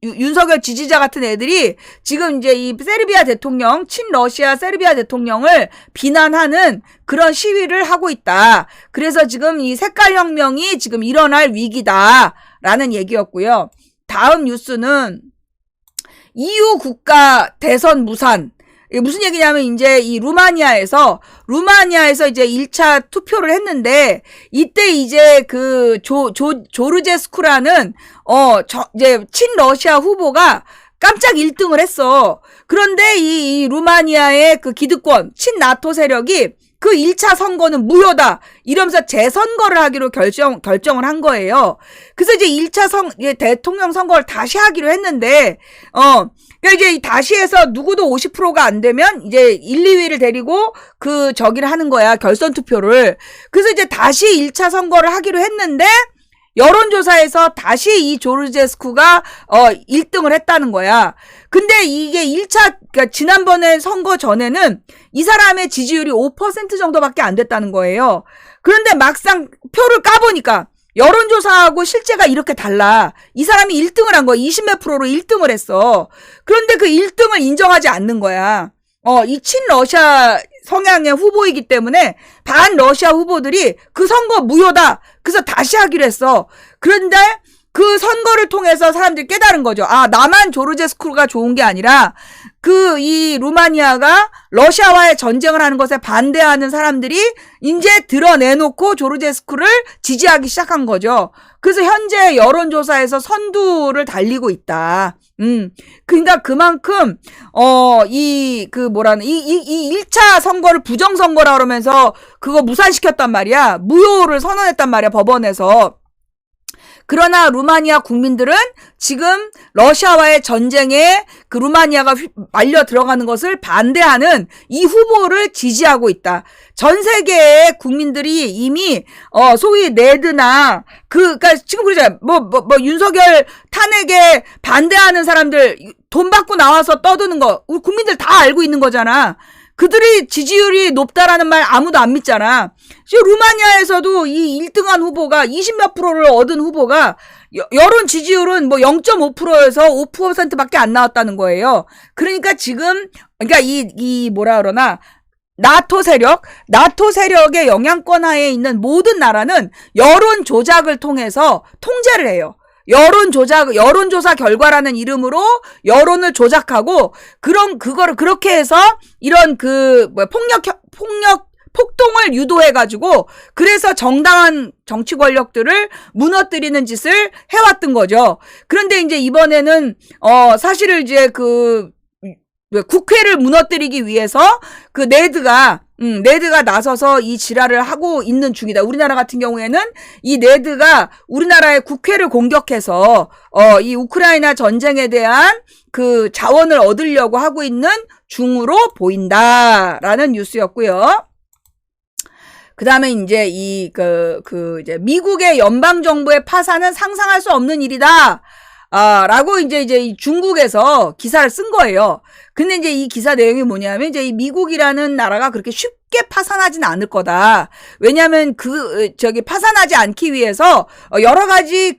윤석열 지지자 같은 애들이 지금 이제 이 세르비아 대통령, 친러시아 세르비아 대통령을 비난하는 그런 시위를 하고 있다. 그래서 지금 이 색깔혁명이 지금 일어날 위기다라는 얘기였고요. 다음 뉴스는 EU 국가 대선 무산. 이게 무슨 얘기냐면 이제 이 루마니아에서 이제 1차 투표를 했는데 이때 이제 그 조르제스쿠라는 이제 친러시아 후보가 깜짝 1등을 했어. 그런데 이 루마니아의 그 기득권 친나토 세력이 그 1차 선거는 무효다 이러면서 재선거를 하기로 결정을 한 거예요. 그래서 이제 1차 대통령 선거를 다시 하기로 했는데 그러니까 이제 다시 해서 누구도 50%가 안 되면 이제 1, 2위를 데리고 저기를 하는 거야. 결선 투표를. 그래서 이제 다시 1차 선거를 하기로 했는데 여론조사에서 다시 이 조르제스쿠가 1등을 했다는 거야. 근데 이게 1차 그러니까 지난번에 선거 전에는 이 사람의 지지율이 5% 정도밖에 안 됐다는 거예요. 그런데 막상 표를 까보니까 여론조사하고 실제가 이렇게 달라. 이 사람이 1등을 한 거야. 20몇 프로로 1등을 했어. 그런데 그 1등을 인정하지 않는 거야. 이 친러시아 성향의 후보이기 때문에 반러시아 후보들이 그 선거 무효다. 그래서 다시 하기로 했어. 그런데 그 선거를 통해서 사람들이 깨달은 거죠. 아, 나만 조르제스쿠가 좋은 게 아니라 이 루마니아가 러시아와의 전쟁을 하는 것에 반대하는 사람들이 이제 드러내놓고 조르제스쿠를 지지하기 시작한 거죠. 그래서 현재 여론조사에서 선두를 달리고 있다. 그러니까 그만큼 이 1차 선거를 부정선거라 그러면서 그거 무산시켰단 말이야. 무효를 선언했단 말이야, 법원에서. 그러나 루마니아 국민들은 지금 러시아와의 전쟁에 그 루마니아가 말려 들어가는 것을 반대하는 이 후보를 지지하고 있다. 전 세계의 국민들이 이미 소위 레드나 그러니까 지금 그러잖아요. 윤석열 탄핵에 반대하는 사람들 돈 받고 나와서 떠드는 거 우리 국민들 다 알고 있는 거잖아. 그들이 지지율이 높다라는 말 아무도 안 믿잖아. 지금 루마니아에서도 이 1등한 후보가 20몇 프로를 얻은 후보가 여론 지지율은 뭐 0.5%에서 5%밖에 안 나왔다는 거예요. 그러니까 지금 그러니까 이 뭐라 그러나 나토 세력의 영향권 하에 있는 모든 나라는 여론 조작을 통해서 통제를 해요. 여론조사 결과라는 이름으로 여론을 조작하고, 그거를 그렇게 해서 이런 폭동을 유도해가지고, 그래서 정당한 정치 권력들을 무너뜨리는 짓을 해왔던 거죠. 그런데 이제 이번에는, 사실은 이제 국회를 무너뜨리기 위해서 네드가 나서서 이 지랄을 하고 있는 중이다. 우리나라 같은 경우에는 이 네드가 우리나라의 국회를 공격해서 이 우크라이나 전쟁에 대한 그 자원을 얻으려고 하고 있는 중으로 보인다라는 뉴스였고요. 그 다음에 이제 이제 미국의 연방정부의 파산은 상상할 수 없는 일이다. 라고 이제 중국에서 기사를 쓴 거예요. 근데 이제 이 기사 내용이 뭐냐면, 이제 이 미국이라는 나라가 그렇게 쉽게 파산하진 않을 거다. 왜냐면 파산하지 않기 위해서 여러 가지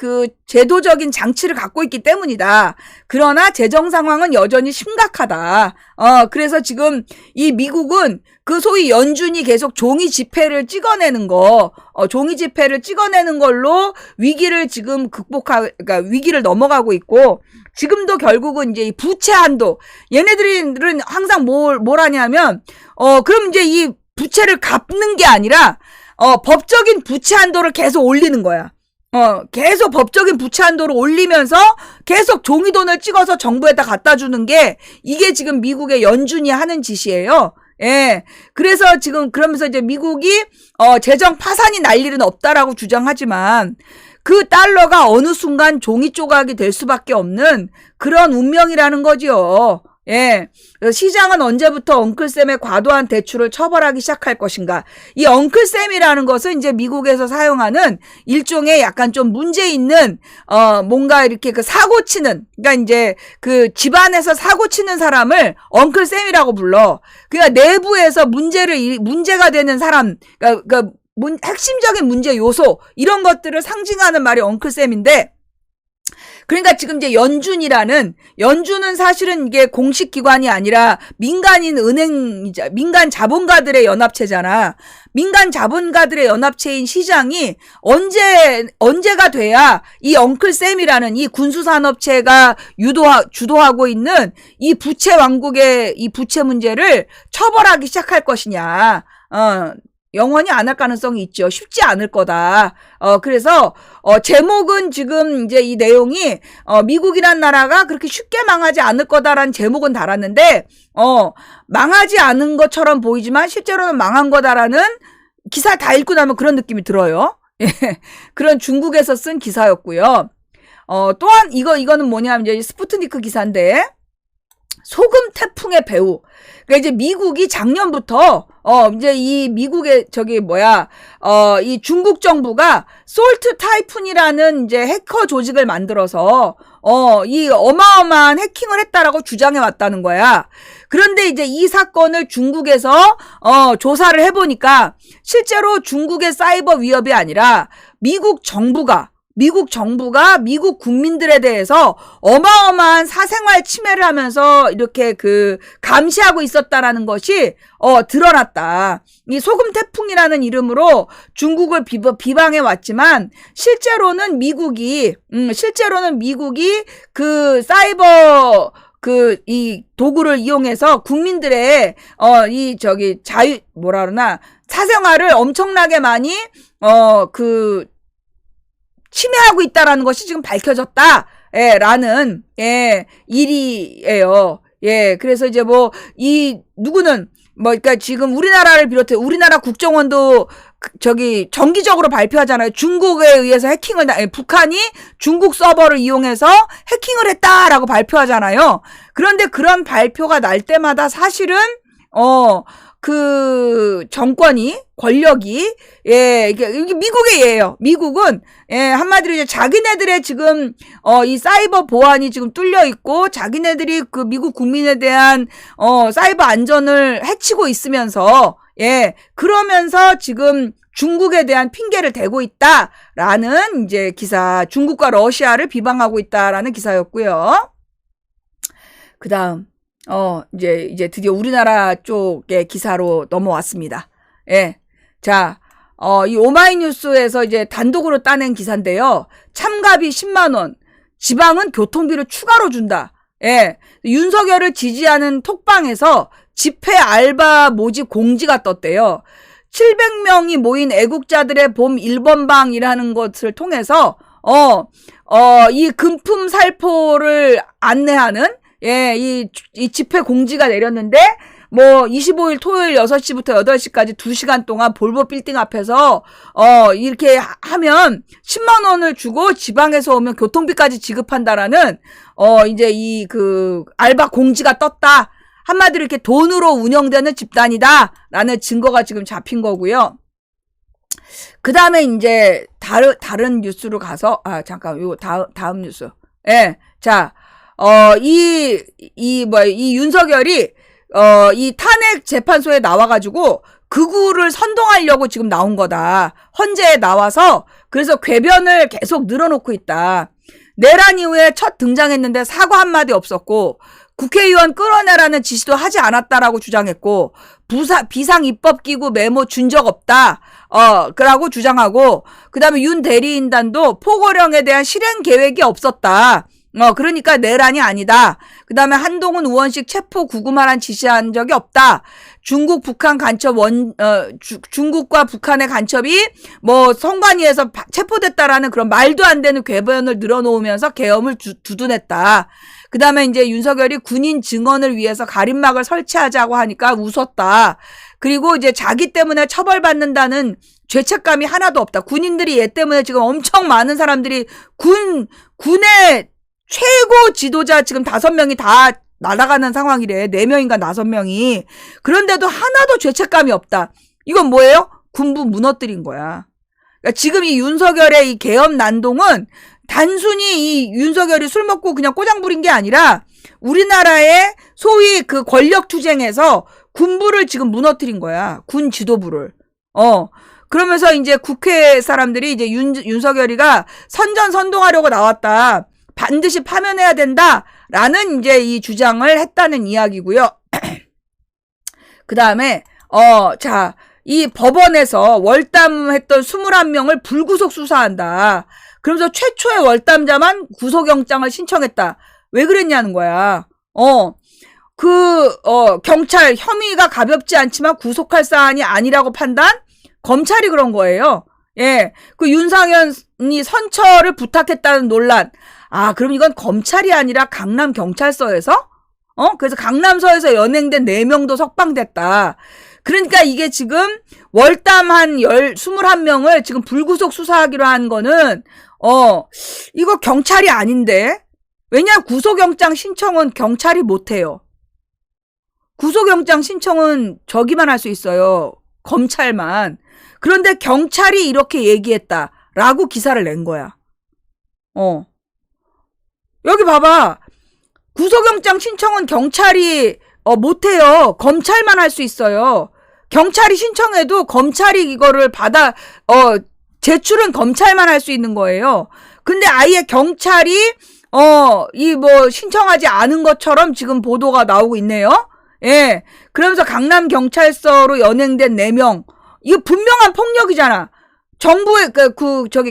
제도적인 장치를 갖고 있기 때문이다. 그러나 재정 상황은 여전히 심각하다. 그래서 지금 이 미국은 소위 연준이 계속 종이 지폐를 찍어내는 걸로 위기를 지금 그러니까 위기를 넘어가고 있고, 지금도 결국은 이제 이 부채 한도, 얘네들은 항상 뭘 하냐면, 그럼 이제 이 부채를 갚는 게 아니라, 법적인 부채 한도를 계속 올리는 거야. 계속 법적인 부채 한도를 올리면서 계속 종이돈을 찍어서 정부에다 갖다 주는 게, 이게 지금 미국의 연준이 하는 짓이에요. 예. 그래서 지금 그러면서 이제 미국이 재정 파산이 날 일은 없다라고 주장하지만, 그 달러가 어느 순간 종이 조각이 될 수밖에 없는 그런 운명이라는 거지요. 예. 시장은 언제부터 엉클쌤의 과도한 대출을 처벌하기 시작할 것인가. 이 엉클쌤이라는 것은 이제 미국에서 사용하는 일종의 약간 좀 문제 있는, 뭔가 이렇게 사고 치는, 그러니까 이제 집안에서 사고 치는 사람을 엉클쌤이라고 불러. 그러니까 내부에서 문제가 되는 사람, 그러니까 핵심적인 문제 요소, 이런 것들을 상징하는 말이 엉클쌤인데, 그러니까 지금 이제 연준은 사실은 이게 공식 기관이 아니라 민간인 은행이자 민간 자본가들의 연합체잖아. 민간 자본가들의 연합체인 시장이 언제가 돼야 이 엉클쌤이라는 이 군수산업체가 주도하고 있는 이 부채 왕국의 이 부채 문제를 처벌하기 시작할 것이냐. 영원히 안 할 가능성이 있죠. 쉽지 않을 거다. 그래서, 제목은 지금 이제 이 내용이, 미국이란 나라가 그렇게 쉽게 망하지 않을 거다라는 제목은 달았는데, 망하지 않은 것처럼 보이지만 실제로는 망한 거다라는 기사 다 읽고 나면 그런 느낌이 들어요. 예. 그런 중국에서 쓴 기사였고요. 또한 이거는 뭐냐면 이제 스푸트니크 기사인데, 소금 태풍의 배후. 그러니까 이제 미국이 작년부터 이제 이 미국의 이 중국 정부가 솔트 타이푼이라는 이제 해커 조직을 만들어서 이 어마어마한 해킹을 했다라고 주장해 왔다는 거야. 그런데 이제 이 사건을 중국에서 조사를 해 보니까 실제로 중국의 사이버 위협이 아니라 미국 정부가 미국 국민들에 대해서 어마어마한 사생활 침해를 하면서 이렇게 감시하고 있었다라는 것이 드러났다. 이 소금 태풍이라는 이름으로 중국을 비방해 왔지만 실제로는 미국이 사이버 이 도구를 이용해서 국민들의 사생활을 엄청나게 많이 침해하고 있다라는 것이 지금 밝혀졌다. 라는 일이에요. 예. 그래서 이제 그러니까 지금 우리나라를 비롯해 우리나라 국정원도 정기적으로 발표하잖아요. 중국에 의해서 북한이 중국 서버를 이용해서 해킹을 했다라고 발표하잖아요. 그런데 그런 발표가 날 때마다 사실은 권력이, 이게 미국의 예예요. 미국은, 한마디로 이제 자기네들의 지금, 이 사이버 보안이 지금 뚫려 있고, 자기네들이 미국 국민에 대한, 사이버 안전을 해치고 있으면서, 그러면서 지금 중국에 대한 핑계를 대고 있다라는 이제 기사, 중국과 러시아를 비방하고 있다라는 기사였고요. 그다음 이제 드디어 우리나라 쪽의 기사로 넘어왔습니다. 예. 자, 이 오마이뉴스에서 이제 단독으로 따낸 기사인데요. 참가비 10만 원, 지방은 교통비를 추가로 준다. 예. 윤석열을 지지하는 톡방에서 집회 알바 모집 공지가 떴대요. 700명이 모인 애국자들의 봄 1번방이라는 것을 통해서 이 금품 살포를 안내하는 이 집회 공지가 내렸는데, 뭐 25일 토요일 6시부터 8시까지 2시간 동안 볼보 빌딩 앞에서 이렇게 하면 10만 원을 주고 지방에서 오면 교통비까지 지급한다라는 이제 이 그 알바 공지가 떴다. 한마디로 이렇게 돈으로 운영되는 집단이다라는 증거가 지금 잡힌 거고요. 그 다음에 이제 다른 뉴스로 가서 잠깐 요 다음 뉴스. 예. 자, 이 윤석열이 이 탄핵 재판소에 나와가지고 극우를 선동하려고 지금 나온 거다. 헌재에 나와서 그래서 궤변을 계속 늘어놓고 있다. 내란 이후에 첫 등장했는데 사과 한마디 없었고 국회의원 끌어내라는 지시도 하지 않았다라고 주장했고 비상입법기구 메모 준 적 없다. 그라고 주장하고 그다음에 윤 대리인단도 포고령에 대한 실행 계획이 없었다. 그러니까 내란이 아니다. 그 다음에 한동훈 의원식 체포 구금하란 지시한 적이 없다. 중국, 북한 간첩 중국과 북한의 간첩이 뭐 선관위에서 체포됐다라는 그런 말도 안 되는 궤변을 늘어놓으면서 계엄을 두둔했다. 그 다음에 이제 윤석열이 군인 증언을 위해서 가림막을 설치하자고 하니까 웃었다. 그리고 이제 자기 때문에 처벌받는다는 죄책감이 하나도 없다. 군인들이 얘 때문에 지금 엄청 많은 사람들이 군의 최고 지도자 지금 5명이 다 날아가는 상황이래. 4명인가 5명이. 그런데도 하나도 죄책감이 없다. 이건 뭐예요? 군부 무너뜨린 거야. 그러니까 지금 이 윤석열의 이 계엄 난동은 단순히 이 윤석열이 술 먹고 그냥 꼬장 부린 게 아니라 우리나라의 소위 그 권력 투쟁에서 군부를 지금 무너뜨린 거야. 군 지도부를. 그러면서 이제 국회 사람들이 이제 윤석열이가 선전선동하려고 나왔다. 반드시 파면해야 된다라는 이제 이 주장을 했다는 이야기고요. 그 다음에 자, 이 법원에서 월담했던 21명을 불구속 수사한다. 그러면서 최초의 월담자만 구속영장을 신청했다. 왜 그랬냐는 거야. 경찰 혐의가 가볍지 않지만 구속할 사안이 아니라고 판단? 검찰이 그런 거예요. 예. 그 윤상현이 선처를 부탁했다는 논란. 그럼 이건 검찰이 아니라 강남경찰서에서? 그래서 강남서에서 연행된 4명도 석방됐다. 그러니까 이게 지금 월담한 21명을 지금 불구속 수사하기로 한 거는, 이거 경찰이 아닌데? 왜냐, 구속영장 신청은 경찰이 못해요. 구속영장 신청은 저기만 할 수 있어요. 검찰만. 그런데 경찰이 이렇게 얘기했다라고 기사를 낸 거야. 여기 봐봐. 구속영장 신청은 경찰이 못해요. 검찰만 할 수 있어요. 경찰이 신청해도 검찰이 이거를 제출은 검찰만 할 수 있는 거예요. 근데 아예 경찰이 신청하지 않은 것처럼 지금 보도가 나오고 있네요. 예. 그러면서 강남경찰서로 연행된 4명. 이거 분명한 폭력이잖아. 정부의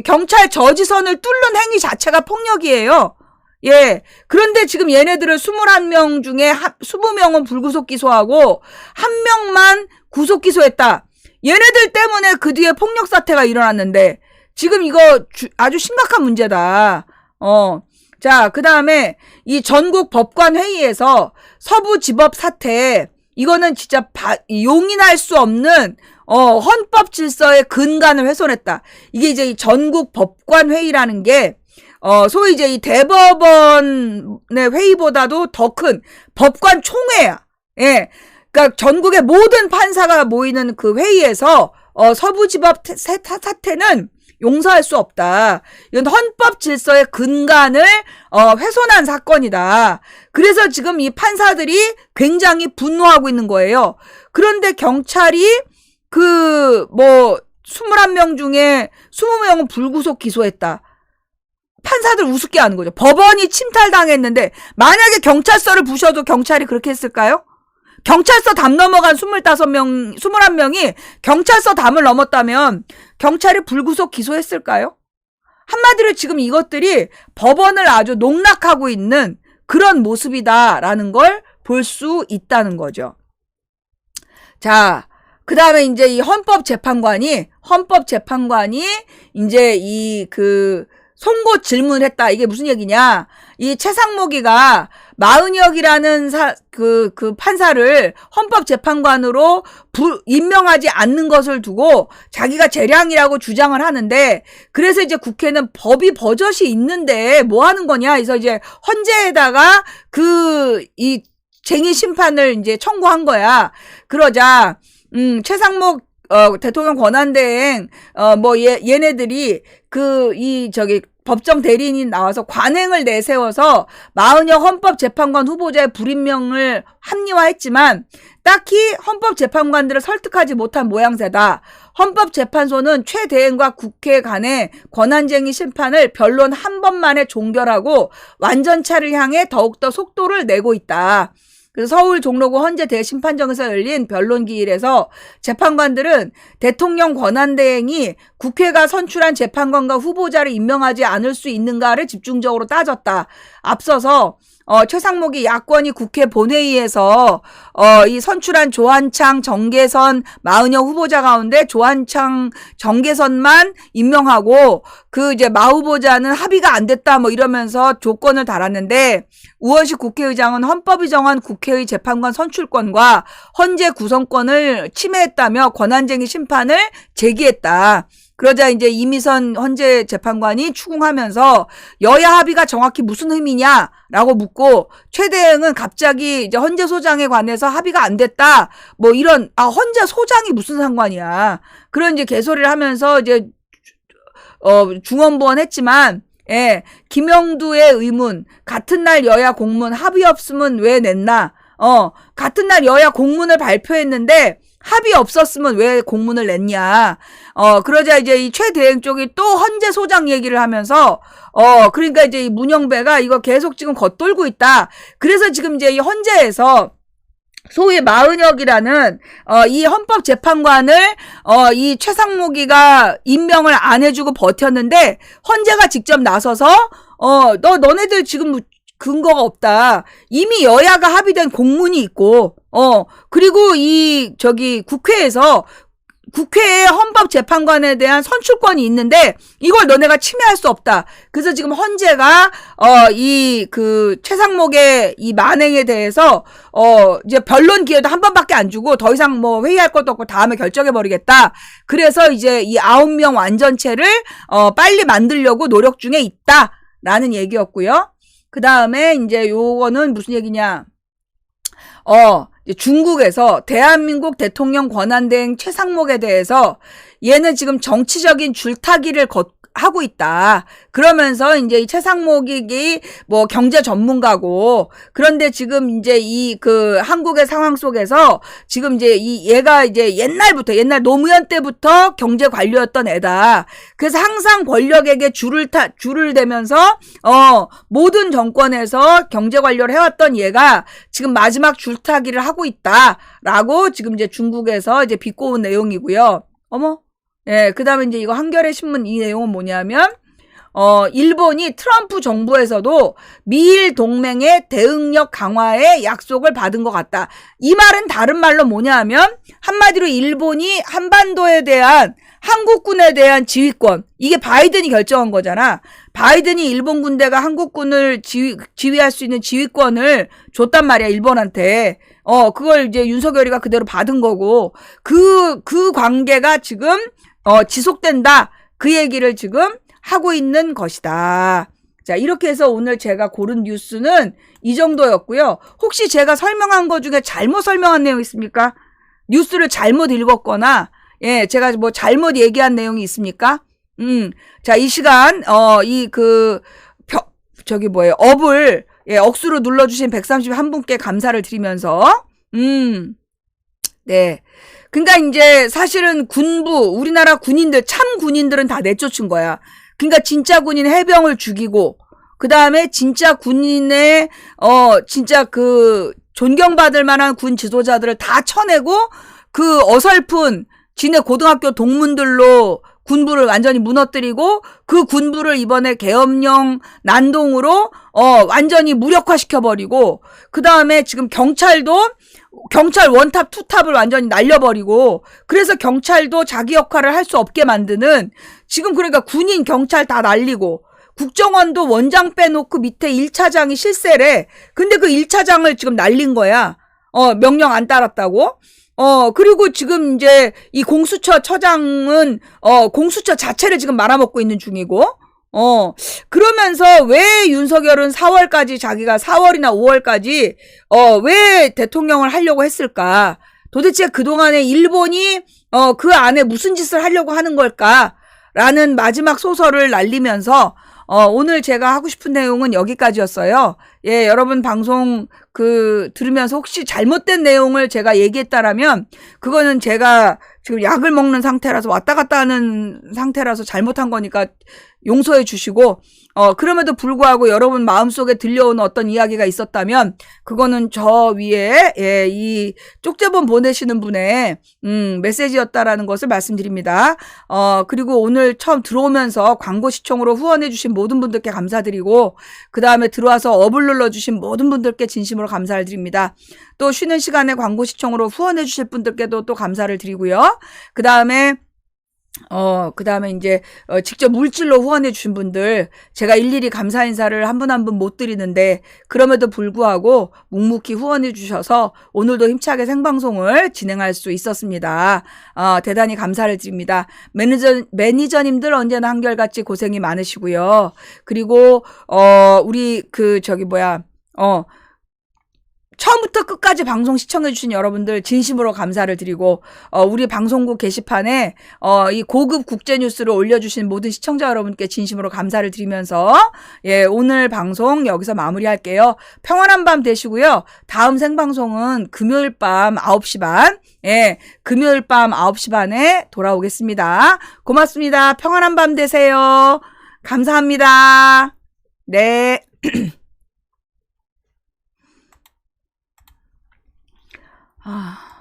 경찰 저지선을 뚫는 행위 자체가 폭력이에요. 예. 그런데 지금 얘네들을 21명 중에 20명은 불구속 기소하고 1명만 구속 기소했다. 얘네들 때문에 그 뒤에 폭력 사태가 일어났는데 지금 이거 아주 심각한 문제다. 자, 그 다음에 이 전국 법관 회의에서 서부지법 사태, 이거는 진짜 용인할 수 없는 헌법 질서의 근간을 훼손했다. 이게 이제 이 전국 법관 회의라는 게 소위 이제 이 대법원의 회의보다도 더 큰 법관 총회야. 예. 그러니까 전국의 모든 판사가 모이는 그 회의에서 서부지법 사태는 용서할 수 없다. 이건 헌법 질서의 근간을 훼손한 사건이다. 그래서 지금 이 판사들이 굉장히 분노하고 있는 거예요. 그런데 경찰이 21명 중에 20명은 불구속 기소했다. 판사들 우습게 하는 거죠. 법원이 침탈당했는데 만약에 경찰서를 부셔도 경찰이 그렇게 했을까요? 경찰서 담 넘어간 21명이 경찰서 담을 넘었다면 경찰이 불구속 기소했을까요? 한마디로 지금 이것들이 법원을 아주 농락하고 있는 그런 모습이다라는 걸 볼 수 있다는 거죠. 자, 그 다음에 이제 이 헌법재판관이 이제 송고 질문을 했다. 이게 무슨 얘기냐? 이 최상목이가 마은혁이라는 판사를 헌법재판관으로 임명하지 않는 것을 두고 자기가 재량이라고 주장을 하는데, 그래서 이제 국회는 법이 버젓이 있는데 뭐 하는 거냐? 그래서 이제 헌재에다가 이 쟁의 심판을 이제 청구한 거야. 그러자, 최상목 대통령 권한대행, 얘네들이 법정 대리인이 나와서 관행을 내세워서 마은혁 헌법재판관 후보자의 불임명을 합리화했지만 딱히 헌법재판관들을 설득하지 못한 모양새다. 헌법재판소는 최 대행과 국회 간의 권한쟁의 심판을 변론 한 번만에 종결하고 완전차를 향해 더욱더 속도를 내고 있다. 그래서 서울 종로구 헌재 대심판정에서 열린 변론기일에서 재판관들은 대통령 권한대행이 국회가 선출한 재판관과 후보자를 임명하지 않을 수 있는가를 집중적으로 따졌다. 앞서서 최상목이 야권이 국회 본회의에서 이 선출한 조한창, 정계선, 마은혁 후보자 가운데 조한창, 정계선만 임명하고 이제 마 후보자는 합의가 안 됐다 이러면서 조건을 달았는데, 우원식 국회의장은 헌법이 정한 국회의 재판관 선출권과 헌재 구성권을 침해했다며 권한쟁의 심판을 제기했다. 그러자 이제 이미선 헌재 재판관이 추궁하면서 여야 합의가 정확히 무슨 의미냐라고 묻고, 최 대행은 갑자기 이제 헌재 소장에 관해서 합의가 안 됐다. 헌재 소장이 무슨 상관이야. 그런 이제 개소리를 하면서 이제 중언부언 했지만, 예, 김영두의 의문, 같은 날 여야 공문 합의 없으면 왜 냈나? 같은 날 여야 공문을 발표했는데 합의 없었으면 왜 공문을 냈냐. 그러자 이제 이 최 대행 쪽이 또 헌재 소장 얘기를 하면서, 그러니까 이제 이 문영배가 이거 계속 지금 겉돌고 있다. 그래서 지금 이제 이 헌재에서 소위 마은혁이라는 이 헌법재판관을 이 최상목이가 임명을 안 해주고 버텼는데, 헌재가 직접 나서서 너네들 지금 근거가 없다. 이미 여야가 합의된 공문이 있고, 그리고 국회에서 국회에 헌법재판관에 대한 선출권이 있는데 이걸 너네가 침해할 수 없다. 그래서 지금 헌재가 최상목의 이 만행에 대해서 이제 변론 기회도 한 번밖에 안 주고 더 이상 회의할 것도 없고 다음에 결정해 버리겠다. 그래서 이제 이 9명 완전체를 빨리 만들려고 노력 중에 있다라는 얘기였고요. 그 다음에 이제 요거는 무슨 얘기냐? 중국에서 대한민국 대통령 권한대행 최상목에 대해서 얘는 지금 정치적인 줄타기를 하고 있다. 그러면서 이제 이 최상목이 경제 전문가고, 그런데 지금 이제 한국의 상황 속에서 지금 이제 얘가 이제 옛날 노무현 때부터 경제 관료였던 애다. 그래서 항상 권력에게 줄을 대면서 모든 정권에서 경제 관료를 해왔던 얘가 지금 마지막 줄타기를 하고 있다라고 지금 이제 중국에서 이제 비꼬은 내용이고요. 예, 그 다음에 이제 이거 한겨레 신문 이 내용은 뭐냐면, 일본이 트럼프 정부에서도 미일 동맹의 대응력 강화에 약속을 받은 것 같다. 이 말은 다른 말로 뭐냐 하면, 한마디로 일본이 한반도에 대한 한국군에 대한 지휘권, 이게 바이든이 결정한 거잖아. 바이든이 일본 군대가 한국군을 지휘할 수 있는 지휘권을 줬단 말이야, 일본한테. 그걸 이제 윤석열이가 그대로 받은 거고, 그 관계가 지금 지속된다. 그 얘기를 지금 하고 있는 것이다. 자, 이렇게 해서 오늘 제가 고른 뉴스는 이 정도였고요. 혹시 제가 설명한 것 중에 잘못 설명한 내용 있습니까? 뉴스를 잘못 읽었거나, 예, 제가 잘못 얘기한 내용이 있습니까? 자, 이 시간, 업을, 예, 억수로 눌러주신 131분께 감사를 드리면서, 네. 그러니까 이제 사실은 군부, 우리나라 군인들, 참 군인들은 다 내쫓은 거야. 그러니까 진짜 군인 해병을 죽이고, 그 다음에 진짜 군인의, 진짜 그, 존경받을 만한 군 지도자들을 다 쳐내고, 그 어설픈 지네 고등학교 동문들로 군부를 완전히 무너뜨리고, 그 군부를 이번에 계엄령 난동으로, 완전히 무력화시켜버리고, 그 다음에 지금 경찰도, 경찰 원탑 투탑을 완전히 날려버리고, 그래서 경찰도 자기 역할을 할 수 없게 만드는, 지금 그러니까 군인 경찰 다 날리고, 국정원도 원장 빼놓고 밑에 1차장이 실세래. 근데 그 1차장을 지금 날린 거야. 명령 안 따랐다고. 그리고 지금 이제 이 공수처 처장은, 공수처 자체를 지금 말아먹고 있는 중이고, 그러면서 왜 윤석열은 4월까지 자기가 4월이나 5월까지, 왜 대통령을 하려고 했을까? 도대체 그동안에 일본이, 그 안에 무슨 짓을 하려고 하는 걸까? 라는 마지막 소설을 날리면서, 오늘 제가 하고 싶은 내용은 여기까지였어요. 예, 여러분 방송 들으면서 혹시 잘못된 내용을 제가 얘기했다라면, 그거는 제가 지금 약을 먹는 상태라서 왔다 갔다 하는 상태라서 잘못한 거니까 용서해 주시고, 그럼에도 불구하고 여러분 마음속에 들려오는 어떤 이야기가 있었다면, 그거는 저 위에, 예, 이 쪽제본 보내시는 분의, 메시지였다라는 것을 말씀드립니다. 그리고 오늘 처음 들어오면서 광고 시청으로 후원해주신 모든 분들께 감사드리고, 그 다음에 들어와서 업을 눌러주신 모든 분들께 진심으로 감사를 드립니다. 또 쉬는 시간에 광고 시청으로 후원해주실 분들께도 또 감사를 드리고요. 그 다음에 이제, 직접 물질로 후원해주신 분들, 제가 일일이 감사 인사를 한 분 한 분 못 드리는데, 그럼에도 불구하고 묵묵히 후원해주셔서 오늘도 힘차게 생방송을 진행할 수 있었습니다. 대단히 감사를 드립니다. 매니저님들 언제나 한결같이 고생이 많으시고요. 그리고, 우리, 처음부터 끝까지 방송 시청해주신 여러분들 진심으로 감사를 드리고, 우리 방송국 게시판에, 이 고급 국제뉴스를 올려주신 모든 시청자 여러분께 진심으로 감사를 드리면서, 예, 오늘 방송 여기서 마무리할게요. 평안한 밤 되시고요. 다음 생방송은 금요일 밤 9시 반, 예, 금요일 밤 9시 반에 돌아오겠습니다. 고맙습니다. 평안한 밤 되세요. 감사합니다. 네. 아.